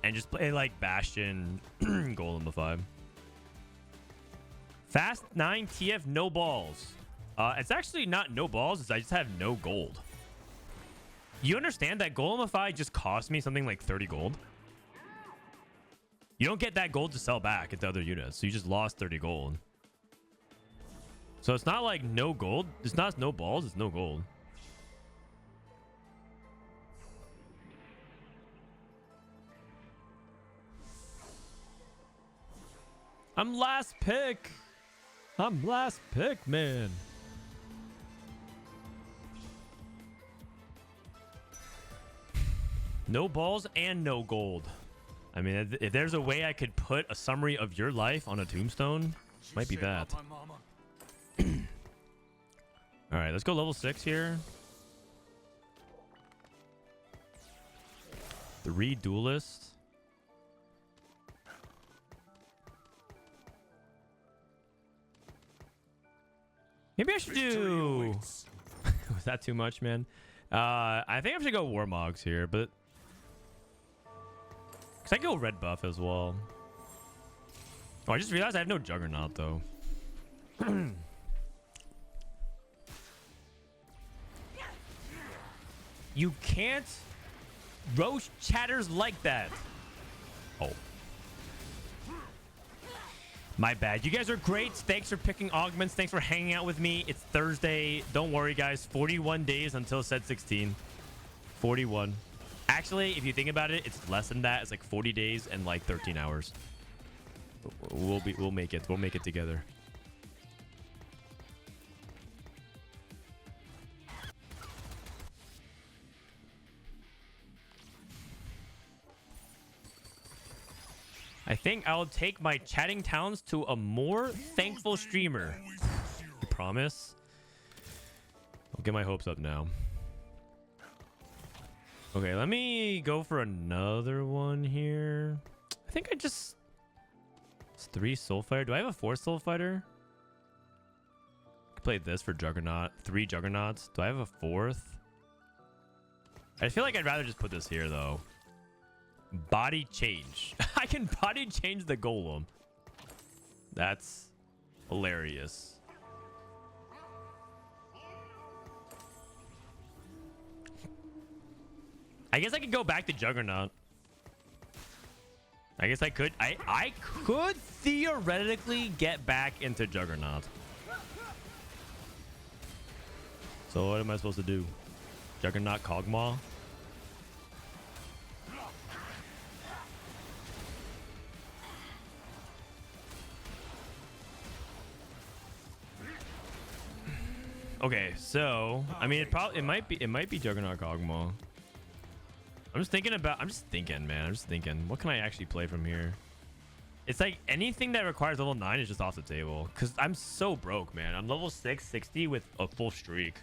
And just play like Bastion Golemnify. Fast 9 TF no balls. It's actually not no balls, it's I just have no gold. You understand that Golemnify just cost me something like 30 gold? You don't get that gold to sell back into other units, so you just lost 30 gold. So it's not like no gold. It's not no balls, it's no gold. I'm last pick. I'm last pick, man. No balls and no gold. I mean, if there's a way I could put a summary of your life on a tombstone, might be that. All right, let's go level 6 here. 3 duelists. Maybe I should do... Was that too much, man? I think I should go Warmogs here, but... Because I go red buff as well. Oh, I just realized I have no Juggernaut, though. You can't roast chatters like that. Oh. My bad. You guys are great. Thanks for picking augments. Thanks for hanging out with me. It's Thursday. Don't worry, guys. 41 days until set 16. 41. Actually, if you think about it, it's less than that. It's like 40 days and like 13 hours. We'll make it. We'll make it together. I think I'll take my chatting talents to a more thankful streamer. I promise. I'll get my hopes up now. Okay, let me go for another one here. I think I just... It's 3 Soul Fighter. Do I have a 4th Soul Fighter? I could play this for Juggernaut. 3 Juggernauts. Do I have a 4th? I feel like I'd rather just put this here, though. Body change. I can body change the golem. That's hilarious. I guess I could go back to Juggernaut. I guess I could. I could theoretically get back into Juggernaut. So what am I supposed to do? Juggernaut Kog'Maw? Okay, so I mean, it might be Juggernaut Kog'Maw. I'm just thinking, man. I'm just thinking, what can I actually play from here? It's like anything that requires level 9 is just off the table. Cause I'm so broke, man. I'm level 660 with a full streak.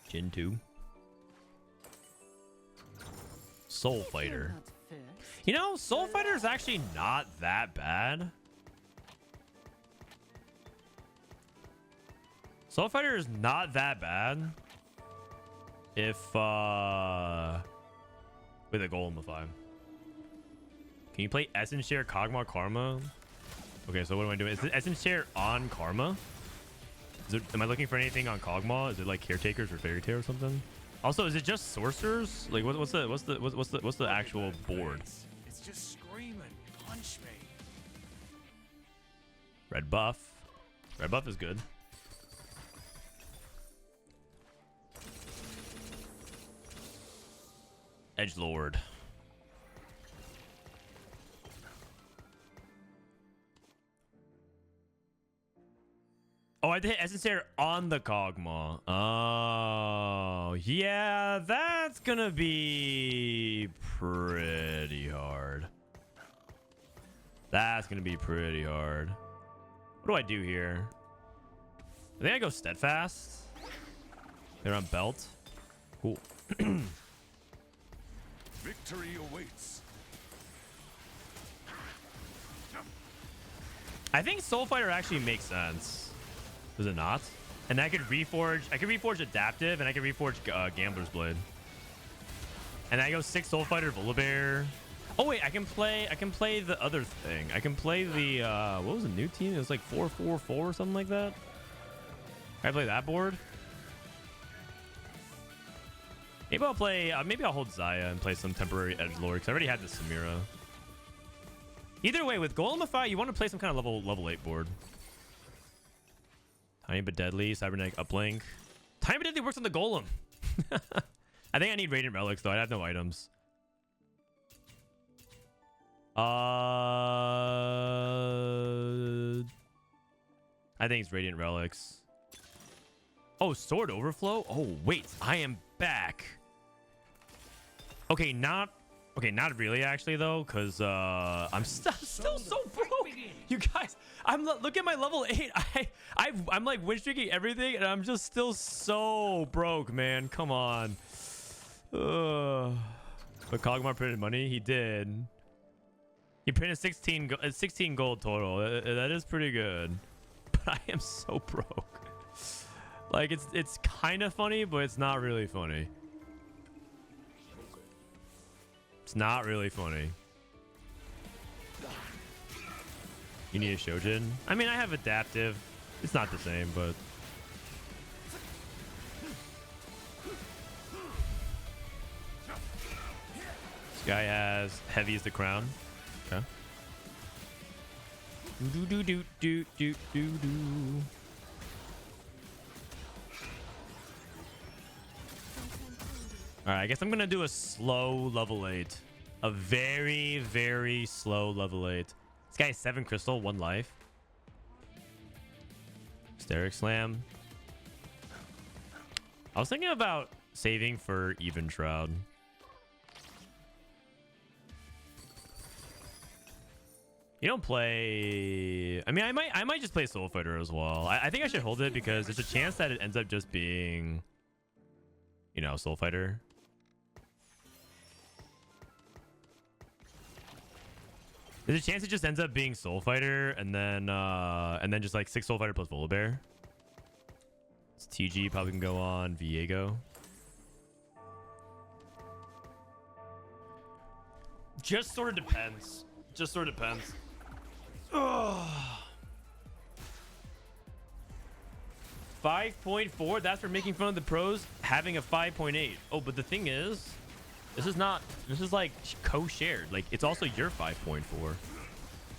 Jin 2. Soul Fighter. You know, Soul Fighter is actually not that bad. Soul Fighter is not that bad if with a Golemnify. Can you play Essence Share Kog'Maw Karma? Okay, so what am I doing? Is it Essence Share on Karma? Am I looking for anything on Kog'Maw? Is it like Caretakers or Fairy Tail or something? Also, is it just sorcerers? Like what's the actual board? It's just screaming, punch me. Red buff. Red buff is good. Edgelord. Oh, I did Essence Air on the Kog'Maw. Oh, yeah, that's gonna be pretty hard. That's gonna be pretty hard. What do I do here? I think I go Steadfast. They're on Belt. Cool. Victory awaits. I think Soul Fighter actually makes sense. Does it not? And I could reforge. I could reforge Adaptive, and I could reforge Gambler's Blade. And I go 6 Soul Fighter Volibear. Oh wait, I can play the other thing. I can play the what was the new team? It was like 4-4-4 or something like that. Can I play that board? Maybe I'll play. Maybe I'll hold Zaya and play some temporary Edgelord because I already had the Samira. Either way, with Golemnify, you want to play some kind of level 8 board. Tiny but deadly, cybernetic uplink. Tiny but deadly works on the Golem. I think I need Radiant Relics though. I have no items. I think it's Radiant Relics. Oh, Sword Overflow? Oh, wait. I am back. Okay, not really actually though, because I'm still so broke. You guys, look at my level 8. I'm like win streaking everything, and I'm just still so broke, man. Come on. But Kog'Maw printed money. He did. He printed 16 gold total. That is pretty good. But I am so broke. Like it's kind of funny, but it's not really funny. It's not really funny. You need a Shojin? I mean, I have Adaptive. It's not the same, but... Guy has heavy as the crown. Okay. Do do do do do do do. All right, I guess I'm gonna do a slow level 8. A very, very slow level 8. This guy has 7 crystal, 1 life. Hysteric Slam. I was thinking about saving for Even Shroud. You don't play... I mean, I might just play Soul Fighter as well. I think I should hold it because there's a chance that it ends up just being, you know, Soul Fighter. There's a chance it just ends up being Soul Fighter and then just like 6 Soul Fighter plus Volibear. It's TG probably can go on Viego. Just sort of depends. Just sort of depends. Ugh. 5.4. That's for making fun of the pros having a 5.8. Oh, but the thing is, this is like co-shared. Like, it's also your 5.4.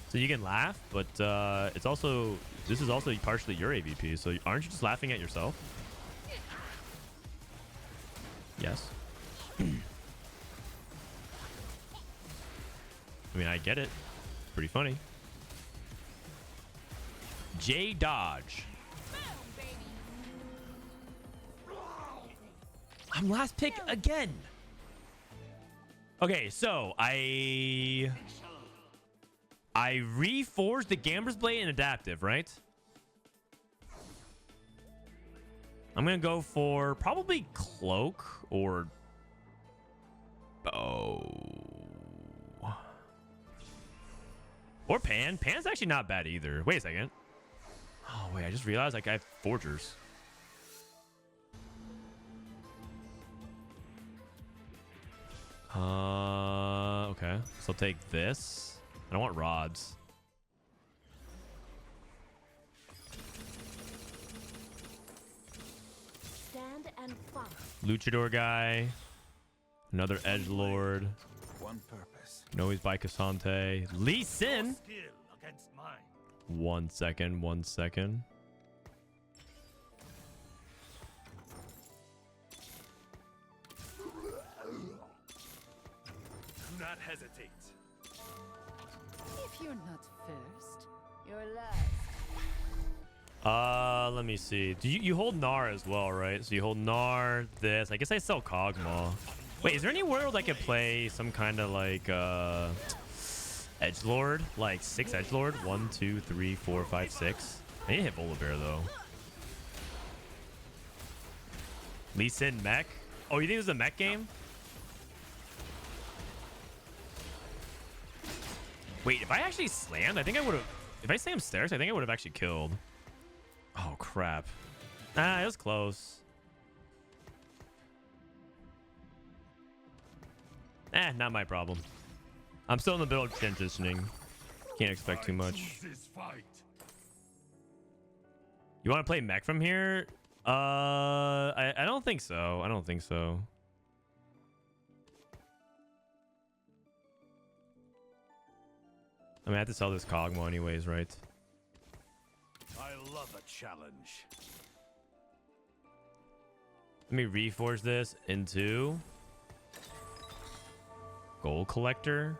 So you can laugh, but this is also partially your AVP. So aren't you just laughing at yourself? Yes. I mean, I get it. Pretty funny. J Dodge. I'm last pick again. Okay, so I reforged the Gambler's Blade and Adaptive, right? I'm gonna go for probably Cloak or Bow. Or Pan. Pan's actually not bad either. Wait a second. Oh, wait. I just realized like I have Forgers. Okay. So I'll take this. I don't want rods. Stand and fight. Luchador guy. Another edgelord. One purpose. No, he's by Cassante. Lee Sin. Skill against mine. 1 second. 1 second. Do not hesitate. If you're not first, you're last. Let me see. Do you hold Gnar as well, right? So you hold Gnar, this. I guess I sell Kog'Maw. Wait, is there any world I could play some kind of like edgelord? Like 6 edgelord? 1, 2, 3, 4, 5, 6. I need to hit Volibear though. Lee Sin mech? Oh, you think this is a mech game? Wait, if I actually slammed, I think I would have... If I slammed stairs, I think I would have actually killed. Oh, crap. Ah, it was close. Not my problem. I'm still in the build transitioning. Can't expect too much. You want to play mech from here? I don't think so. I don't think so. I mean, I have to sell this Kog'Maw anyways, right? I love a challenge. Let me reforge this into Gold Collector.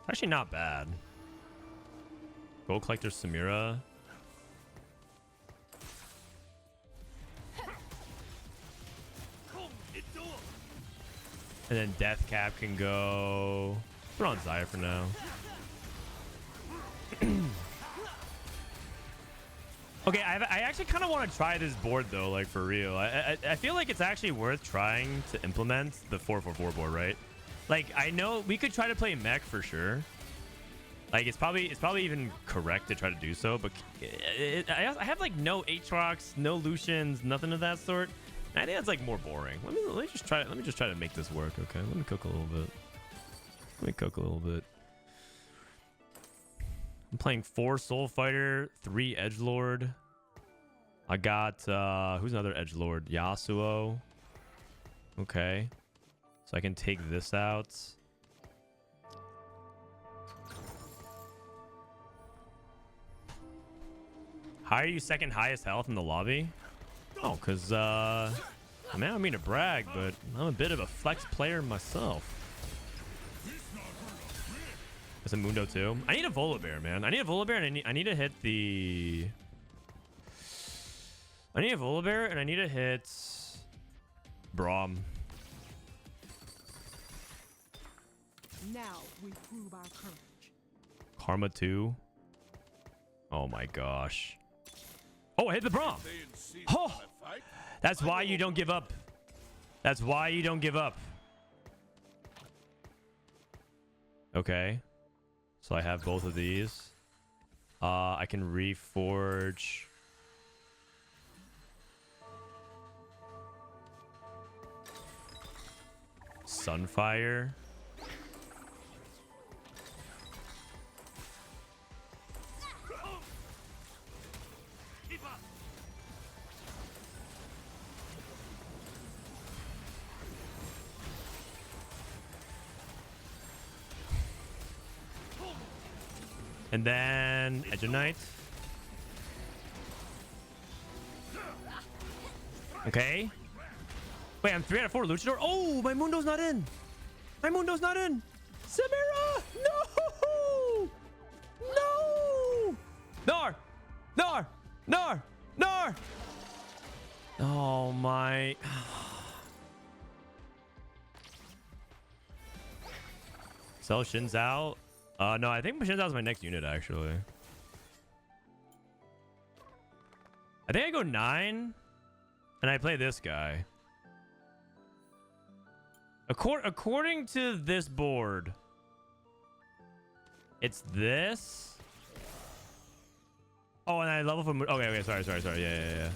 Actually not bad. Gold Collector Samira. And then Death Cap can go. Put on Zaya for now. Okay, I actually kind of want to try this board though, like for real. I feel like it's actually worth trying to implement the 4-4-4 board, right? Like, I know we could try to play mech for sure. Like, it's probably even correct to try to do so, but I have like no Aatrox, no Lucians, nothing of that sort. I think that's like more boring. Let me just try to make this work. Okay, let me cook a little bit. I'm playing 4 Soul Fighter, 3 Edgelord. I got who's another Edgelord? Yasuo. Okay, so I can take this out. How are you second highest health in the lobby? Oh, because, man, I don't mean to brag, but I'm a bit of a flex player myself. It's a Mundo too. I need a Volibear, man. I need a Volibear, and I need to hit the... I need a Volibear, and I need to hit... Braum. Now we prove our courage. Karma 2. Oh my gosh. Oh, I hit the Braum. Oh, that's why you don't give up. That's why you don't give up. Okay. So I have both of these. I can reforge. Sunfire. And then Edge of Knight. Okay. Wait, I'm 3 out of 4 Luchador. Oh, my Mundo's not in. My Mundo's not in. Samira! No! No! Nar! Nar! Nar! Nar! Oh my. Sell Shin's out. No, I think Shin's out is my next unit, actually. I think I go 9, and I play this guy. According to this board, it's this. Oh, and I level from... Okay, sorry. Yeah.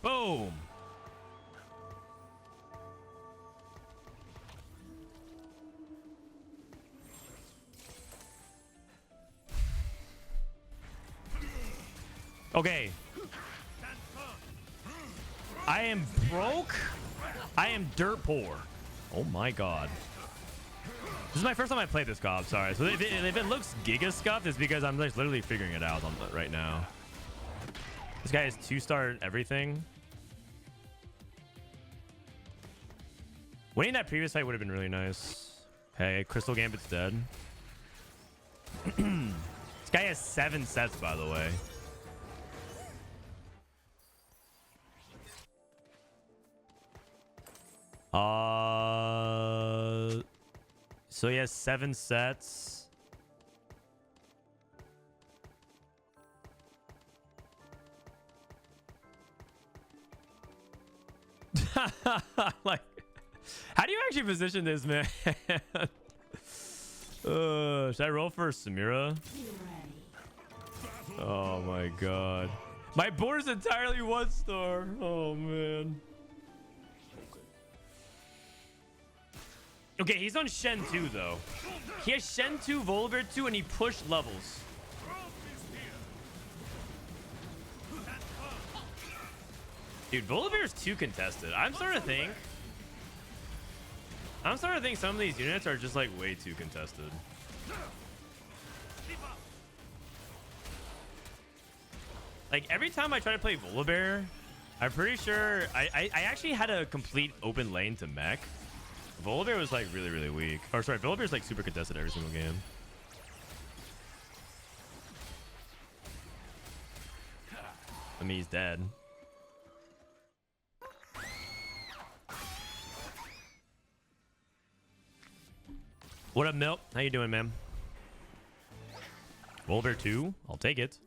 Boom. Okay. I am broke. I am dirt poor. Oh my god. This is my first time I played this gob. Sorry. So if it looks giga scuffed, it's because I'm just literally figuring it out right now. This guy is 2-star everything. Winning that previous fight would have been really nice. Hey, Crystal Gambit's dead. This guy has 7 sets, by the way. So he has 7 sets. Like, how do you actually position this, man? Should I roll for Samira? Oh my god. My board is entirely 1-star. Oh man. Okay, he's on Shen 2 though. He has Shen 2, Volibear 2, and he pushed levels. Dude, Volibear's too contested. I'm starting to think some of these units are just like way too contested. Like every time I try to play Volibear, I'm pretty sure I actually had a complete open lane to mech. Volibear was like really weak. Or sorry, Volibear's like super contested every single game. I mean, he's dead. What up, Milk? How you doing, man? Volibear 2? I'll take it.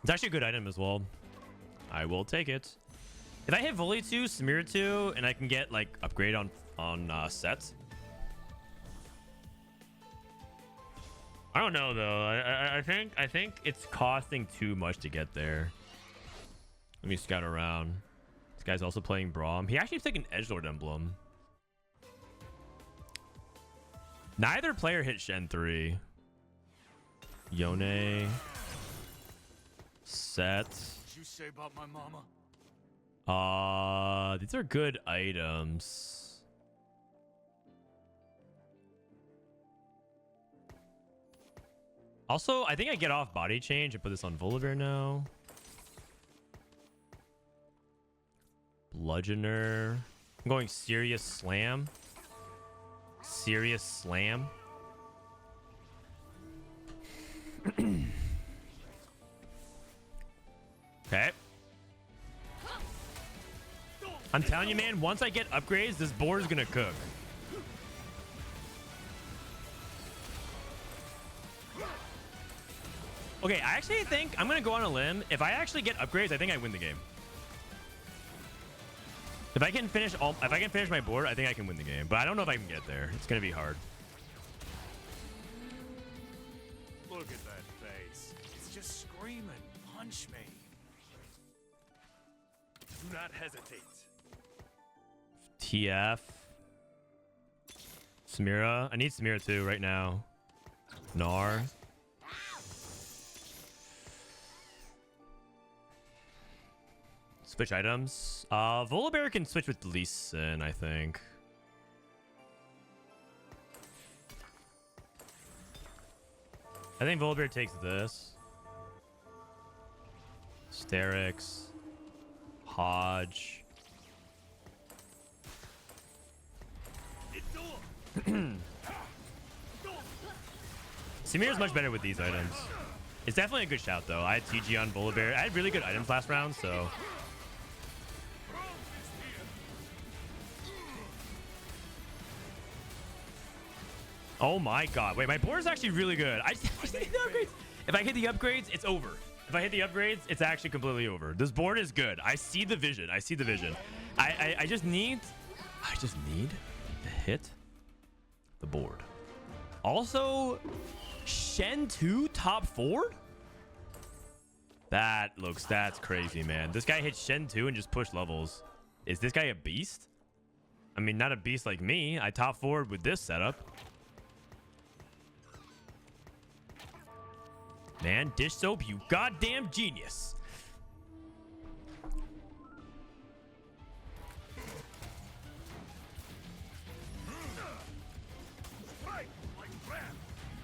It's actually a good item as well. I will take it. If I hit Volley 2, Samira 2, and I can get like upgrade on sets. I don't know though. I think it's costing too much to get there. Let me scout around. This guy's also playing Braum. He actually took an Edgelord emblem. Neither player hit Shen 3. Yone. Set. What you say about my mama? These are good items. Also, I think I get off body change and put this on Volibear now. Bludgeoner. I'm going serious slam. Serious slam. Okay. I'm telling you, man, once I get upgrades, this board is gonna cook. Okay, I actually think I'm gonna go on a limb. If I actually get upgrades, I think I win the game. If I can finish my board, I think I can win the game. But I don't know if I can get there. It's gonna be hard. Look at that face. It's just screaming. Punch me. Do not hesitate. TF. Samira. I need Samira too right now. Gnar. Switch items. Volibear can switch with Lee Sin, I think. I think Volibear takes this. Sterix. Hodge. Samir's much better with these items. It's definitely a good shout, though. I had TG on Volibear. I had really good items last round, so... Oh my god. Wait, my board is actually really good. I just need the upgrades. If I hit the upgrades, it's over. If I hit the upgrades, it's actually completely over. This board is good. I see the vision. I see the vision. I just need to hit the board. Also, Shen 2 top 4? That's crazy, man. This guy hit Shen 2 and just pushed levels. Is this guy a beast? I mean, not a beast like me. I top 4'd with this setup. Man, dish soap, you goddamn genius.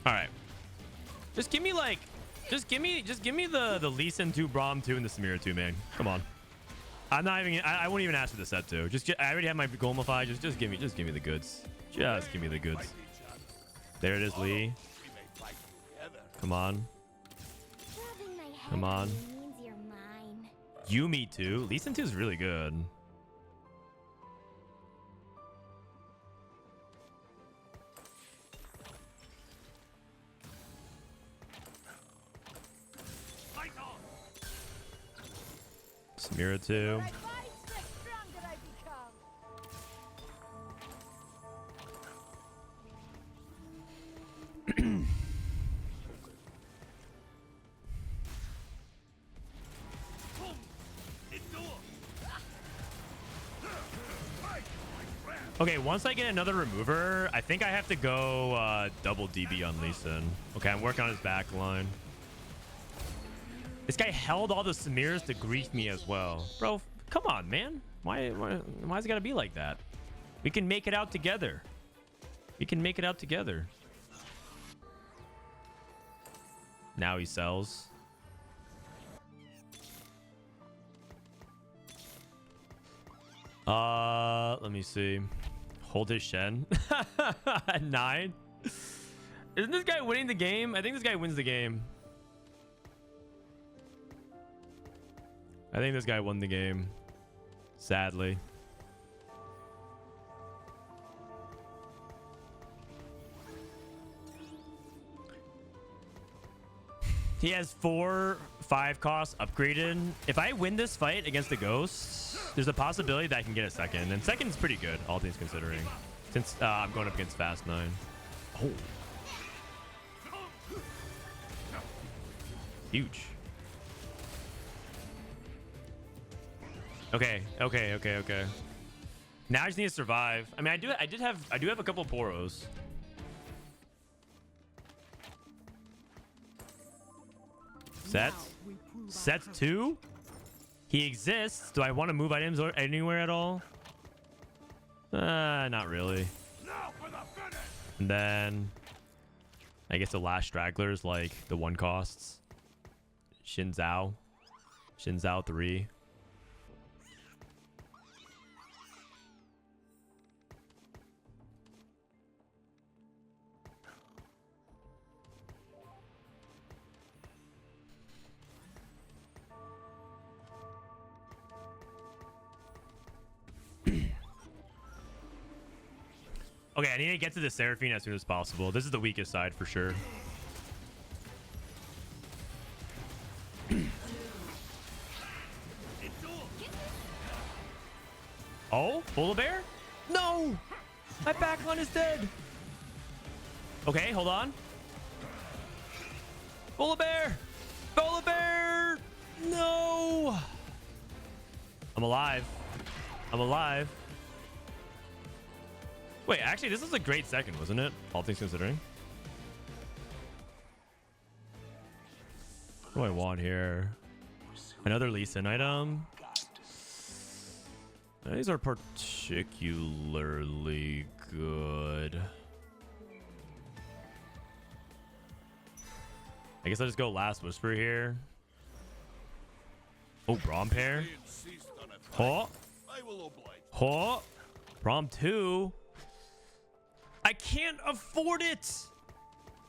All right. Just give me the Lee Sin 2, Braum 2, and the Samira 2, man. Come on. I won't even ask for the set 2. I already have my Golemnify. Just give me the goods. Just give me the goods. There it is, Lee. Come on. Come on. You me too. Lee Sin 2 is really good. Samira 2. Okay, once I get another remover, I think I have to go double DB on Lee Sin. Okay, I'm working on his back line. This guy held all the Samirs to grief me as well. Bro, come on, man. Why's it gotta be like that? We can make it out together. We can make it out together. Now he sells. Let me see. Hold his Shen. At 9. Isn't this guy winning the game? I think this guy wins the game. I think this guy won the game. Sadly. He has 4/5 costs upgraded. If I win this fight against the Ghosts, there's a possibility that I can get a second. And second's pretty good, all things considering. Since I'm going up against Fast 9. Oh. Huge. Okay. Now I just need to survive. I mean, I do have a couple Poros. Sets 2. He exists. Do I want to move items anywhere at all? Not really. And then I guess the last stragglers like the 1 costs. Shinzao 3. Okay, I need to get to the Seraphine as soon as possible. This is the weakest side for sure. Oh, Volibear? No! My backline is dead. Okay, hold on. Volibear! Volibear! No! I'm alive. I'm alive. Wait, actually, this was a great second, wasn't it? All things considering. What do I want here? Another Lee Sin item. These are particularly good. I guess I'll just go last Whisper here. Oh, Braum pair. Huh? Huh? Braum 2. I can't afford it.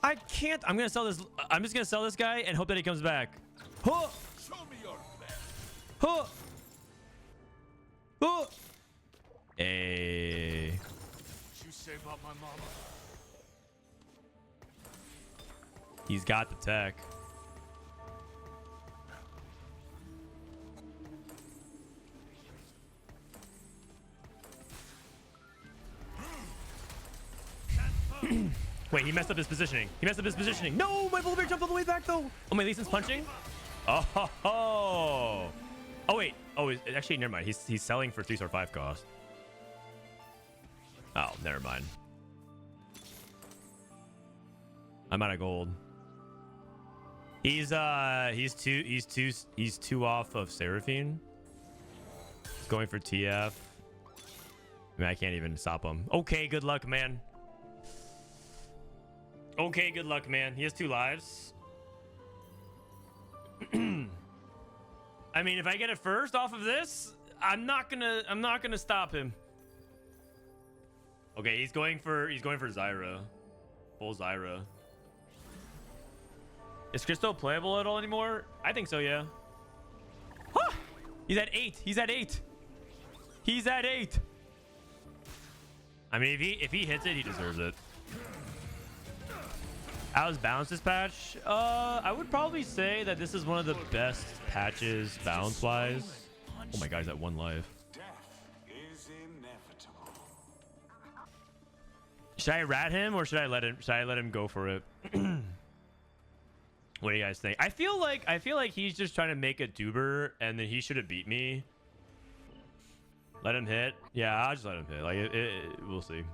I can't. I'm gonna sell this. I'm just gonna sell this guy and hope that he comes back. Huh? Show me your best. Huh? Huh? Hey. What you say about my mama? He's got the tech. Wait, he messed up his positioning. He messed up his positioning. No, my Volibear jumped all the way back though. Oh, my Lee Sin's punching. Oh, ho, ho. Oh wait. Oh, actually, never mind. He's selling for 3-star 5 cost. Oh, never mind. I'm out of gold. He's two off of Seraphine. He's going for TF. I mean, I can't even stop him. Okay, good luck, man. Okay, good luck, man. He has 2 lives. I mean, if I get it first off of this, I'm not gonna stop him. Okay, he's going for Zyra. Full Zyra. Is Crystal playable at all anymore? I think so, yeah. Huh! He's at 8. He's at 8. He's at 8. I mean, if he hits it, he deserves it. How's balance this patch? I would probably say that this is one of the best patches balance wise. Oh my god, he's at 1 life. Should I rat him or should I let him go for it? What do you guys think? I feel like he's just trying to make a duber and then he should have beat me. Let him hit. Yeah, I'll just let him hit. Like we'll see.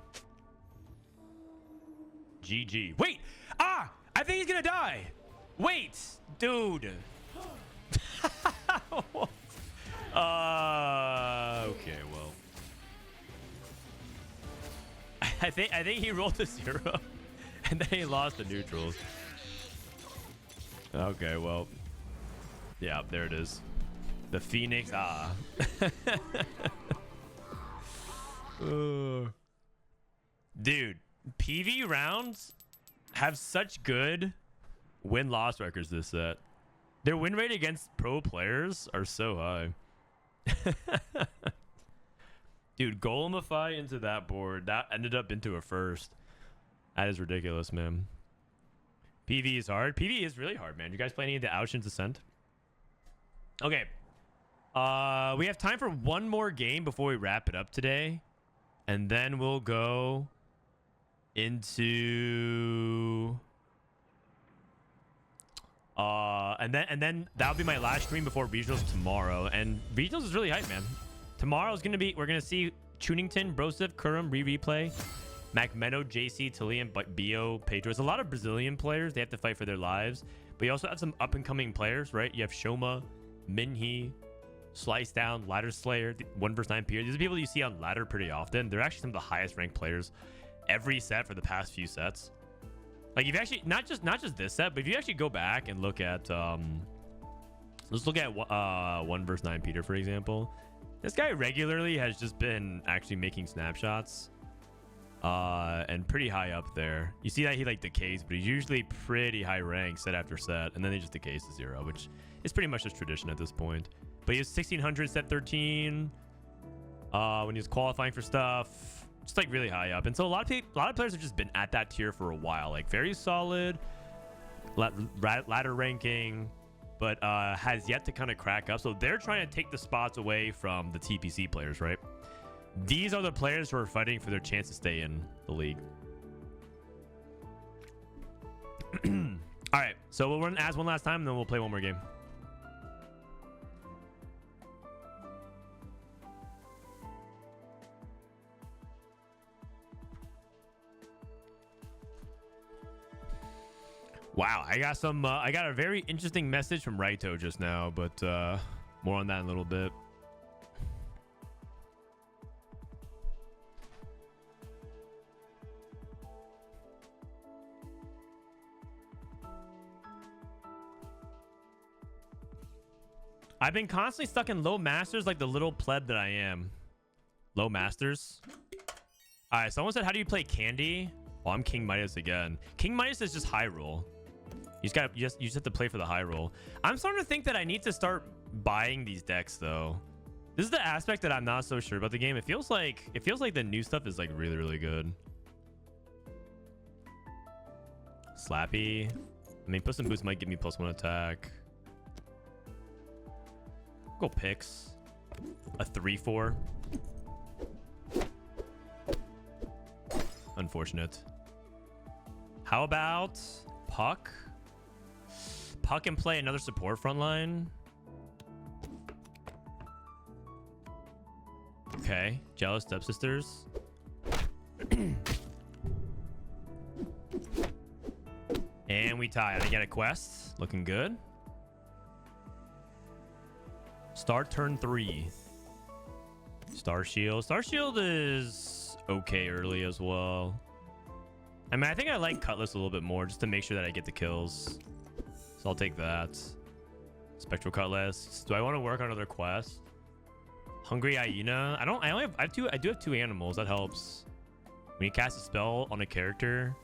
GG. Wait! Ah! I think he's gonna die! Wait! Dude! Okay, well. I think he rolled the 0 and then he lost the neutrals. Okay, well. Yeah, there it is. The Phoenix. Ah. Dude, PV rounds have such good win-loss records this set. Their win rate against pro players are so high. Dude, Golemnify into that board. That ended up into a first. That is ridiculous, man. PV is hard. PV is really hard, man. You guys play any of the Ocean's Ascent? Okay. We have time for one more game before we wrap it up today. And then we'll go into... and then that'll be my last stream before regionals tomorrow. And regionals is really hype, man. Tomorrow is gonna be, we're gonna see Tunington, Brosif, Kurum, replay, Macmeno, JC, Talian, Bio, Pedro. There's a lot of Brazilian players. They have to fight for their lives. But you also have some up and coming players, right? You have Shoma, Minhee, Slice Down, Ladder Slayer, 1 vs 9 peer. These are people you see on ladder pretty often. They're actually some of the highest ranked players every set for the past few sets. Like if you actually not just this set, but if you actually go back and look at let's look at 1 versus 9 Peter, for example. This guy regularly has just been actually making snapshots and pretty high up there. You see that he like decays, but he's usually pretty high rank set after set, and then he just decays to 0, which is pretty much just tradition at this point. But he was 1600 set 13 when he was qualifying for stuff, just like really high up. And so a lot of players have just been at that tier for a while, like very solid ladder ranking, but has yet to kind of crack up. So they're trying to take the spots away from the TPC players, right? These are the players who are fighting for their chance to stay in the league. All right, so we'll run as one last time, and then we'll play one more game. Wow, I got some. I got a very interesting message from Raito just now, but more on that in a little bit. I've been constantly stuck in low masters like the little pleb that I am. Low masters. All right, someone said, how do you play Candy? Oh, I'm King Midas again. King Midas is just high roll. You just have to play for the high roll. I'm starting to think that I need to start buying these decks though. This is the aspect that I'm not so sure about the game. It feels like the new stuff is like really, really good. Slappy. I mean, Puss in Boots might give me +1 attack. Go picks. A 3/4. Unfortunate. How about Puck? Puck can play another support frontline. Okay. Jealous Stepsisters. And we tie. I get a quest. Looking good. Start turn 3. Star Shield. Star Shield is okay early as well. I mean, I think I like Cutlass a little bit more just to make sure that I get the kills. So I'll take that. Spectral Cutlass. Do I want to work on another quest? Hungry Hyena. I do have 2 animals. That helps. When you cast a spell on a character,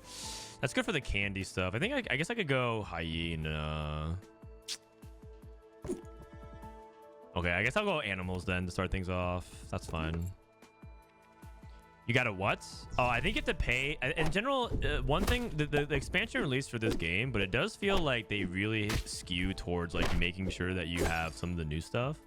that's good for the candy stuff. I guess I could go Hyena. Okay, I guess I'll go animals then to start things off. That's fine. You got a what? Oh, I think you have to pay. In general, one thing, the expansion released for this game, but it does feel like they really skew towards like making sure that you have some of the new stuff.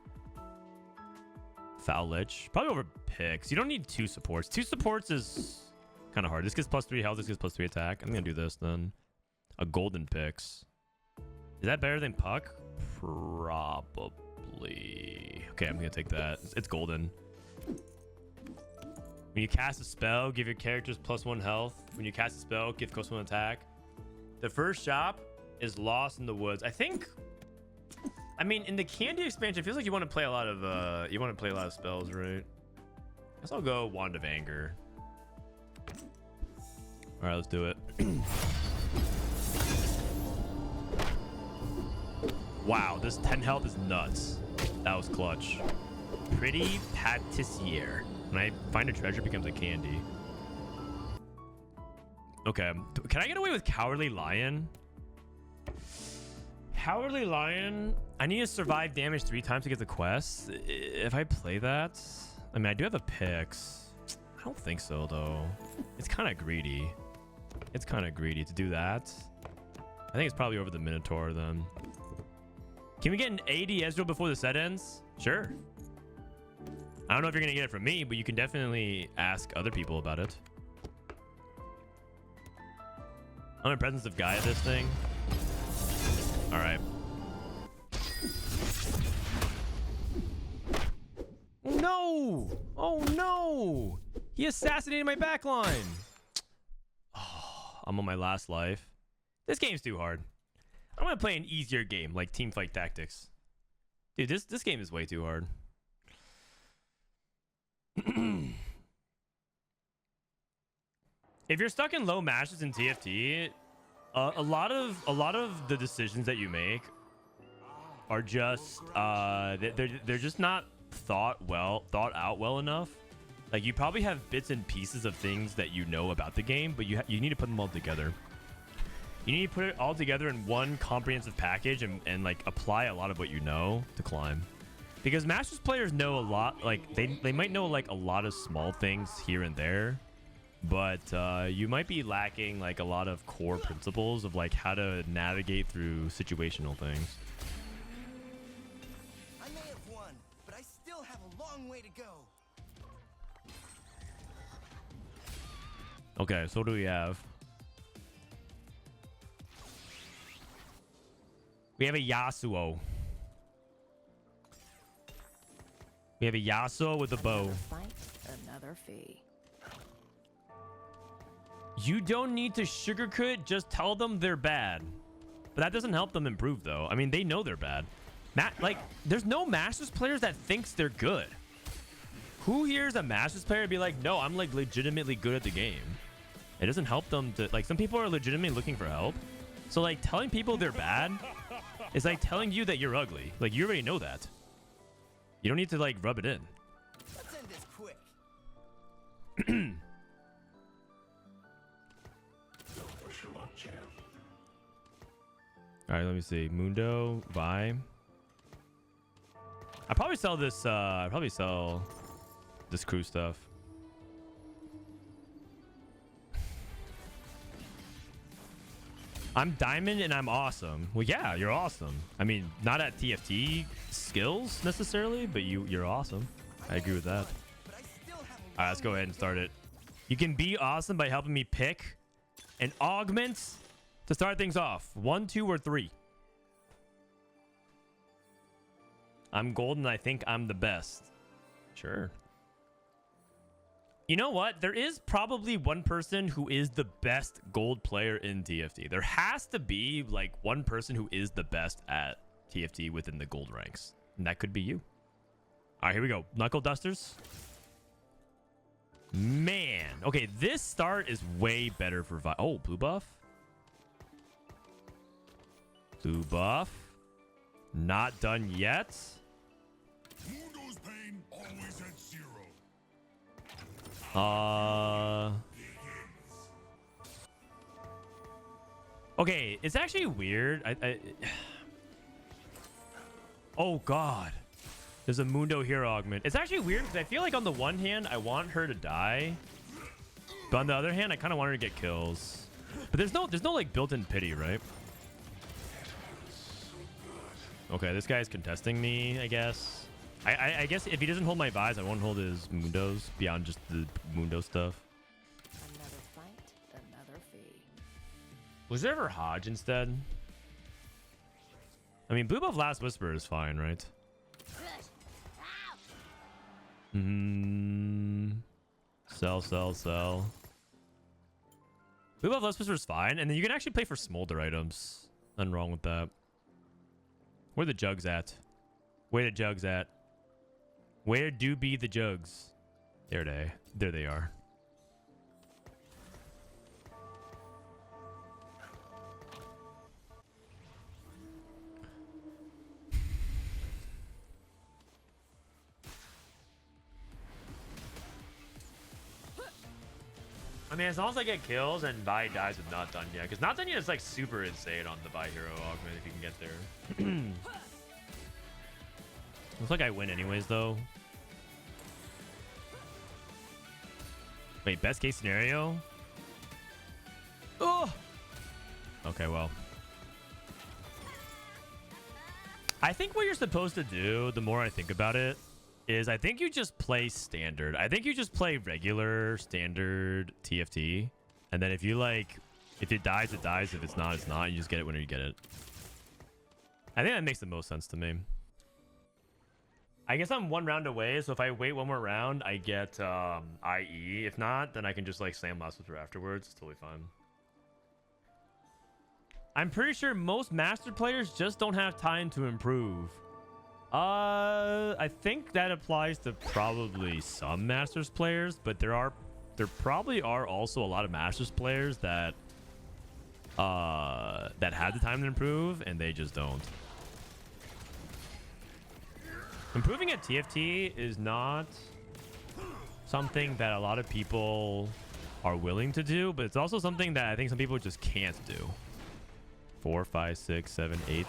Foul Lich. Probably over picks. You don't need 2 supports. 2 supports is kind of hard. This gives +3 health. This gives +3 attack. I'm going to do this then. A golden picks. Is that better than Puck? Probably. Okay, I'm going to take that. It's golden. When you cast a spell, give your characters +1 health. When you cast a spell, give +1 attack. The first shop is Lost in the Woods. I mean, in the Candy expansion, it feels like you want to play a lot of spells, right? I guess I'll go Wand of Anger. All right, let's do it. Wow, this 10 health is nuts. That was clutch. Pretty Patissier. When I find a treasure, it becomes a candy. Okay. Can I get away with Cowardly Lion? Cowardly Lion. I need to survive damage 3 times to get the quest. If I play that, I mean, I do have a picks. I don't think so, though. It's kind of greedy. It's kind of greedy to do that. I think it's probably over the Minotaur, then. Can we get an 80 Ezreal before the set ends? Sure. I don't know if you're going to get it from me, but you can definitely ask other people about it. I'm in presence of Guy at this thing. All right. Oh, no. Oh, no. He assassinated my backline. Oh, I'm on my last life. This game's too hard. I'm going to play an easier game like Teamfight Tactics. Dude, this game is way too hard. If you're stuck in low matches in TFT, A lot of the decisions that you make are just they're just not thought out well enough. Like, you probably have bits and pieces of things that you know about the game, but you need to put them all together. You need to put it all together in one comprehensive package and like apply a lot of what you know to climb. Because Masters players know a lot, like they might know like a lot of small things here and there, but you might be lacking like a lot of core principles of like how to navigate through situational things. I may have won, but I still have a long way to go. Okay, so what do we have? We have a Yasuo. We have a Yasuo with a bow. Another fight, another fee. You don't need to sugarcoat, just tell them they're bad. But that doesn't help them improve, though. I mean, they know they're bad. Like, there's no Masters players that thinks they're good. Who here is a Masters player and be like, no, I'm like legitimately good at the game? It doesn't help them to, like, some people are legitimately looking for help. So, like, telling people they're bad is like telling you that you're ugly. Like, you already know that. You don't need to, like, rub it in. Let's end this quick. All right, let me see. Mundo, Vi. I probably sell this. I probably sell this crew stuff. I'm diamond and I'm awesome. Well, yeah, you're awesome. I mean, not at TFT skills necessarily, but you're awesome. I agree with that. But I still have a All right, let's go ahead and start it. You can be awesome by helping me pick an augment to start things off. 1, 2, or 3. I'm golden. I think I'm the best. Sure. You know what? There is probably one person who is the best gold player in TFT. There has to be like one person who is the best at TFT within the gold ranks. And that could be you. All right, here we go. Knuckledusters. Man. Okay, this start is way better for Vi. Oh, blue buff. Blue buff. Not done yet. Mundo's pain always at 0. Okay, it's actually weird. Oh god, there's a Mundo hero augment. It's actually weird because I feel like on the one hand I want her to die, but on the other hand I kind of want her to get kills. But there's no like built-in pity, right? Okay, this guy's contesting me, I guess. I guess if he doesn't hold my vibes, I won't hold his Mundos beyond just the Mundo stuff. Another fight, another fee. Was there ever Hodge instead? I mean, blue buff Last Whisper is fine, right? Sell. Blue buff Last Whisper is fine, and then you can actually play for Smolder items. Nothing wrong with that. Where the jugs at? Where the jugs at? Where do be the jugs? There they are. I mean, as long as I get kills and Vi dies with not done yet, because not done yet is like super insane on the Vi hero augment if you can get there. Looks like I win anyways, though. Wait, best case scenario? Oh! Okay, well. I think what you're supposed to do, the more I think about it, is I think you just play standard. I think you just play regular, standard TFT. And then if you like, if it dies, it dies. If it's not, it's not. You just get it whenever you get it. I think that makes the most sense to me. I guess I'm one round away, so if I wait one more round, I get IE. If not, then I can just like slam Last Whisper afterwards. It's totally fine. I'm pretty sure most master players just don't have time to improve. I think that applies to probably some Masters players, but there probably are also a lot of Masters players that that had the time to improve, and they just don't. Improving at TFT is not something that a lot of people are willing to do, but it's also something that I think some people just can't do. 4, 5, 6, 7, 8.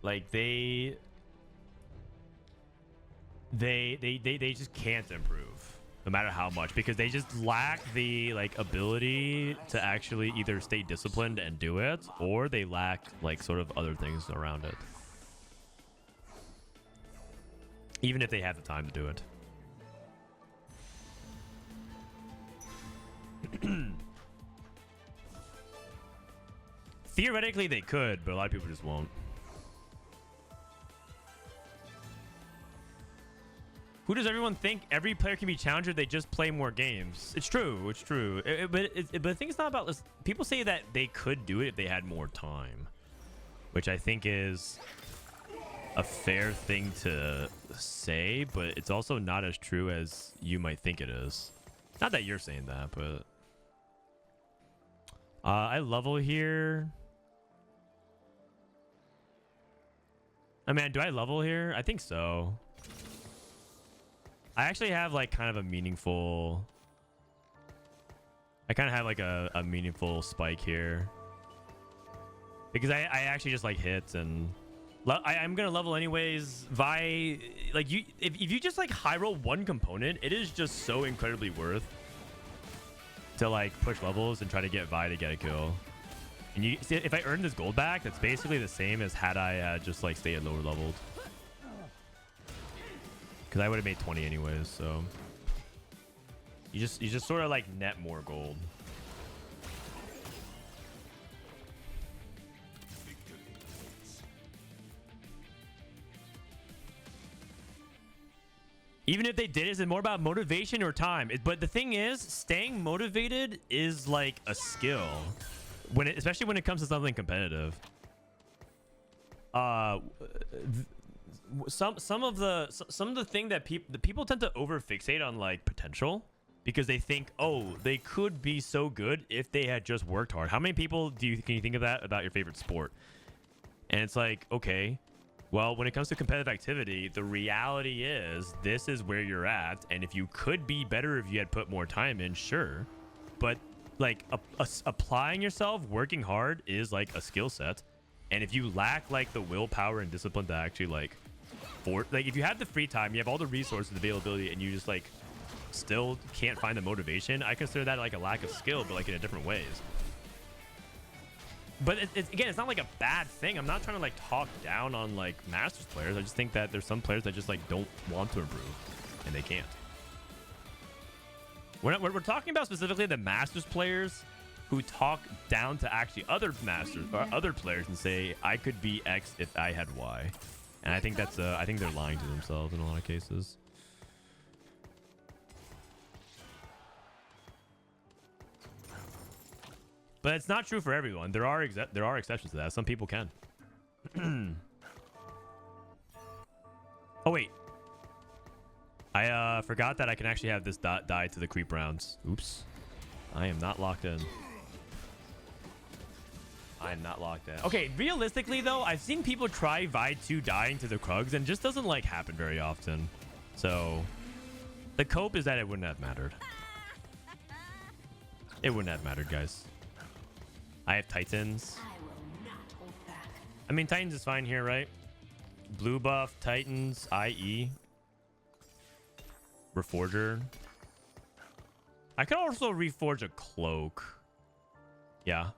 Like they just can't improve no matter how much, because they just lack the like ability to actually either stay disciplined and do it, or they lack like sort of other things around it, even if they have the time to do it. Theoretically they could, but a lot of people just won't. Who does everyone think every player can be challenger? They just play more games. It's true. It's true. But the thing is not about this. People say that they could do it if they had more time, which I think is a fair thing to say, but it's also not as true as you might think it is. Not that you're saying that, but I level here. I mean, do I level here? I think so. I actually have like kind of a meaningful... I kind of have like a meaningful spike here. Because I actually just like hits, and I'm going to level anyways. Vi, like if you just like high roll one component, it is just so incredibly worth to like push levels and try to get Vi to get a kill. And you see, if I earn this gold back, that's basically the same as had I just like stayed lower leveled. Because I would have made 20 anyways, so you just sort of like net more gold. Even if they did, is it more about motivation or time? But the thing is, staying motivated is like a skill, especially when it comes to something competitive. Some of the thing that people tend to over fixate on like potential, because they think, oh, they could be so good if they had just worked hard. How many people can you think of that about your favorite sport? And it's like, okay, well, when it comes to competitive activity, the reality is this is where you're at, and if you could be better if you had put more time in, sure, but like applying yourself, working hard is like a skill set, and if you lack like the willpower and discipline to actually like if you have the free time, you have all the resources, availability, and you just like still can't find the motivation, I consider that like a lack of skill, but like in a different ways. But again, it's not like a bad thing. I'm not trying to like talk down on like Masters players. I just think that there's some players that just like don't want to improve and they can't. We're talking about specifically the Masters players who talk down to actually other Masters or other players and say, I could be X if I had Y. And I think that's I think they're lying to themselves in a lot of cases. But it's not true for everyone. There are exceptions to that. Some people can. Oh wait, I forgot that I can actually have this die to the creep rounds. Oops, I am not locked in. I am not locked in. Okay, realistically though, I've seen people try Vi 2 dying to the Krugs and it just doesn't like happen very often. So the cope is that it wouldn't have mattered. It wouldn't have mattered, guys. I have Titans. I mean, Titans is fine here, right? Blue buff, Titans, IE. Reforger. I could also reforge a cloak. Yeah.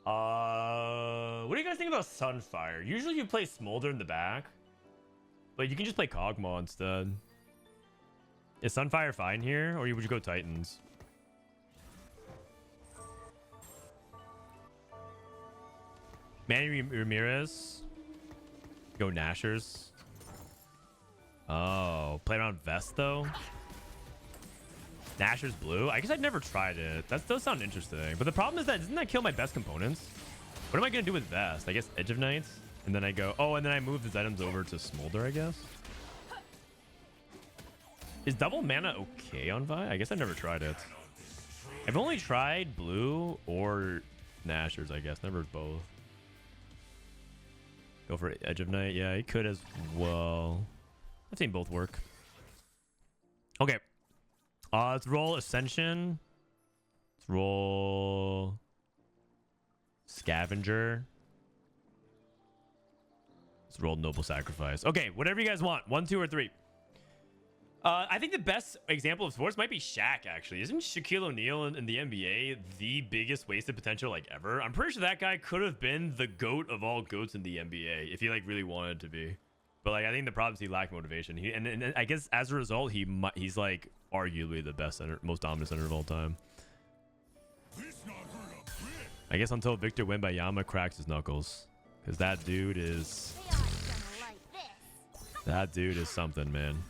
What do you guys think about Sunfire? Usually you play Smolder in the back, but you can just play Kog'Maw instead. Is Sunfire fine here, or would you go Titans? Manny Ramirez. Go Nashers. Oh, play around Vest though. Nashers blue. I guess I've never tried it. That does sound interesting. But the problem is that doesn't that kill my best components? What am I gonna do with Vest? I guess Edge of Nights, and then I go. Oh, and then I move these items over to Smolder, I guess. Is double mana okay on Vi? I guess I never tried it. I've only tried blue or Nashers, I guess. Never both. Go for Edge of Night. Yeah, he could as well. I've seen both work. Okay. Let's roll Ascension. Let's roll Scavenger. Let's roll Noble Sacrifice. Okay, whatever you guys want. 1, 2, or 3. I think the best example of sports might be Shaq, actually. Isn't Shaquille O'Neal in the NBA the biggest wasted potential like ever? I'm pretty sure that guy could have been the GOAT of all GOATs in the NBA if he like really wanted to be. But like I think the problem is he lacked motivation. And I guess as a result, he's like arguably the best center, most dominant center of all time. I guess until Victor Wembanyama cracks his knuckles. Because that dude is... That dude is something, man.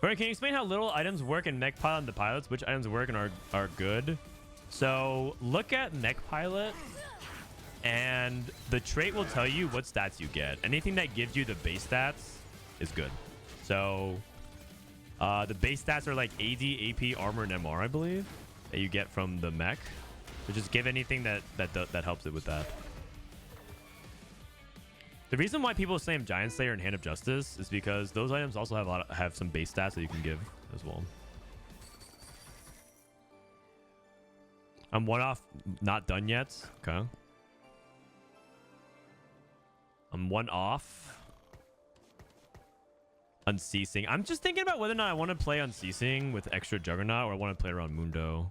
Alright, can you explain how little items work in Mech Pilot and the pilots? Which items work and are good? So look at Mech Pilot, and the trait will tell you what stats you get. Anything that gives you the base stats is good. So the base stats are like AD, AP, armor, and MR, I believe, that you get from the mech. So just give anything that helps it with that. The reason why people slam Giant Slayer and Hand of Justice is because those items also have some base stats that you can give as well. I'm one off, not done yet. Okay. I'm one off. Unceasing. I'm just thinking about whether or not I want to play Unceasing with extra Juggernaut or I want to play around Mundo.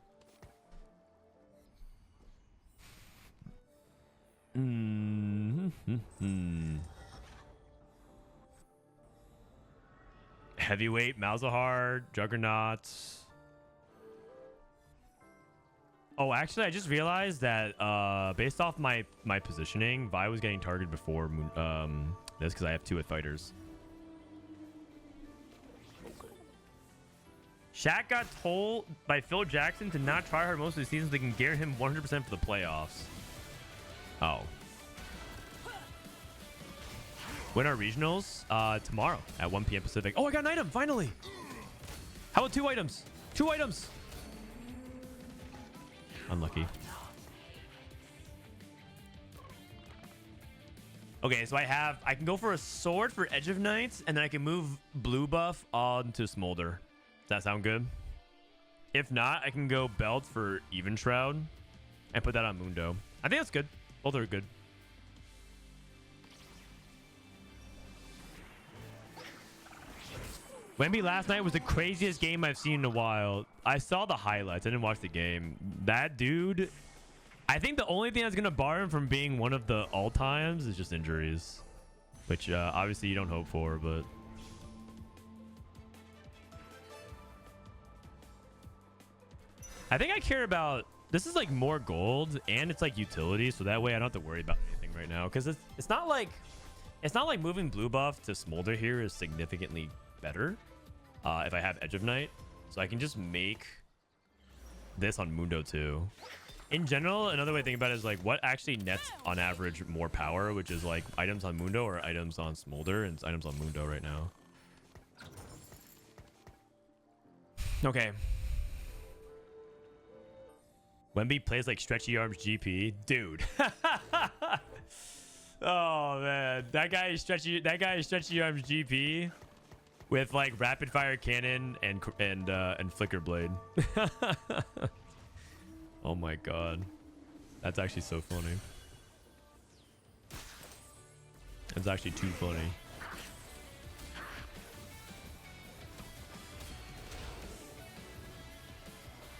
Heavyweight, Malzahar, Juggernaut. Oh, actually, I just realized that based off my positioning, Vi was getting targeted before this because I have 2 fighters. Shaq got told by Phil Jackson to not try hard most of the seasons. They can guarantee him 100% for the playoffs. Oh. When are regionals? Tomorrow at 1 p.m. Pacific. Oh, I got an item, finally. How about 2 items? 2 items. Unlucky. Okay, so I can go for a sword for Edge of Nights, and then I can move blue buff onto Smolder. Does that sound good? If not, I can go belt for Even Shroud and put that on Mundo. I think that's good. Both are good. Wemby last night was the craziest game I've seen in a while. I saw the highlights. I didn't watch the game. That dude, I think the only thing that's going to bar him from being one of the all-times is just injuries. Which obviously you don't hope for, but... I think I care about... This is like more gold, and it's like utility, so that way I don't have to worry about anything right now. Because it's not like moving blue buff to Smolder here is significantly better if I have Edge of Night. So I can just make this on Mundo too. In general, another way to think about it is like what actually nets on average more power, which is like items on Mundo or items on Smolder, and it's items on Mundo right now. Okay. Wemby plays like stretchy arms GP, dude. Oh man, that guy is stretchy arms GP with like rapid fire cannon and flicker blade. Oh my god, that's actually so funny. That's actually too funny.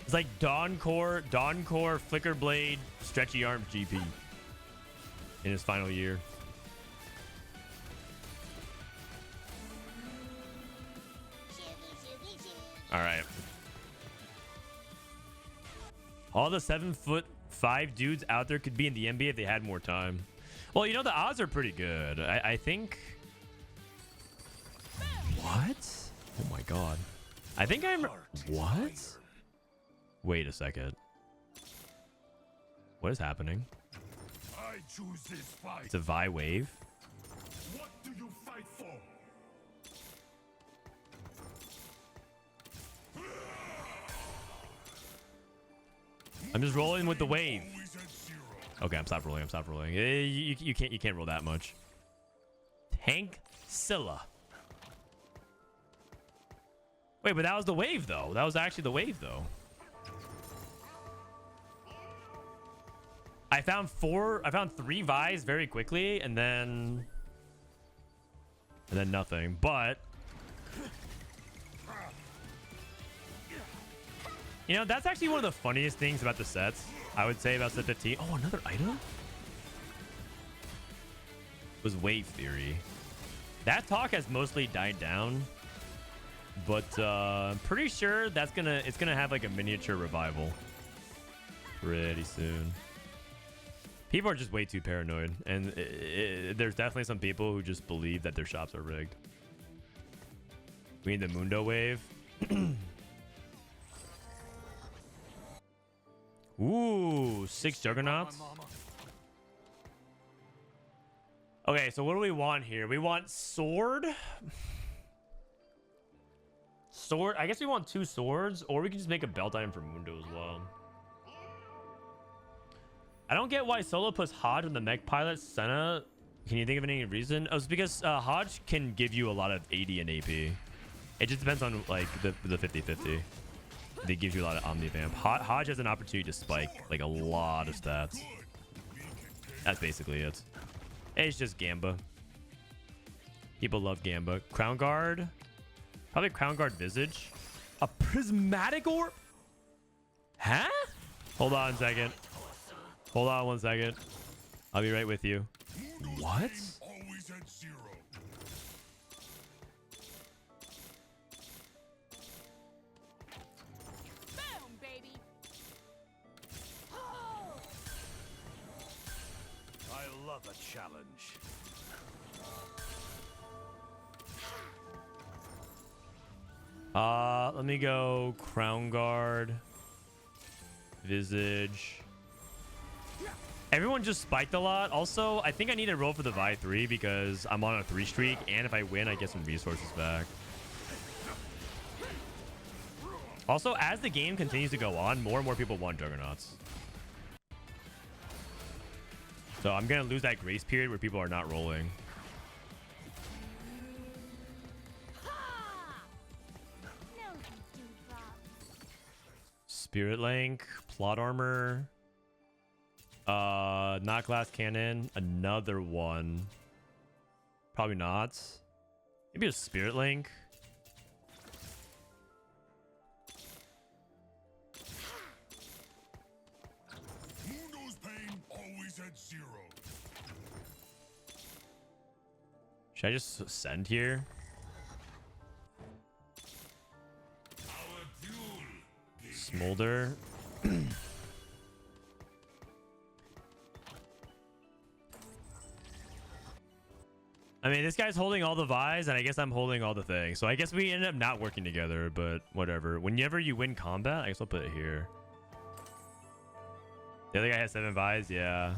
It's like Dawn Core, Flicker Blade, Stretchy Arms GP in his final year. All right. All the 7'5" dudes out there could be in the NBA if they had more time. Well, you know, the odds are pretty good. I think... What? Oh my god. I think I'm... What? Wait a second. What is happening? I choose this fight. It's a Vi wave. What do you fight for? I'm just rolling with the wave. Always at zero. Okay, I'm stop rolling. I'm stop rolling. You can't roll that much. Tank Scylla. Wait, but that was the wave though. That was actually the wave though. I found 3 Vi's very quickly and then nothing. But you know, that's actually one of the funniest things about the sets, I would say, about set 15. Oh, another item? It was wave theory. That talk has mostly died down, but I'm pretty sure it's gonna have like a miniature revival pretty soon. People are just way too paranoid, and there's definitely some people who just believe that their shops are rigged. We need the Mundo wave. Ooh, 6 Juggernauts. Okay, so what do we want here? We want sword. Sword. I guess we want 2 swords, or we can just make a belt item for Mundo as well. I don't get why Solo puts Hodge on the mech pilot Senna. Can you think of any reason? Oh, it's because Hodge can give you a lot of AD and AP. It just depends on like the 50-50. They gives you a lot of Omnivamp. Hodge has an opportunity to spike like a lot of stats. That's basically it. It's just Gamba. People love Gamba. Crown Guard. Probably Crown Guard Visage. A Prismatic Orb? Huh? Hold on a second. Hold on 1 second. I'll be right with you. What? Always at zero. Boom, baby. I love a challenge. Let me go Crown Guard. Visage. Everyone just spiked a lot. Also, I think I need to roll for the Vi 3 because I'm on a 3 streak, and if I win, I get some resources back. Also, as the game continues to go on, more and more people want Juggernauts. So I'm going to lose that grace period where people are not rolling. Spirit Link, Plot Armor. Not Glass Cannon. Another one. Probably not. Maybe a Spirit Link. Mundo's pain always at zero. Should I just send here? Our duel. Smolder. I mean, this guy's holding all the Vi's, and I guess I'm holding all the things. So I guess we ended up not working together, but whatever. Whenever you win combat, I guess I'll put it here. The other guy has 7 Vi's, yeah.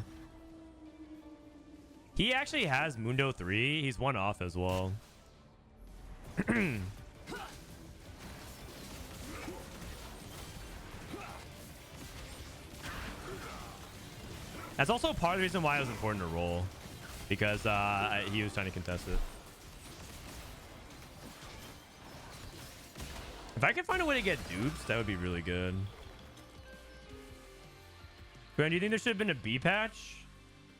He actually has Mundo 3. He's 1 off as well. That's also part of the reason why it was important to roll. Because he was trying to contest it. If I could find a way to get dupes, that would be really good. Grant, do you think there should have been a B patch?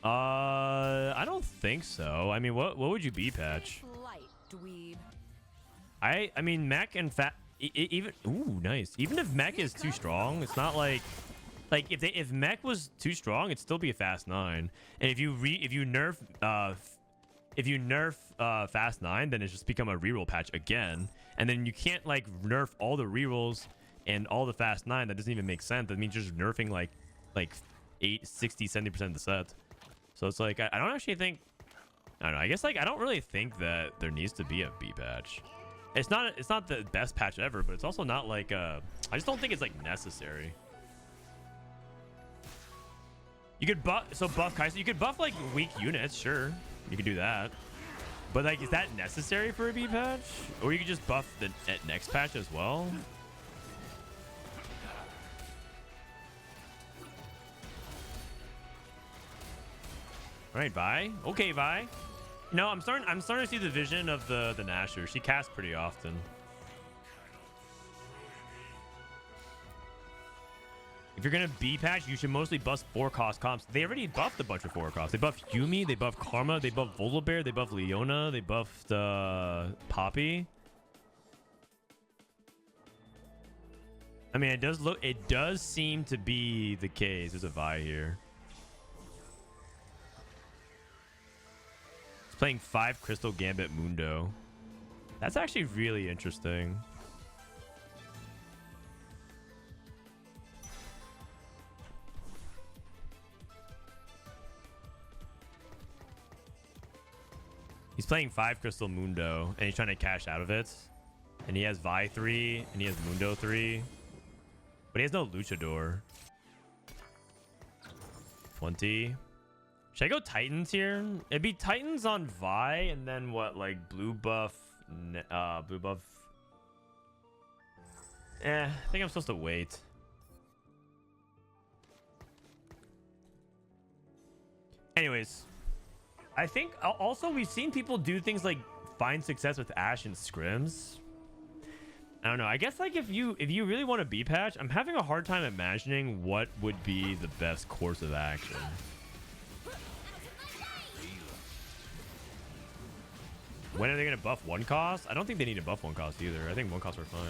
I don't think so. I mean, what would you B patch? Light, dweeb. I mean, mech and fat. Even ooh, nice. Even if mech is too strong, it's not like if mech was too strong, it'd still be a fast 9. And if you nerf fast 9, then it's just become a reroll patch again. And then you can't like nerf all the rerolls and all the fast 9. That doesn't even make sense. That means you're just nerfing like 60, 70% of the set. So it's like I don't actually think. I don't know. I guess like I don't really think that there needs to be a B patch. It's not the best patch ever, but it's also not like I just don't think it's like necessary. You could buff, so buff Kai'Sa. You could buff like weak units, sure. You could do that. But like, is that necessary for a B patch? Or you could just buff the next patch as well? All right, Vi. Okay, Vi. No, I'm starting to see the vision of the Nasher. She casts pretty often. If you're gonna B patch, you should mostly buff 4-cost comps. They already buffed a bunch of 4-cost. They buffed Yuumi, they buffed Karma, they buffed Volibear, they buffed Leona, they buffed Poppy. I mean, it does seem to be the case. There's a Vi here. He's playing 5 Crystal Gambit Mundo. That's actually really interesting. He's playing 5 Crystal Mundo, and he's trying to cash out of it. And he has Vi 3, and he has Mundo 3. But he has no Luchador. 20. Should I go Titans here? It'd be Titans on Vi, and then what, like blue buff? Blue buff. I think I'm supposed to wait. Anyways. I think also we've seen people do things like find success with Ashe and Scrims. I don't know. I guess like if you really want to B patch, I'm having a hard time imagining what would be the best course of action. When are they gonna buff 1-cost? I don't think they need to buff 1-cost either. I think 1-costs are fine.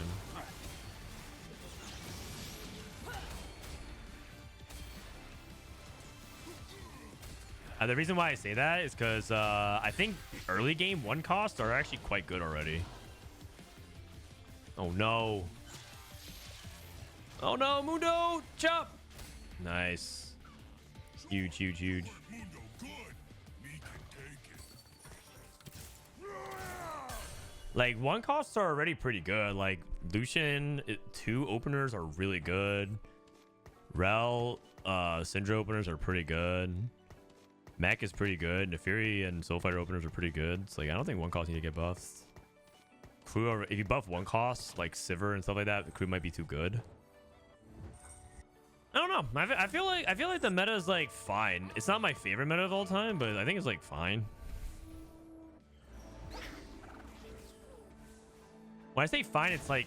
The reason why I say that is because I think early game 1-costs are actually quite good already. Oh no. Oh no, Mundo! Chop! Nice. Huge, huge, huge. Like 1-costs are already pretty good. Like Lucian 2 openers are really good. Rel Syndra openers are pretty good. Mech is pretty good. Neferi and Soulfighter openers are pretty good. It's like I don't think 1-cost need to get buffed. Crew, if you buff 1-cost like Sivir and stuff like that, the crew might be too good. I don't know. I feel like the meta is like fine. It's not my favorite meta of all time, but I think it's like fine. When I say fine, it's like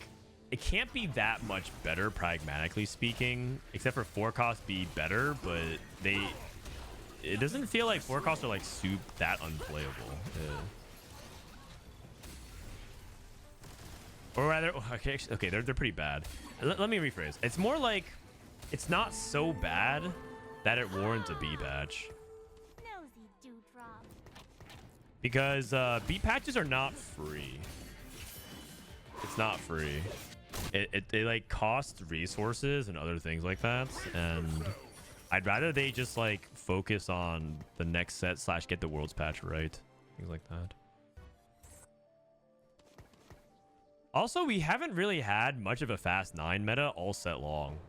it can't be that much better, pragmatically speaking, except for 4-cost be better, but it doesn't feel like 4-costs are like that unplayable. Yeah. Or rather, okay, they're pretty bad. Let me rephrase. It's more like it's not so bad that it warrants a B patch. Nosy dewdrop. Because B patches are not free. It's not free. They like cost resources and other things like that, and I'd rather they just like focus on the next set / get the world's patch right. Things like that. Also, we haven't really had much of a fast 9 meta all set long.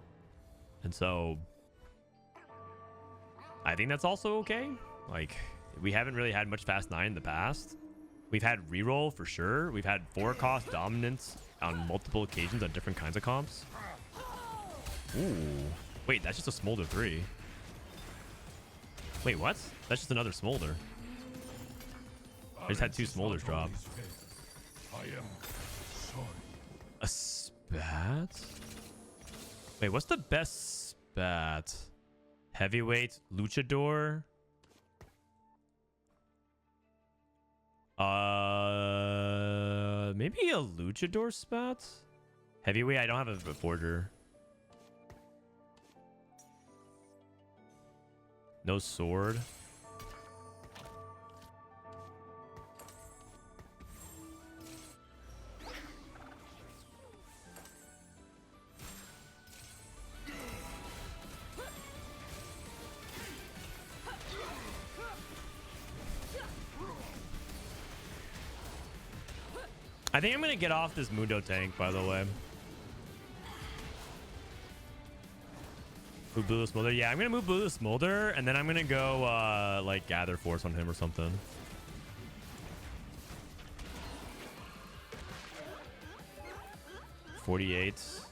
And so I think that's also okay. Like we haven't really had much fast 9 in the past. We've had reroll for sure. We've had 4-cost dominance on multiple occasions on different kinds of comps. Ooh. Wait, that's just a Smolder 3. Wait, what? That's just another Smolder. I just had 2 Smolders drop. A spat? Wait, what's the best spat? Heavyweight, Luchador? Maybe a Luchador spat? Heavyweight, I don't have a forger. No sword. I think I'm gonna get off this Mundo tank, by the way. Move Blue to Smolder. Yeah, I'm gonna move Blue to Smolder, and then I'm gonna go like Gather Force on him or something. $48.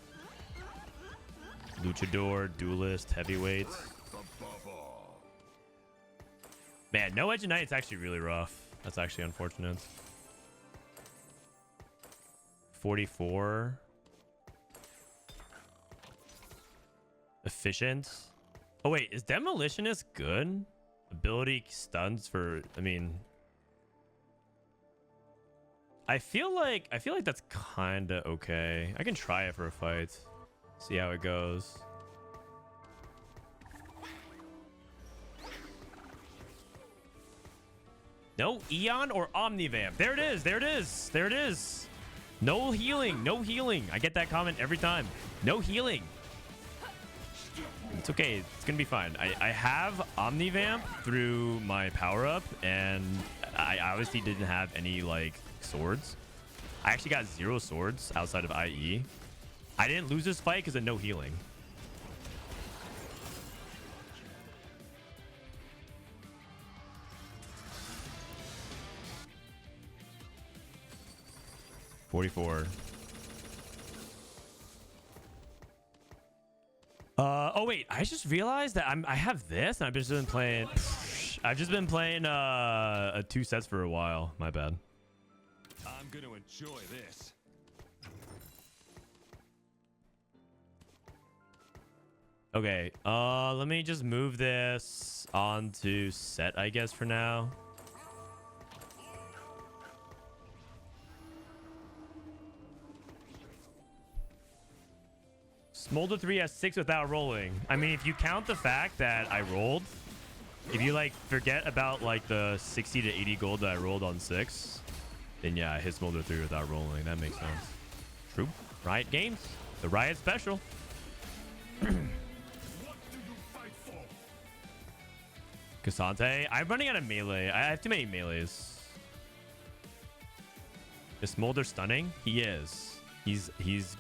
Luchador, Duelist, Heavyweight. Man, no Edge of Night is actually really rough. That's actually unfortunate. 44. Efficient. Oh wait, is Demolitionist good? Ability stuns for, I mean, I feel like that's kind of okay. I can try it for a fight. See how it goes. No Eon or Omnivamp. There it is. There it is. There it is. No healing. No healing. I get that comment every time. No healing. It's okay. It's going to be fine. I have Omnivamp through my power-up, and I obviously didn't have any, like, swords. I actually got 0 swords outside of IE. I didn't lose this fight because of no healing. $44. Oh wait, I just realized that I have this, and I've just been playing. I've just been playing 2 sets for a while. My bad. I'm gonna enjoy this. Okay, let me just move this onto set, I guess, for now. Smolder 3 has 6 without rolling. I mean, if you count the fact that I rolled, if you like forget about like the 60 to 80 gold that I rolled on 6, then yeah, I hit Smolder 3 without rolling. That makes sense. True. Riot Games. The Riot Special. Cassante. I'm running out of melee. I have too many melees. Is Smolder stunning? He is. He's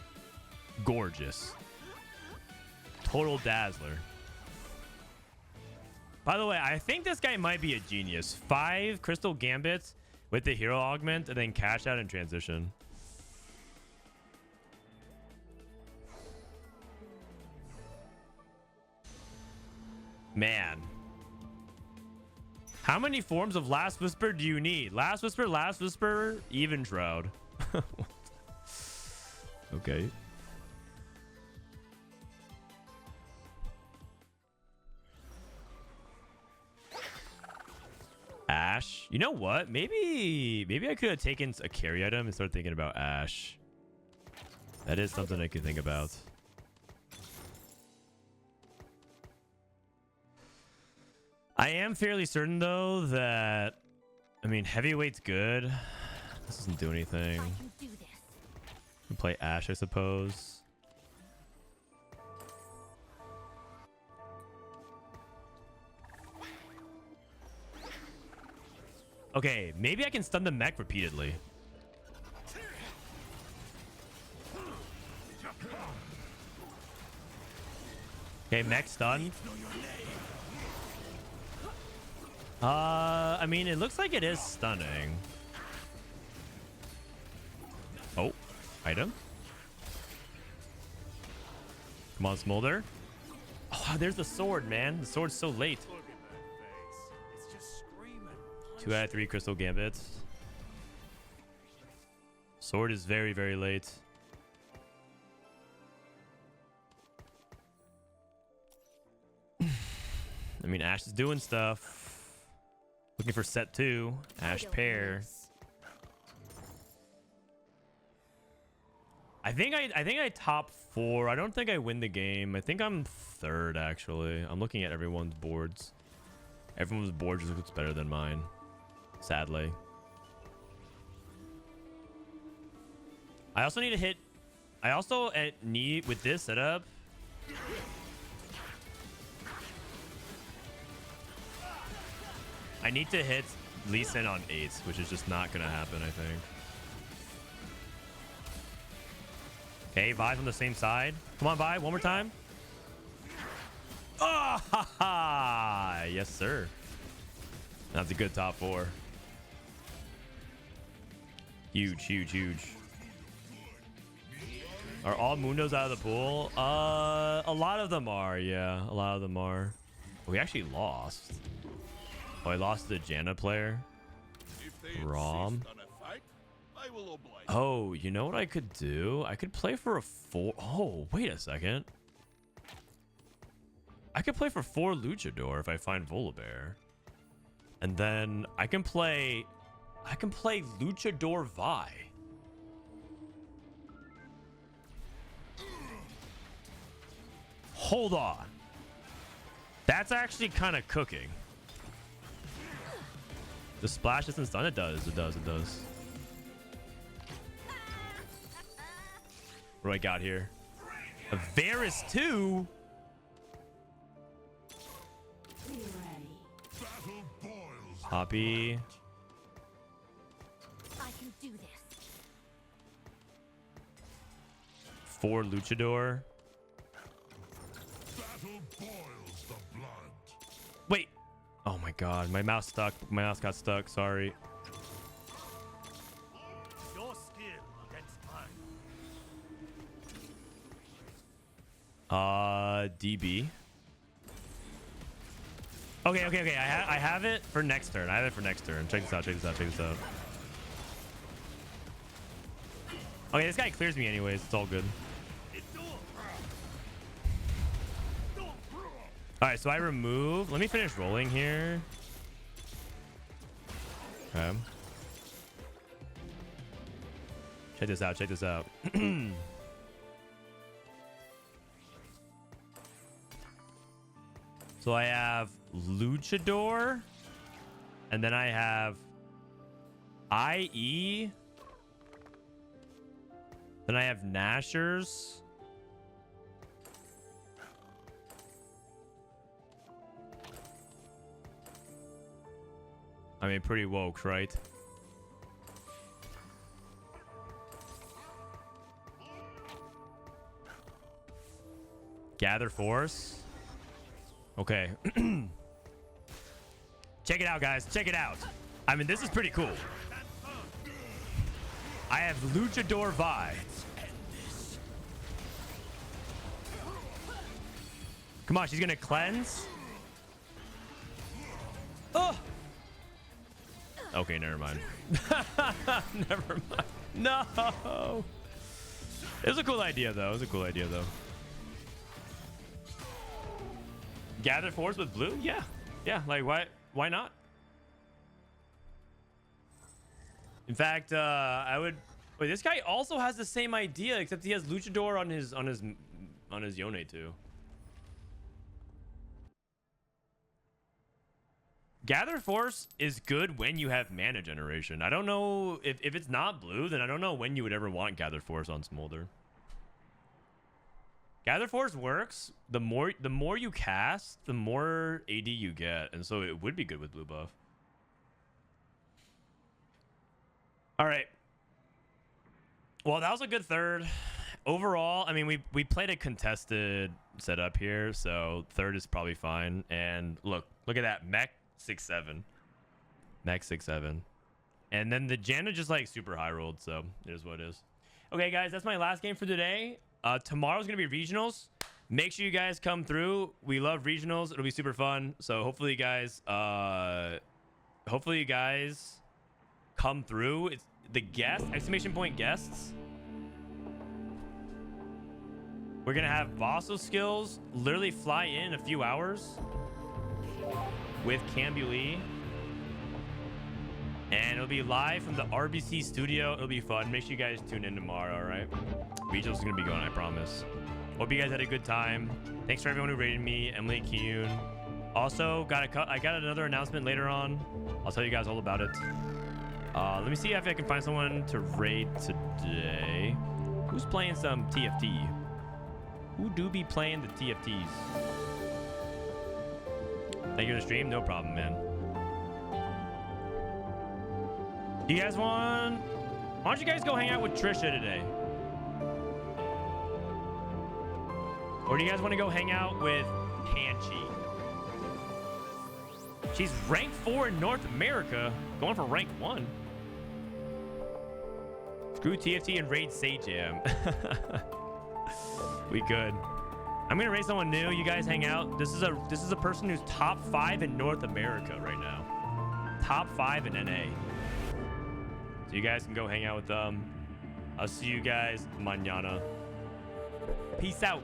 gorgeous. Total dazzler. By the way, I think this guy might be a genius. 5 crystal gambits with the hero augment and then cash out in transition. Man. How many forms of Last Whisper do you need? Last Whisper, Even Shroud. Okay. Ash. You know what? Maybe I could have taken a carry item and started thinking about Ash. That is something I could think about. I am fairly certain though that, I mean, heavyweight's good. This doesn't do anything. I can do this. Can play Ash, I suppose. Okay, maybe I can stun the mech repeatedly. Okay, mech stun. I mean, it looks like it is stunning. Oh, item. Come on, Smolder. Oh, there's the sword, man. The sword's so late. Look at that face. It's just screaming. 2 out of 3 crystal gambits. Sword is very, very late. I mean, Ash is doing stuff. Looking for set 2. Ash pair. I think I top 4. I don't think I win the game. I think I'm 3rd, actually. I'm looking at everyone's boards. Everyone's board just looks better than mine. Sadly. I also need to hit... I also need, with this setup... I need to hit Lee Sin on 8, which is just not going to happen, I think. Okay, Vi's on the same side. Come on, Vi, one more time. Oh, ha, ha. Yes, sir. That's a good top 4. Huge, huge, huge. Are all Mundos out of the pool? A lot of them are, yeah. A lot of them are. We actually lost. Oh, I lost the Janna player. Rom. Oh, you know what I could do? I could play for a 4. Oh, wait a second. I could play for 4 Luchador if I find Volibear. And then I can play Luchador Vi. Hold on. That's actually kind of cooking. The splash isn't stun? It does. It does. It does. What do I got here? A Varus 2? Poppy. I can do this. 4 Luchador. Wait. Oh my god, my mouse stuck. My mouse got stuck. Sorry. Your skill against mine. DB. Okay. I have it for next turn. I have it for next turn. Check this out. Okay, this guy clears me anyways. It's all good. All right, so I remove. Let me finish rolling here. Okay. Check this out. So I have Luchador, and then I have IE, then I have Nashers. I mean, pretty woke, right? Gather Force. Okay. Check it out, guys. Check it out. I mean, this is pretty cool. I have Luchador Vi. Come on, she's gonna cleanse. Oh. Okay, never mind. Never mind. No. It was a cool idea, though. Gather Force with blue? Yeah. Like, why not? In fact, I would. Wait, this guy also has the same idea, except he has Luchador on his Yone too. Gather Force is good when you have mana generation. I don't know if it's not blue, then I don't know when you would ever want Gather Force on Smolder. Gather Force works. The more you cast, the more AD you get, and so it would be good with blue buff. All right. Well, that was a good third. Overall, I mean, we played a contested setup here, so third is probably fine. And look at that mech 6-7, mech 6-7, and then the Janna just like super high rolled, so it is what it is. Okay, guys, that's my last game for today. Tomorrow's gonna be regionals. Make sure you guys come through. We love regionals. It'll be super fun. So hopefully you guys come through. It's the guest !guests. We're gonna have Vassal skills literally fly in a few hours with Cambuli, and it'll be live from the RBC studio. It'll be fun. Make sure you guys tune in tomorrow. All right, regionals is gonna be going, I promise. Hope you guys had a good time. Thanks for everyone who rated me. Emily, Kiyoon. Also I got another announcement later on. I'll tell you guys all about it. Let me see if I can find someone to raid today. Who's playing some TFT? Who do be playing the TFTs? Thank you for the stream. No problem, man. You guys want... Why don't you guys go hang out with Trisha today? Or do you guys want to go hang out with Can she? She's rank 4 in North America, going for rank 1. Screw TFT and raid Sajam. We good. I'm gonna raid someone new. You guys hang out. This is a person who's top 5 in North America right now. Top 5 in NA. So you guys can go hang out with them. I'll see you guys mañana. Peace out.